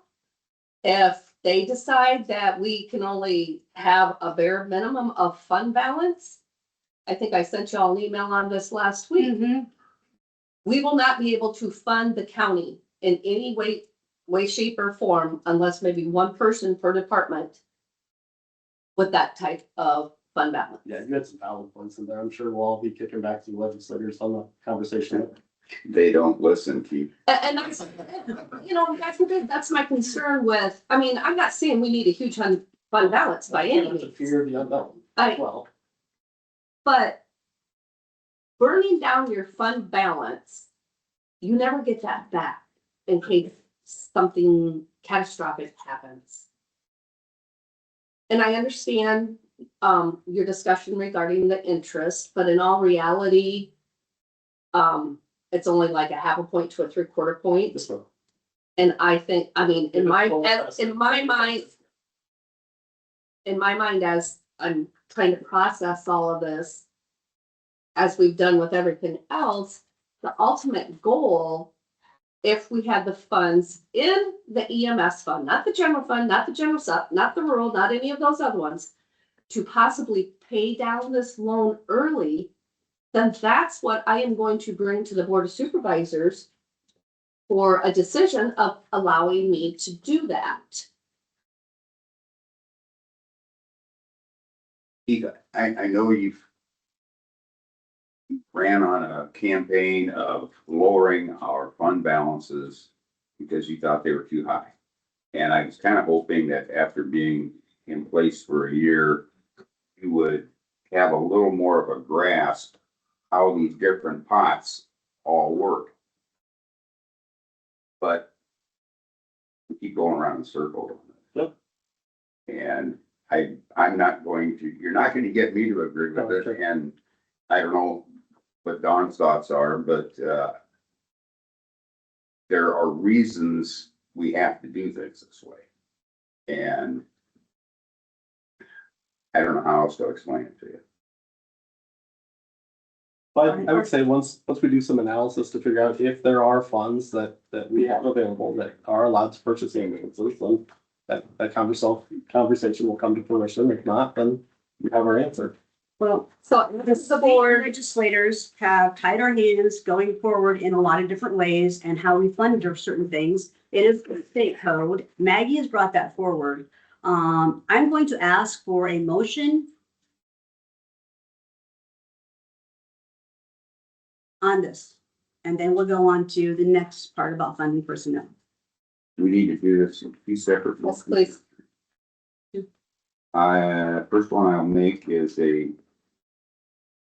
if they decide that we can only have a bare minimum of fund balance, I think I sent y'all an email on this last week. We will not be able to fund the county in any way, shape, or form unless maybe one person per department with that type of fund balance. Yeah, you had some valid points in there. I'm sure we'll all be kicking back to the legislators on the conversation. They don't listen, Keith. And that's, you know, that's my concern with, I mean, I'm not saying we need a huge fund balance by any means. Fear of the unknown. Well, But burning down your fund balance, you never get that back in case something catastrophic happens. And I understand, your discussion regarding the interest, but in all reality, it's only like a 0.5 point to a 3/4 point. this one. And I think, I mean, in my mind, as I'm trying to process all of this, as we've done with everything else, the ultimate goal, if we had the funds in the EMS fund, not the general fund, not the general sup, not the rural, not any of those other ones, to possibly pay down this loan early, then that's what I am going to bring to the Board of Supervisors for a decision of allowing me to do that. Keith, I know you've ran on a campaign of lowering our fund balances because you thought they were too high. And I was kind of hoping that after being in place for a year, you would have a little more of a grasp how these different pots all work. But we keep going around in circles. Yep. And I'm not going to, you're not going to get me to agree with it. Okay. And I don't know what Don's thoughts are, but there are reasons we have to do things this way. And I don't know how else to explain it to you. But I would say once we do some analysis to figure out if there are funds that we have available that are allowed to purchase ambulances, then that conversation will come to fruition. If not, then we have our answer. Well, So the this is the state board, legislators have tied our hands going forward in a lot of different ways and how we fund certain things. It is the state code. Maggie has brought that forward. I'm going to ask for a motion on this, and then we'll go on to the next part about funding personnel. We need to do this in two separate. yes, please. First one I'll make is a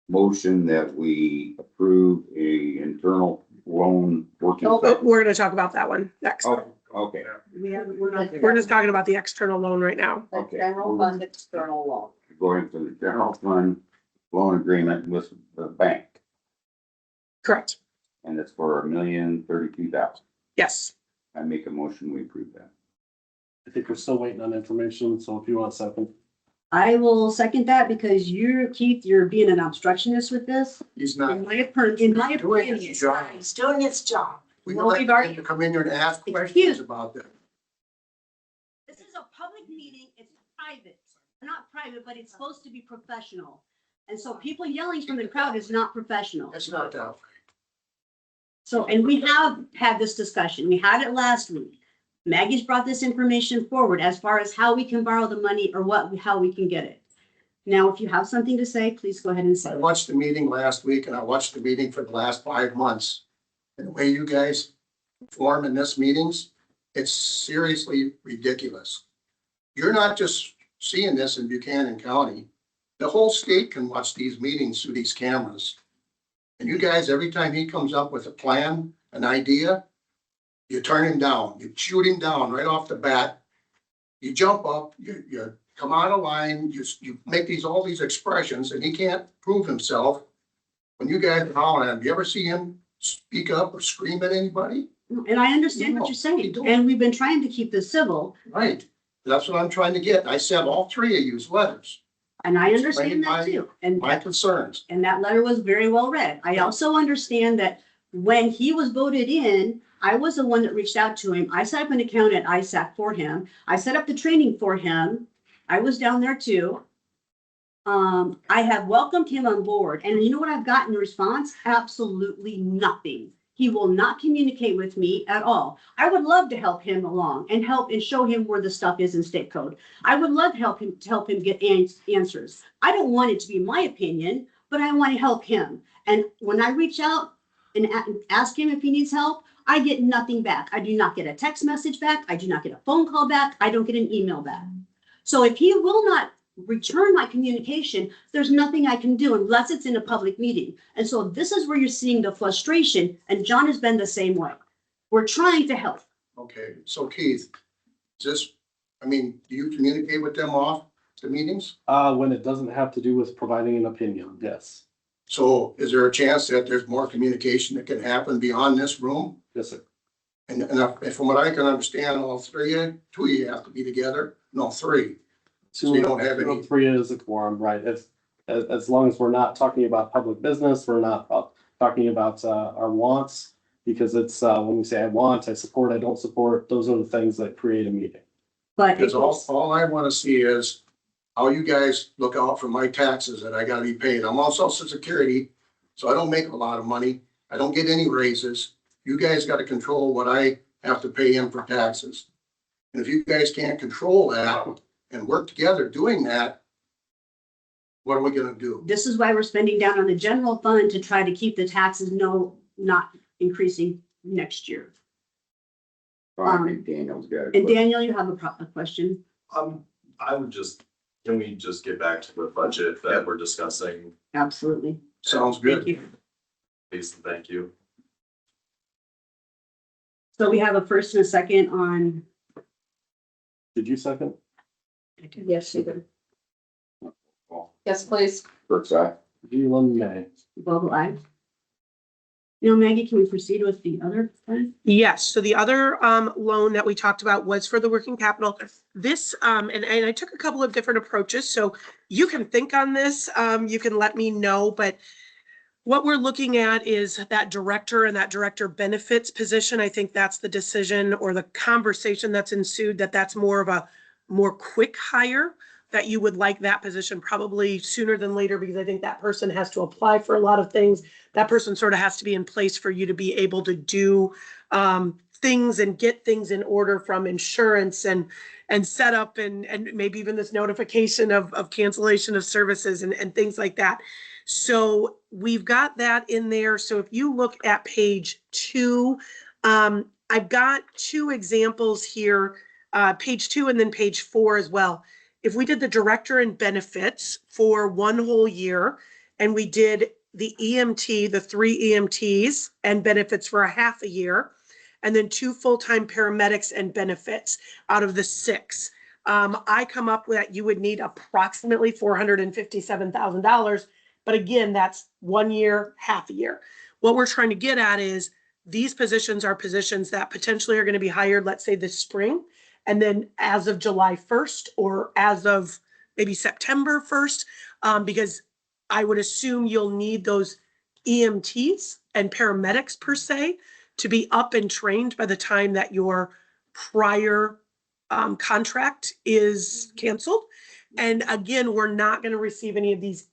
motion that we approve a internal loan working. Oh, we're gonna talk about that one next. Oh, okay, We're just talking about the external loan right now. okay. General fund external loan. Going to the general fund loan agreement with the bank, Correct. and it's for $1,032,000. Yes. I make a motion, we approve that. I think we're still waiting on information, so if you want a second. I will second that because Keith, you're being an obstructionist with this. He's not. In my opinion, Doing his job. he's doing his job. We Well, like we've already- him to come in here and ask Excuse- questions about that. This is a public meeting, it's private, not private, but it's supposed to be professional. And so people yelling from the crowd is not professional. It's not that. So, and we have had this discussion, we had it last week. Maggie's brought this information forward as far as how we can borrow the money or how we can get it. Now, if you have something to say, please go ahead and say I it. watched the meeting last week and I watched the meeting for the last 5 months. And the way you guys perform in this meetings, it's seriously ridiculous. You're not just seeing this in Buchanan County. The whole state can watch these meetings through these cameras. And you guys, every time he comes up with a plan, an idea, you turn him down, you shoot him down right off the bat. You jump up, you come out of line, you make all these expressions and he can't prove himself. When you guys are hollering at him, you ever see him speak up or scream at anybody? And I understand what you're saying, and we've been trying to keep this civil, Right, that's what I'm trying to get. I sent all three of you letters, and I understand that too. And my concerns. And that letter was very well read. I also understand that when he was voted in, I was the one that reached out to him. I set up an account at ISAC for him. I set up the training for him. I was down there too. I have welcomed him on board, and you know what I've gotten in response? Absolutely nothing. He will not communicate with me at all. I would love to help him along and help and show him where the stuff is in state code. I would love to help him get answers. I don't want it to be my opinion, but I want to help him. And when I reach out, and ask him if he needs help, I get nothing back. I do not get a text message back. I do not get a phone call back. I don't get an email back. So if he will not return my communication, there's nothing I can do unless it's in a public meeting. And so this is where you're seeing the frustration, and John has been the same way. We're trying to help. Okay, so Keith, do you communicate with them off the meetings? When it doesn't have to do with providing an opinion, yes. So is there a chance that there's more communication that can happen beyond this room? Yes, sir. And from what I can understand, all three, two of you have to be together, no, three. So you don't have any. Three is a quorum, right? As long as we're not talking about public business, we're not talking about our wants, because it's when we say I want, I support, I don't support, those are the things that create a meeting. But Because all I want to see is how you guys look out for my taxes that I gotta be paid. I'm on Social Security, so I don't make a lot of money. I don't get any raises. You guys gotta control what I have to pay in for taxes. And if you guys can't control that and work together doing that, what are we gonna do? this is why we're spending down on the general fund to try to keep the taxes not increasing next year. I think Daniel's got it. And Daniel, you have a question? Can we just get back to the budget that we're discussing? Absolutely. Sounds Thank good. you. Please, thank you. So we have a first and a second on. Did you second? Yes, you do. Yes, please. Brooks, aye. Veland, May. Vogel, aye. Maggie, can we proceed with the other one? Yes, so the other loan that we talked about was for the working capital. This, and I took a couple of different approaches, so you can think on this, you can let me know, but what we're looking at is that director and that director benefits position. I think that's the decision or the conversation that's ensued, that's more of a more quick hire, that you would like that position probably sooner than later, because I think that person has to apply for a lot of things. That person sort of has to be in place for you to be able to do things and get things in order, from insurance and set up and maybe even this notification of cancellation of services and things like that. So we've got that in there. So if you look at page 2, I've got 2 examples here, page 2 and then page 4 as well. If we did the director and benefits for 1 whole year, and we did the EMT, the 3 EMTs and benefits for a half a year, and then 2 full-time paramedics and benefits out of the 6, I come up with that you would need approximately $457,000. But again, that's 1 year, half a year. What we're trying to get at is these positions are positions that potentially are going to be hired, let's say this spring. And then as of July 1st or as of maybe September 1st, because I would assume you'll need those EMTs and paramedics per se to be up and trained by the time that your prior contract is canceled. And again, we're not going to receive any of these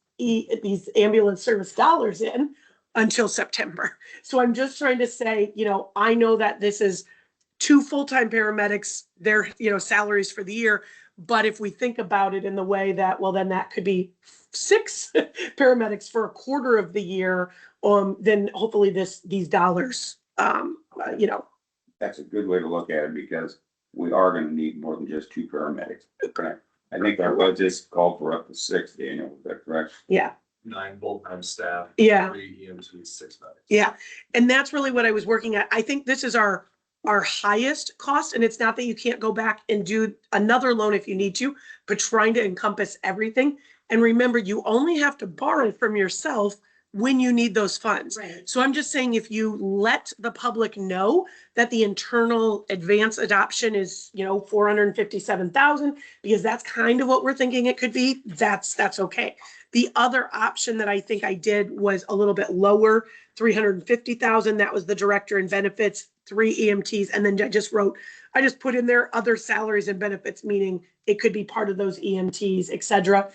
ambulance service dollars in until September. So I'm just trying to say, I know that this is 2 full-time paramedics, their, salaries for the year. But if we think about it in the way that, well, then that could be 6 paramedics for a quarter of the year, then hopefully these dollars, That's a good way to look at it, because we are gonna need more than just 2 paramedics. I think our budget's called for up to 6, Daniel, is that correct? Yeah. 9 full-time staff. Yeah. 3 EMTs, 6 medics. Yeah. And that's really what I was working at. I think this is our highest cost. And it's not that you can't go back and do another loan if you need to, but trying to encompass everything. And remember, you only have to borrow from yourself when you need those funds. Right. So I'm just saying, if you let the public know that the internal advance adoption is, $457,000, because that's kind of what we're thinking it could be, that's okay. The other option that I think I did was a little bit lower, $350,000. That was the director and benefits, 3 EMTs. And then I just put in there other salaries and benefits, meaning it could be part of those EMTs, et cetera.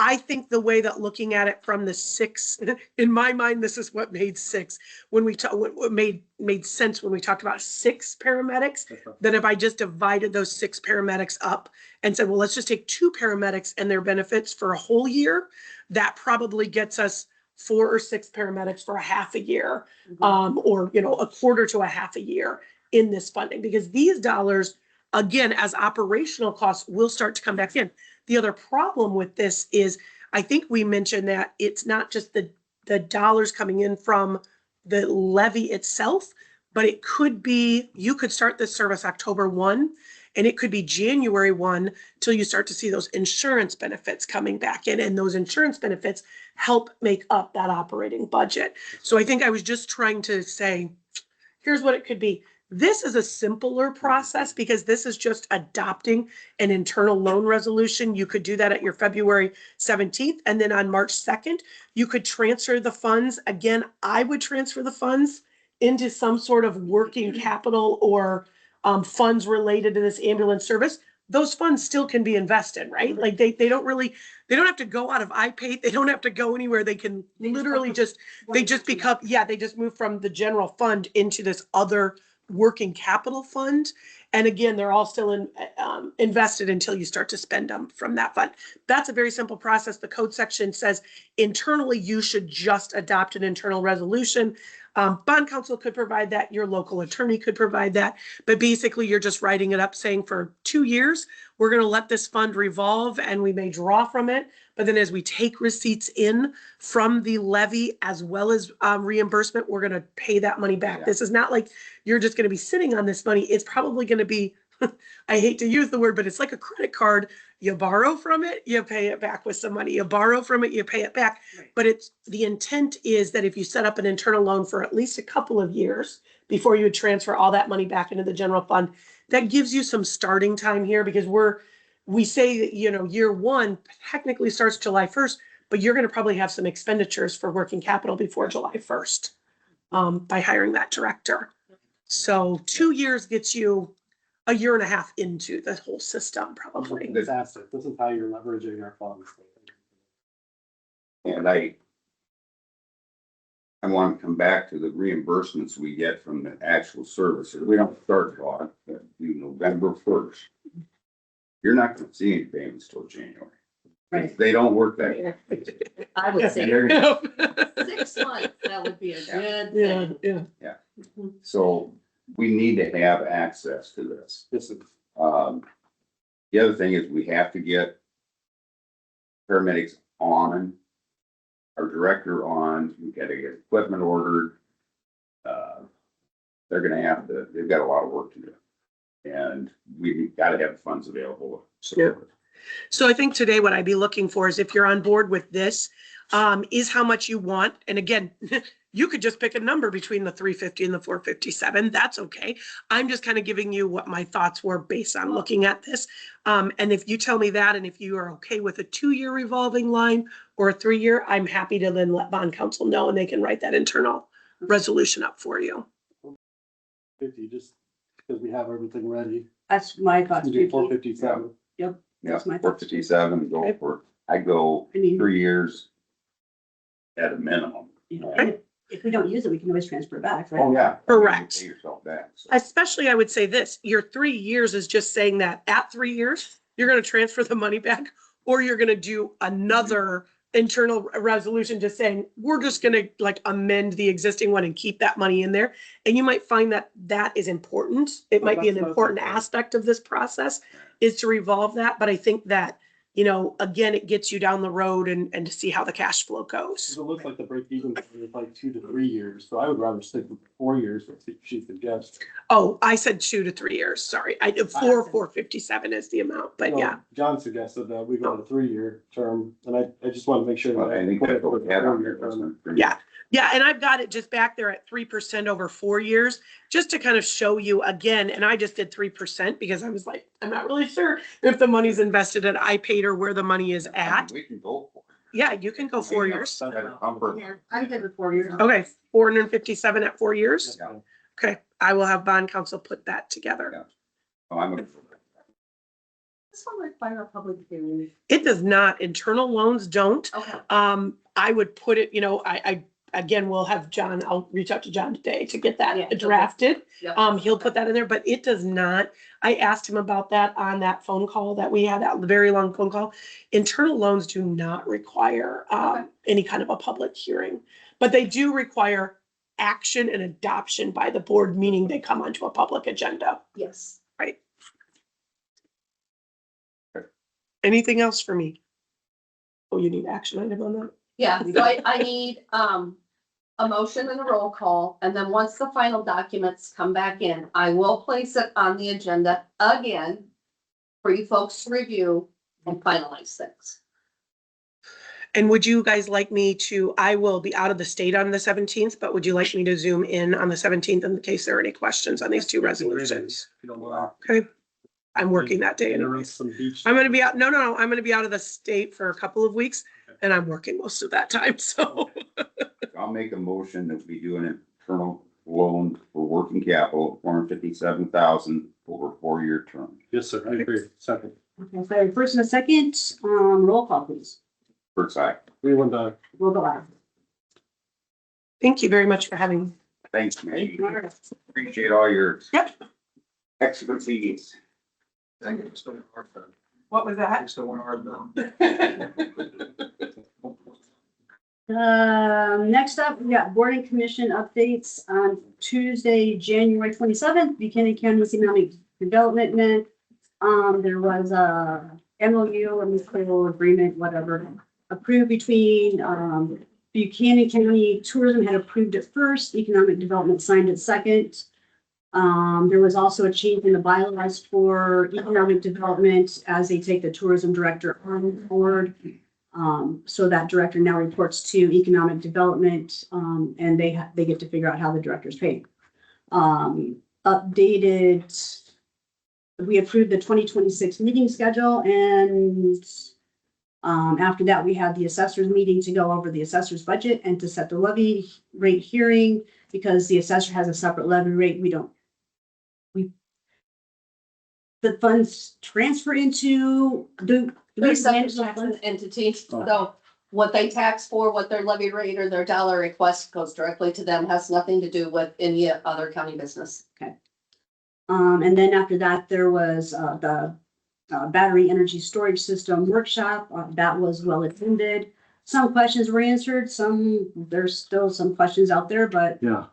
I think the way that looking at it from the 6, in my mind, this is what made 6 when we what made sense when we talked about 6 paramedics. That if I just divided those 6 paramedics up and said, well, let's just take 2 paramedics and their benefits for a whole year, that probably gets us 4 or 6 paramedics for a half a year, or, you know, a quarter to a half a year in this funding, because these dollars, again, as operational costs will start to come back in. The other problem with this is, I think we mentioned that it's not just the dollars coming in from the levy itself, but it could be, you could start this service October 1, and it could be January 1 till you start to see those insurance benefits coming back in, and those insurance benefits help make up that operating budget. So I think I was just trying to say, here's what it could be. This is a simpler process because this is just adopting an internal loan resolution. You could do that at your February 17th. And then on March 2nd, you could transfer the funds. Again, I would transfer the funds into some sort of working capital or funds related to this ambulance service. Those funds still can be invested, right? Like they don't have to go out of IPAIT. They don't have to go anywhere. They can literally they just move from the general fund into this other working capital fund. And again, they're all still invested until you start to spend them from that fund. That's a very simple process. The code section says internally, you should just adopt an internal resolution. Bond counsel could provide that. Your local attorney could provide that. But basically, you're just writing it up saying for 2 years, we're going to let this fund revolve and we may draw from it. But then as we take receipts in from the levy as well as reimbursement, we're going to pay that money back. Yeah. This is not like you're just going to be sitting on this money. It's probably going to be, I hate to use the word, but it's like a credit card. You borrow from it, you pay it back with some money. You borrow from it, you pay it back. Right. But the intent is that if you set up an internal loan for at least a couple of years before you would transfer all that money back into the general fund, that gives you some starting time here, because we say that, you know, year 1 technically starts July 1st, but you're going to probably have some expenditures for working capital before July 1st by hiring that director. So 2 years gets you a year and a half into the whole system, probably. This asset, this is how you're leveraging our funds. And I want to come back to the reimbursements we get from the actual services. We don't start till November 1st. You're not going to see any payments till January. Right. They don't work that way. I would say They're- 6 months, that would be a good thing. Yeah. So we need to have access to this. The other thing is we have to get paramedics on, our director on, we gotta get equipment ordered. They're gonna they've got a lot of work to do. And we've got to have funds available. Yeah. So I think today what I'd be looking for is, if you're on board with this, is how much you want. And again, you could just pick a number between the 350 and the 457. That's okay. I'm just kind of giving you what my thoughts were based on looking at this. And if you tell me that, and if you are okay with a 2-year revolving line or a 3-year, I'm happy to then let bond counsel know, and they can write that internal resolution up for you. 50, just because we have everything ready. That's my thoughts. 457. Yep. Yeah, That's my thoughts. 457, go for, I go I mean, 3 years at a minimum. you know, and if we don't use it, we can always transfer it back, right? Oh, yeah. Correct. Pay yourself back. So. Especially, I would say this, your 3 years is just saying that at 3 years, you're going to transfer the money back, or you're going to do another internal resolution just saying, we're just going to like amend the existing one and keep that money in there. And you might find that that is important. It might be an important aspect of this process is to revolve that. But I think that, you know, again, it gets you down the road and to see how the cash flow goes. It looks like the break even is like 2 to 3 years, so I would rather stick with 4 years if she suggests. Oh, I said 2 to 3 years. Sorry. I did 457 is the amount, but Well, yeah. John suggested that we go to 3-year term, and I just want to make sure that. Well, I think that's what we had on here. Yeah. Yeah, and I've got it just back there at 3% over 4 years, just to kind of show you again. And I just did 3% because I was like, I'm not really sure if the money's invested at IPAIT or where the money is at. We can go for it. Yeah, you can go 4 years. Yeah, I'm good with 4 years. Okay, 457 at 4 years. Yeah. Okay, I will have bond counsel put that together. Yeah. Oh, I'm This one require a public hearing. It does not. Internal loans don't. Okay. I would put it, you know, I again, we'll have John, I'll reach out to John today to get Yeah, that okay. drafted. Yep. He'll put that in there, but it does not, I asked him about that on that phone call that we had, that very long phone call. Internal loans do not require, any kind of a public hearing, but they do require action and adoption by the board, meaning they come onto a public agenda. Yes. Right. Anything else for me? Oh, you need action item on that? Yeah, so I need, a motion and a roll call, and then once the final documents come back in, I will place it on the agenda again for you folks to review and finalize things. And would you guys like me to, I will be out of the state on the 17th, but would you like me to zoom in on the 17th in case there are any questions on these two resolutions? If you don't mind. Okay. I'm working that day Interrupt anyways. some beach. I'm gonna be out, no, I'm gonna be out of the state for a couple of weeks and I'm working most of that time, so. I'll make a motion that we do an internal loan for working capital, $457,000 over a 4-year term. Yes, sir, I agree. Second. Okay, so first and a second, roll call, please. First side. Everyone, We'll go out. Thank you very much for having me. Thanks, man. Appreciate all your expertise. Thank you. Still hard though. What was that? Still one hard though. Next up, we got board and commission updates on Tuesday, January 27th, Buchanan County Economic Development met. There was a MOU, a mutual agreement, whatever, approved between, Buchanan County Tourism had approved it first, Economic Development signed it second. There was also a change in the bylaws for economic development as they take the tourism director on board. So that director now reports to economic development, and they get to figure out how the director's paid. Updated, we approved the 2026 meeting schedule, and after that, we had the assessors meeting to go over the assessor's budget and to set the levy rate hearing, because the assessor has a separate levy rate. The funds transfer into, do we There's some manage the tax funds? entities, so what they tax for, what their levy rate or their dollar request goes directly to them, has nothing to do with any other county business. And then after that, there was the battery energy storage system workshop. That was well attended. Some questions were answered, there's still some questions out there, but yeah.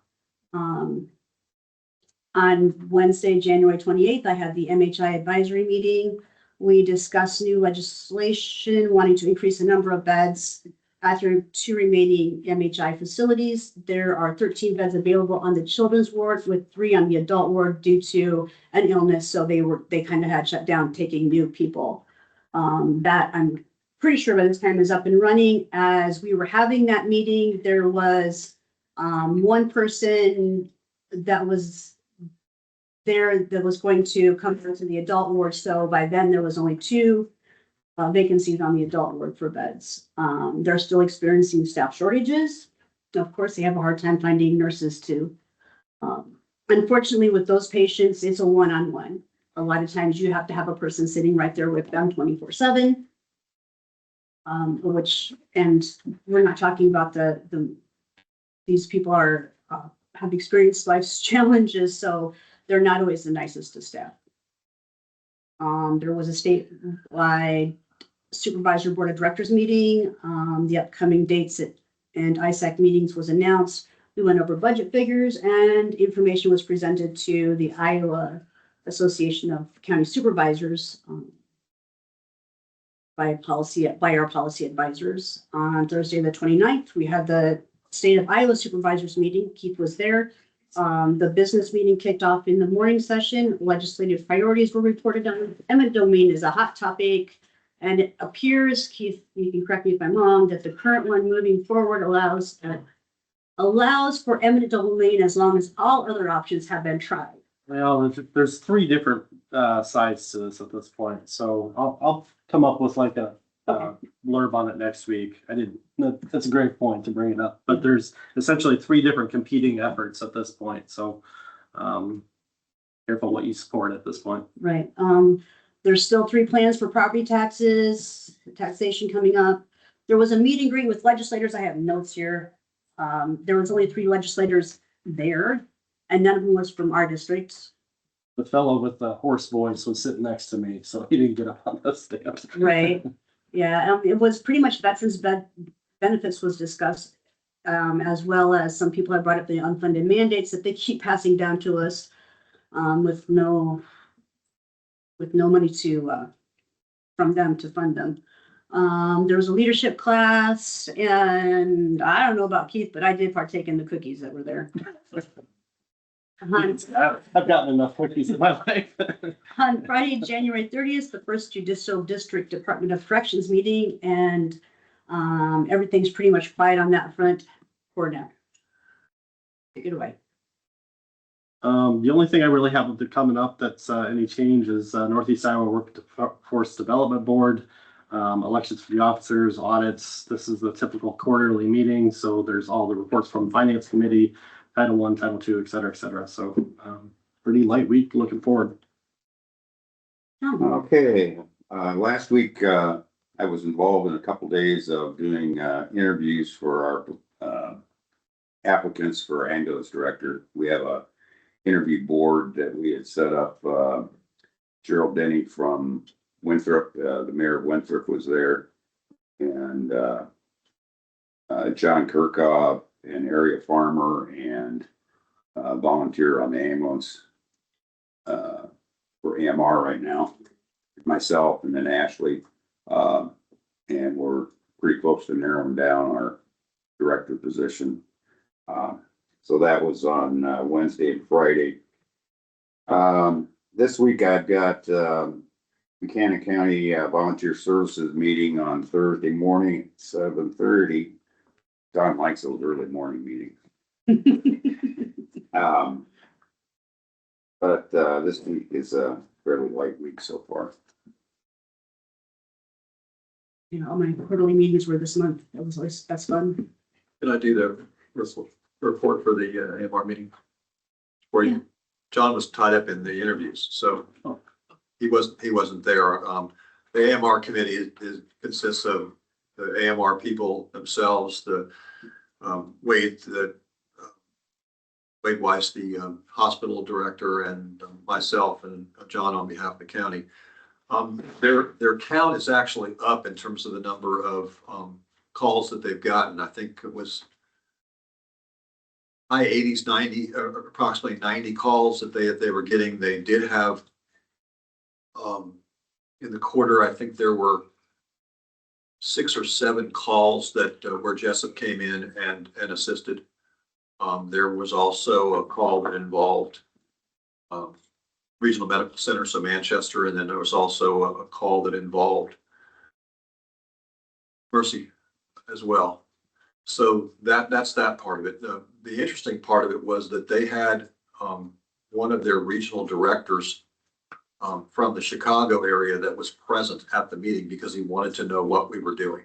on Wednesday, January 28th, I had the MHI advisory meeting. We discussed new legislation wanting to increase the number of beds at their 2 remaining MHI facilities. There are 13 beds available on the children's ward with 3 on the adult ward due to an illness. So they kind of had shut down taking new people. That I'm pretty sure by this time is up and running. As we were having that meeting, there was one person that was there that was going to come into the adult ward. So by then there was only 2 vacancies on the adult ward for beds. They're still experiencing staff shortages. Of course, they have a hard time finding nurses too. Unfortunately, with those patients, it's a one-on-one. A lot of times you have to have a person sitting right there with them 24/7. And we're not talking about these people have experienced life's challenges, so they're not always the nicest to staff. There was a statewide supervisor board of directors meeting. The upcoming dates and ISAC meetings was announced. We went over budget figures and information was presented to the Iowa Association of County Supervisors by our policy advisors. On Thursday, the 29th, we had the state of Iowa supervisors meeting. Keith was there. The business meeting kicked off in the morning session. Legislative priorities were reported on. Eminent domain is a hot topic. And it appears, Keith, you can correct me if I'm wrong, that the current one moving forward allows for eminent domain as long as all other options have been tried. Well, there's 3 different sides to this at this point. So I'll come up with like a blurb on it next week. That's a great point to bring it up, but there's essentially 3 different competing efforts at this point. So careful what you support at this point. Right. There's still 3 plans for property taxes, taxation coming up. There was a meet and greet with legislators. I have notes here. There was only 3 legislators there, and none of them was from our district. The fellow with the hoarse voice was sitting next to me, so he didn't get up on the stand. Right. Yeah, it was pretty much veterans benefits was discussed, as well as some people have brought up the unfunded mandates that they keep passing down to us, with no money to, from them to fund them. There was a leadership class, and I don't know about Keith, but I did partake in the cookies that were there. I've gotten enough cookies in my life. On Friday, January 30th, the first Judicial District Department of Corrections meeting, and everything's pretty much quiet on that front for now. Take it away. The only thing I really have coming up that's any change is Northeast Iowa Workforce Development Board, elections for the officers, audits. This is the typical quarterly meeting, so there's all the reports from Finance Committee, Title I, Title II, et cetera, et cetera. So pretty light week, looking forward. Okay, last week, I was involved in a couple days of doing interviews for our applicants for ambulance director. We have a interview board that we had set up. Gerald Denny from Winthrop, the mayor of Winthrop was there, and John Kirkhoff, an area farmer and volunteer on the ambulance for AMR right now, myself and then Ashley, and we're pretty close to narrowing down our director position. So that was on Wednesday and Friday. This week I've got Buchanan County Volunteer Services meeting on Thursday morning at 7:30. Don likes those early morning meetings. But this week is a fairly light week so far. You know, all my quarterly meetings were this month. That's fun. Can I do the report for the AMR meeting? Where you, John was tied up in the interviews, so he wasn't there. The AMR committee consists of the AMR people themselves, the Wade Weiss, the hospital director, and myself and John on behalf of the county. Their count is actually up in terms of the number of calls that they've gotten. I think it was high 80s, 90, or approximately 90 calls that they were getting. They did have in the quarter, I think there were 6 or 7 calls that where Jessup came in and assisted. There was also a call that involved Regional Medical Center, so Manchester, and then there was also a call that involved Mercy as well. So that's that part of it. The interesting part of it was that they had one of their regional directors from the Chicago area that was present at the meeting because he wanted to know what we were doing.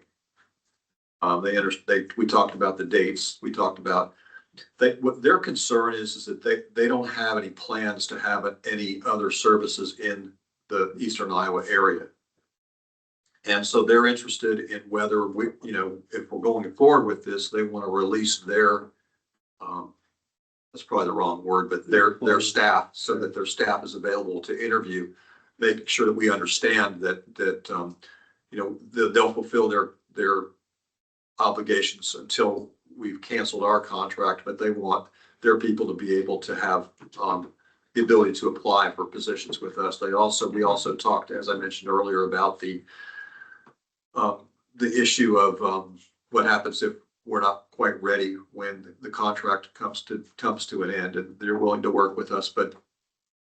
We talked about the dates. We talked about what their concern is that they don't have any plans to have any other services in the Eastern Iowa area. And so they're interested in whether we, if we're going forward with this, they want to release their, that's probably the wrong word, but their staff, so that their staff is available to interview, making sure that we understand that they'll fulfill their obligations until we've canceled our contract, but they want their people to be able to have the ability to apply for positions with us. We also talked, as I mentioned earlier, about the issue of what happens if we're not quite ready when the contract comes to an end, and they're willing to work with us, but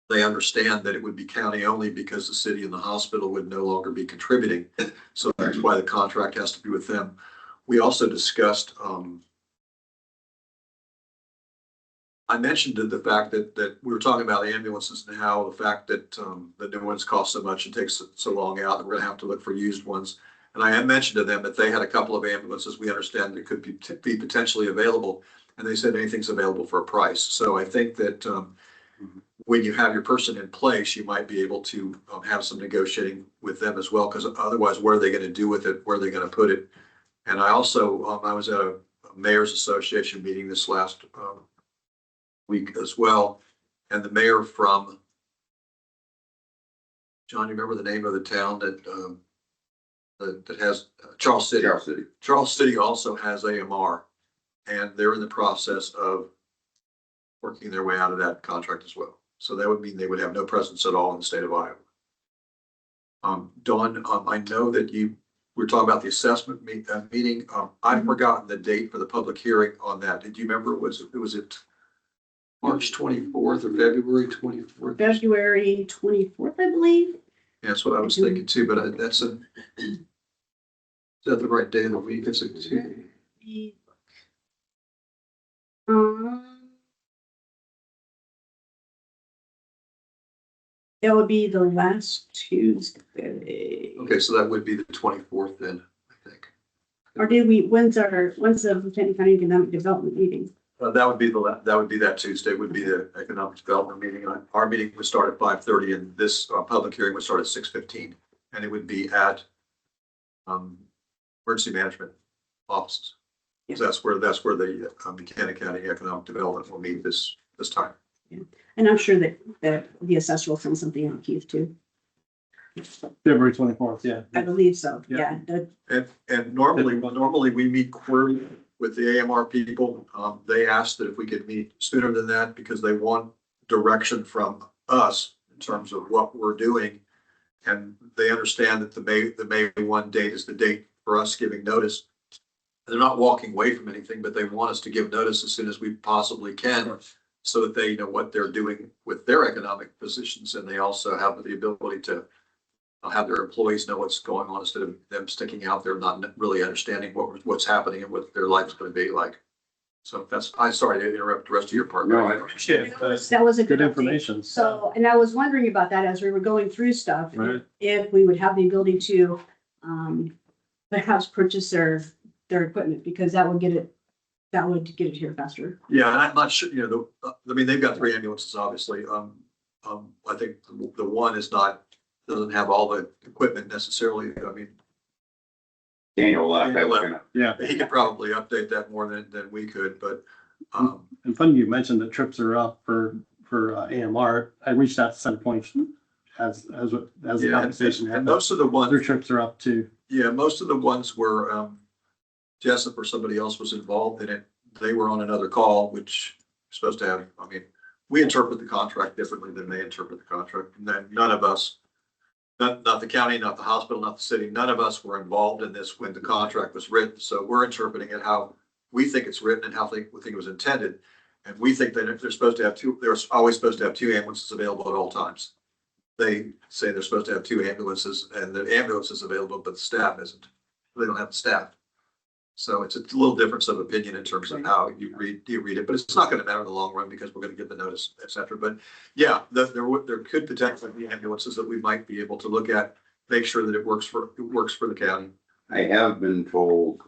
they understand that it would be county only because the city and the hospital would no longer be contributing. So that's why the contract has to be with them. We also discussed, I mentioned the fact that we were talking about ambulances and how the fact that the new ones cost so much and takes so long out that we're gonna have to look for used ones. And I had mentioned to them that they had a couple of ambulances we understand that could be potentially available. And they said anything's available for a price. So I think that when you have your person in place, you might be able to have some negotiating with them as well, because otherwise, what are they going to do with it? Where are they going to put it? And I also, I was at a Mayor's Association meeting this last week as well. And the mayor from, John, you remember the name of the town that has Charles City? Charles City. Charles City also has AMR, and they're in the process of working their way out of that contract as well. So that would mean they would have no presence at all in the state of Iowa. Dawn, I know that we're talking about the assessment meeting. I've forgotten the date for the public hearing on that. Did you remember? Was it March 24th or February 24th? February 24th, I believe. Yeah, that's what I was thinking too, but is that the right day of the week? It's a Tuesday. That would be the last Tuesday. Okay, so that would be the 24th then, I think. Or when's the Lieutenant County Economic Development meeting? That would be that Tuesday would be the economic development meeting. Our meeting would start at 5:30 and this public hearing would start at 6:15. And it would be at emergency management offices. Yeah. So that's where the Buchanan County Economic Development will meet this time. Yeah. And I'm sure that the assessor will send something out, Keith, too. February 24th, yeah. I believe so, Yeah. yeah. And normally we meet quarterly with the AMR people. They asked that if we could meet sooner than that because they want direction from us in terms of what we're doing. And they understand that the May 1 date is the date for us giving notice. They're not walking away from anything, but they want us to give notice as soon as we possibly can so that they know what they're doing with their economic positions. And they also have the ability to have their employees know what's going on instead of them sticking out there, not really understanding what's happening and what their life's going to be like. So I'm sorry to interrupt the rest of your part. No, I appreciate it. That was a Good update. information. So, and I was wondering about that as we were going through stuff, Right. if we would have the ability to perhaps purchase their equipment, because that would get it here faster. Yeah, and I'm not sure, they've got 3 ambulances, obviously. I think the one doesn't have all the equipment necessarily. I mean, Daniel left. Yeah. he could probably update that more than we could, but, And funny you mentioned that trips are up for AMR. I reached out to Centerpoint as the yeah, conversation and happened. most of the Their ones, trips are up too. yeah, most of the ones were, Jessup or somebody else was involved in it. They were on another call, which is supposed to have, we interpret the contract differently than they interpret the contract. And then none of us, not the county, not the hospital, not the city, none of us were involved in this when the contract was written. So we're interpreting it how we think it's written and how we think it was intended. And we think that if they're supposed to have they're always supposed to have 2 ambulances available at all times. They say they're supposed to have 2 ambulances and the ambulance is available, but the staff isn't. They don't have the staff. So it's a little difference of opinion in terms of how you read it, but it's not going to matter in the long run because we're going to give the notice, et cetera. But yeah, there could potentially be ambulances that we might be able to look at, make sure that it works for the county. I have been told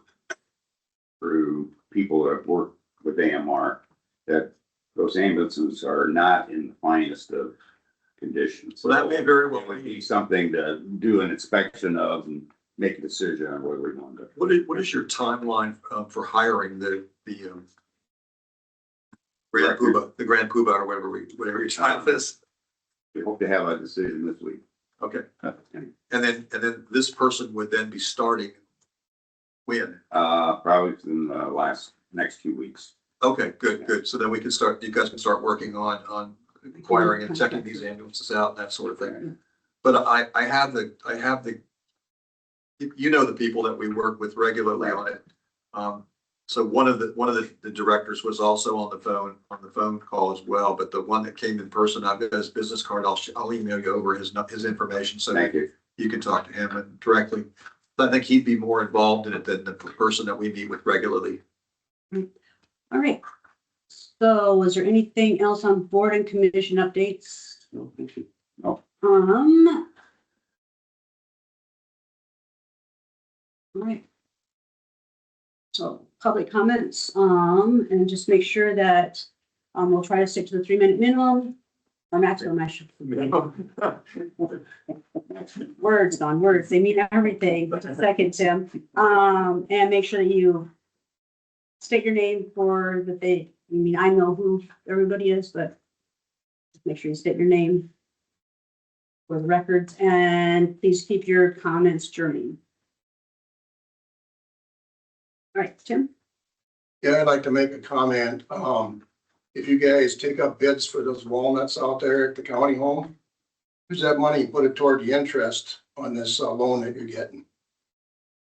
through people that work with AMR that those ambulances are not in the finest of conditions. So that may very well It would be. be something to do an inspection of and make a decision on whether we want to. What is your timeline for hiring the Grand Poobah or whatever your title is? We hope to have a decision this week. Okay. And then this person would then be starting when? Probably in the next 2 weeks. Okay, good. So then you guys can start working on acquiring and checking these ambulances out, and that sort of thing. But I have the the people that we work with regularly on it. So one of the directors was also on the phone call as well, but the one that came in person, I've got his business card. I'll email you over his information so Thank you. you can talk to him directly. I think he'd be more involved in it than the person that we meet with regularly. All right. So was there anything else on board and commission updates? No, thank you. No. All right. So public comments, and just make sure that, we'll try to stick to the 3-minute minimum or maximum, I should. Words on words, they mean everything. Just a second, Tim. And make sure that you state your name for the thing. I mean, I know who everybody is, but just make sure you state your name for the records, and please keep your comments germane. All right, Tim? Yeah, I'd like to make a comment. If you guys take up bids for those walnuts out there at the county home, use that money and put it toward the interest on this loan that you're getting.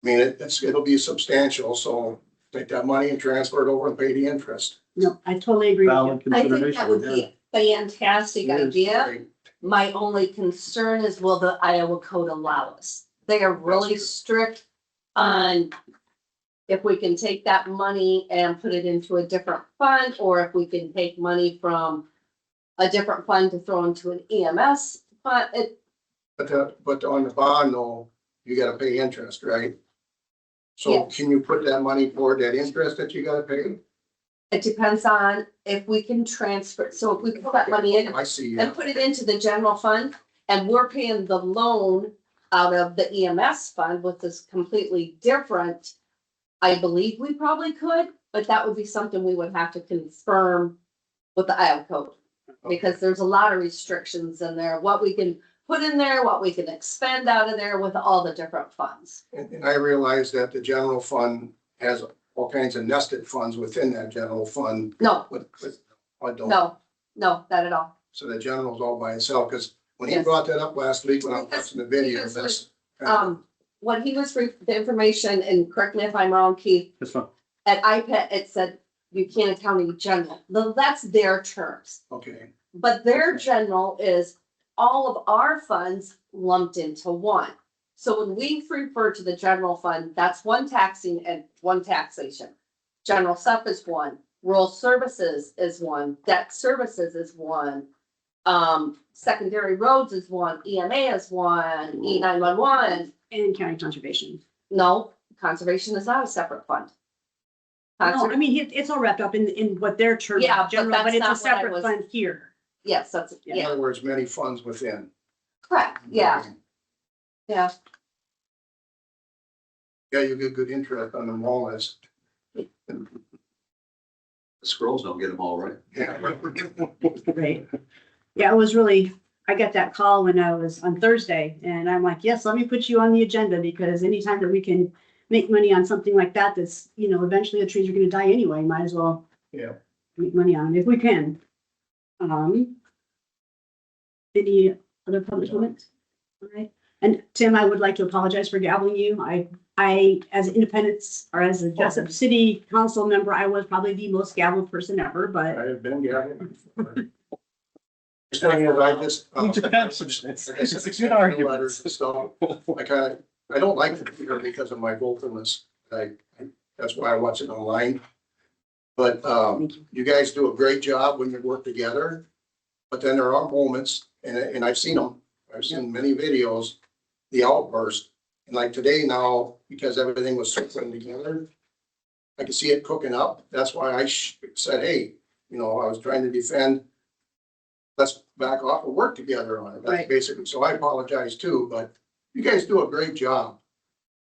I mean, it'll be substantial, so take that money and transfer it over and pay the interest. No, I totally agree with Valid you. I think that consideration, would yeah. be a fantastic idea. Right. My only concern is, will the Iowa code allow us? They are really true. strict on if we can take that money and put it into a different fund, or if we can take money from a different fund to throw into an EMS fund. But on the bond, though, you gotta pay interest, right? So Yes. can you put that money toward that interest that you gotta pay? It depends on if we can transfer. So if we pull that money in I see, and yeah. put it into the general fund, and we're paying the loan out of the EMS fund, which is completely different. I believe we probably could, but that would be something we would have to confirm with the Iowa code. Because there's a lot of restrictions in there, what we can put in there, what we can expend out of there with all the different funds. And I realize that the general fund has all kinds of nested funds within that general fund. No, I don't. no, not at all. So the general's all by itself, because when he Yes. brought that up last week when I was watching the video, Because- that's. When he was the information, and correct me if I'm wrong, Keith, This one. at IPAIT, it said Buchanan County General. Though that's their terms. Okay, But their general is all of our funds lumped into one. So when we refer to the general fund, that's one taxing and one taxation. General stuff is one, rural services is one, debt services is one. Secondary roads is one, EMA is one, E911. And county conservation. No, conservation is not a separate fund. No, I mean, it's all wrapped up in what their term, Yeah, but general, that's but it's a not what I separate was- fund here. Yes, that's, in yeah, other words, many funds within. correct, yeah, yeah. Yeah, you get good interest on the walnuts. The scrolls don't get them all right. Yeah. Right. Yeah, it was really, I got that call when I was on Thursday, and I'm like, yes, let me put you on the agenda, because anytime that we can make money on something like that, that's, eventually the trees are gonna die anyway, might as well Yeah. make money on it if we can. Any other public comments? All right, and Tim, I would like to apologize for gabbling you. I, as an independent or as a Jessup City Council member, I was probably the most gabbled person ever, but I have been gathering. Thing is, I just. It's a good argument. Letters and stuff. I don't like the computer because of my vocalness. That's why I watch it online. But, you guys do a great job when you work together. But then there are moments, and I've seen them, I've seen many videos, the outburst. And like today now, because everything was circling together, I could see it cooking up. That's why I said, hey, I was trying to defend. Let's back off and work together on it. That's Right. basically, so I apologize too, but you guys do a great job.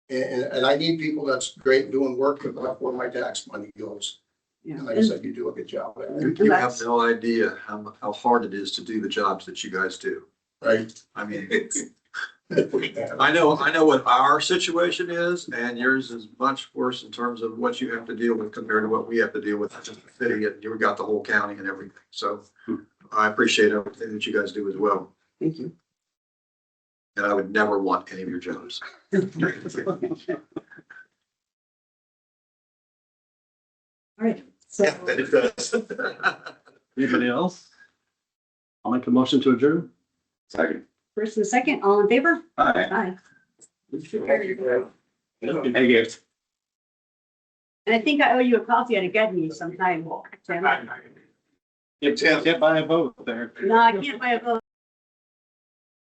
And I need people that's great doing work with where my tax money goes. yeah. And like I said, you do a good job at it, You have no idea how hard it is to do the jobs that you guys do. right? I mean, I know what our situation is, and yours is much worse in terms of what you have to deal with compared to what we have to deal with as a city, and you've got the whole county and everything. So I appreciate everything that you guys do as well, Thank you. and I would never want any of your jobs. All right, so It does. Anybody else? I'll make a motion to adjourn. Second. first and second, all in favor? Aye. Aye. Hey, Gabe. And I think I owe you a coffee at a get me sometime. Tim. Can't buy a vote there. No, I can't buy a vote.